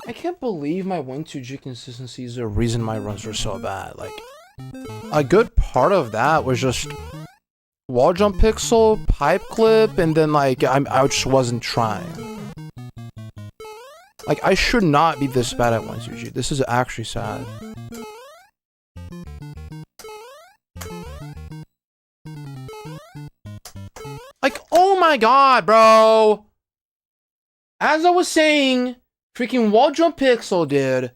I can't believe my 1-2G consistency is the reason my runs were so bad. Like, a good part of that was just wall jump pixel, pipe clip, and then like I just wasn't trying. Like, I should not be this bad at 1-2G. This is actually sad. Like, oh my god, bro! As I was saying, freaking wall jump pixel, dude.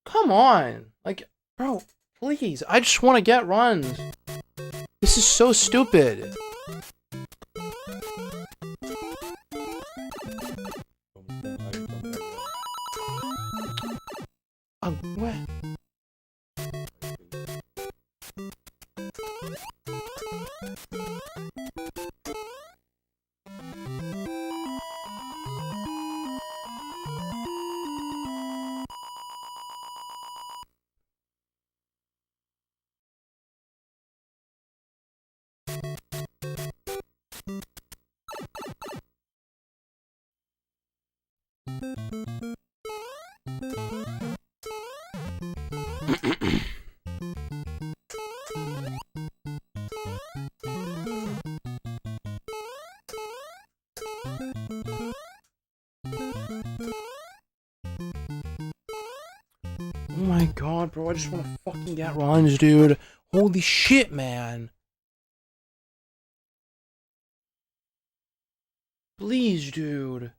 Come on. Like, bro, please. I just want to get runs. This is so stupid. What? Oh my god, bro, I just want to fucking get runs, dude. Holy shit, man. Please, dude.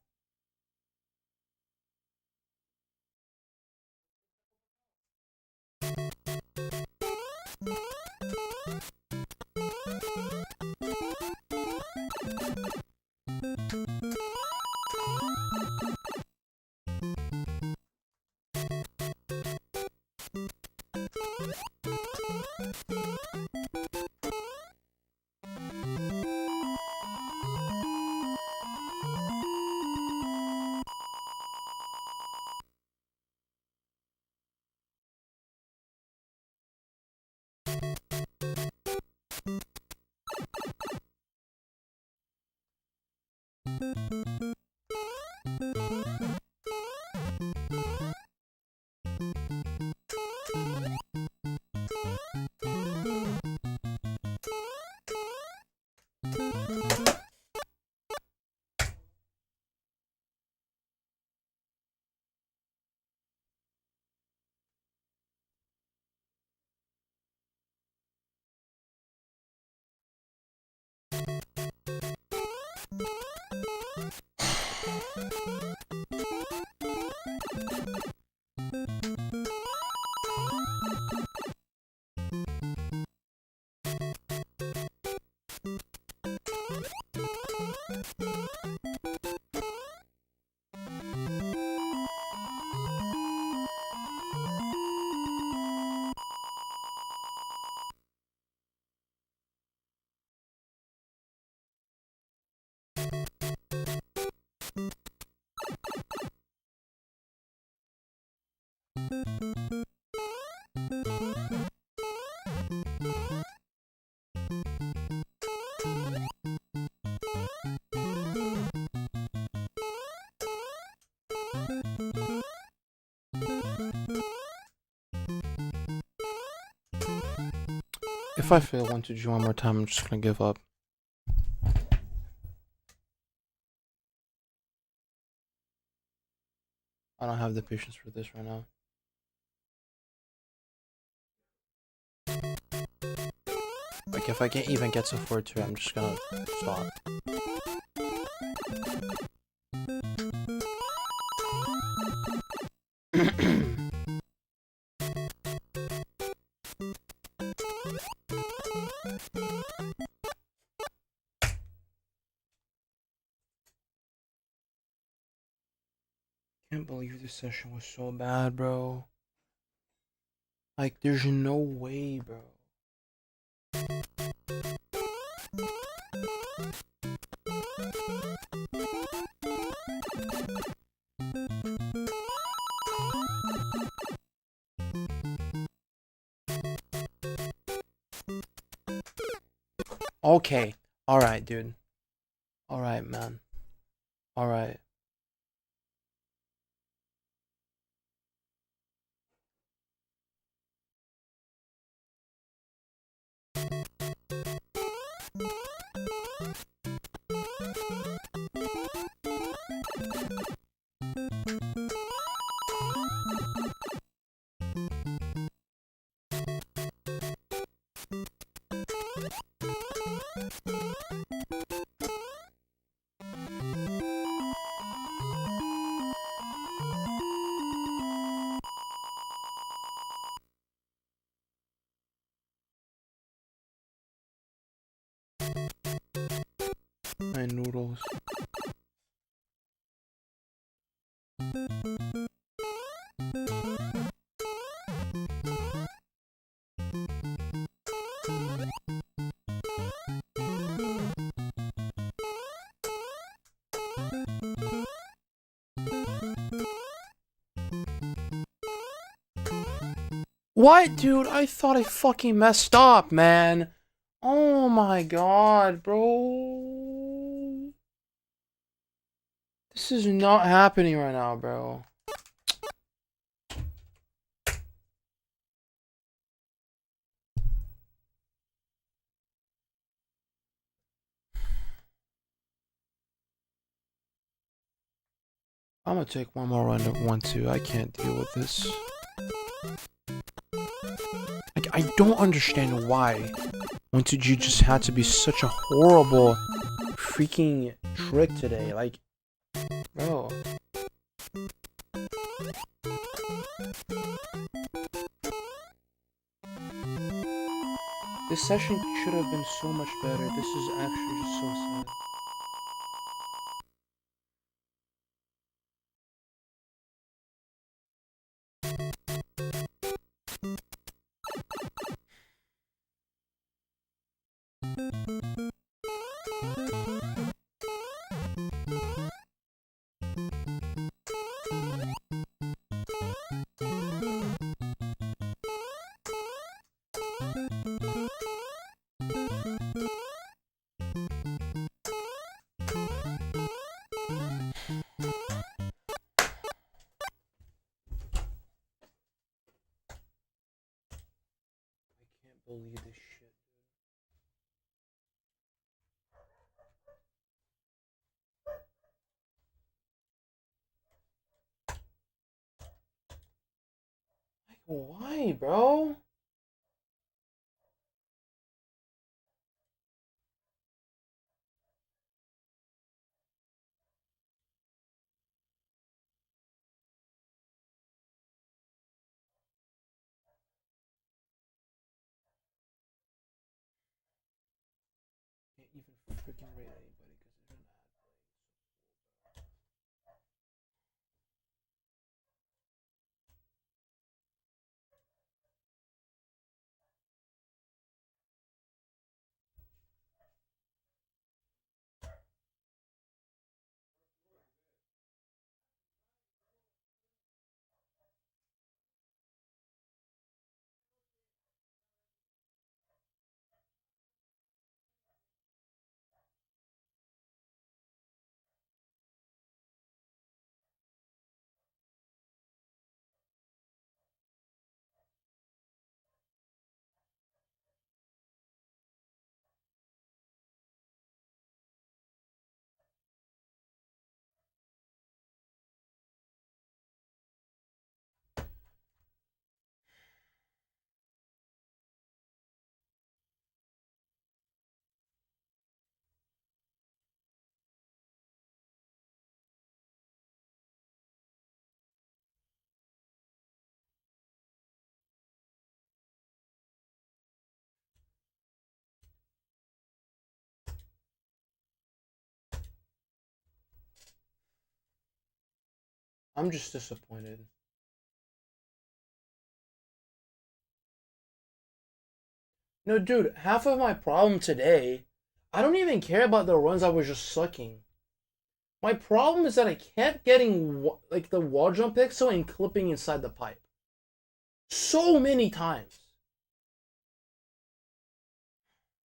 If I fail 1-2G one more time, I'm just gonna give up. I don't have the patience for this right now. Like, if I can't even get to 4-2, I'm just gonna stop. Can't believe this session was so bad, bro. Like, there's no way, bro. Okay. Alright, dude. Alright, man. Alright. My noodles. What, dude? I thought I fucking messed up, man. Oh my god, bro. This is not happening right now, bro. I'm gonna take one more run at 1-2. I can't deal with this. Like, I don't understand why 1-2G just had to be such a horrible freaking trick today. Like, bro. This session should have been so much better. This is actually just so sad. I can't believe this shit. Like, why, bro? Can't even freaking rate anybody because there's an ad playing. I'm just disappointed. No, dude, half of my problem today, I don't even care about the runs I was just sucking. My problem is that I kept getting like the wall jump pixel and clipping inside the pipe. So many times.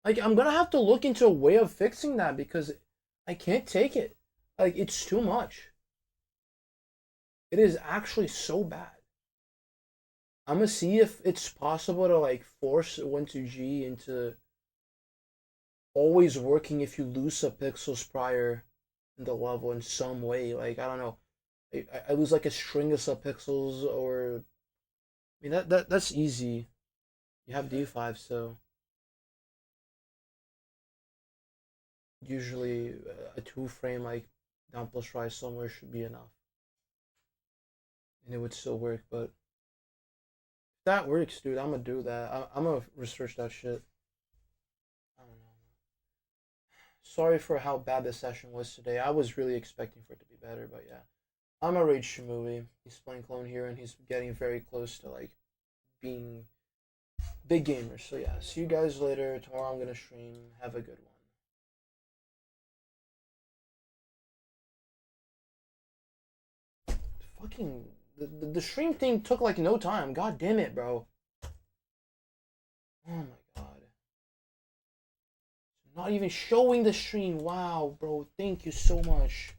Like, I'm gonna have to look into a way of fixing that because I can't take it. Like, it's too much. It is actually so bad. I'm gonna see if it's possible to like force 1-2G into always working if you lose some pixels prior in the level in some way. Like, I don't know. I lose like a string of subpixels, or I mean that's easy. You have D5, so Usually a 2 frame like down plus rise somewhere should be enough. And it would still work, but if that works, dude, I'm gonna do that. I'm gonna research that shit. I don't know. Sorry for how bad the session was today. I was really expecting for it to be better, but yeah. I'm a Rage Shimui. He's playing clone here, and he's getting very close to like being big gamer. So yeah, see you guys later. Tomorrow I'm gonna stream. Have a good one. Fucking the stream thing took like no time. God damn it, bro. Oh my god. Not even showing the stream. Wow, bro. Thank you so much.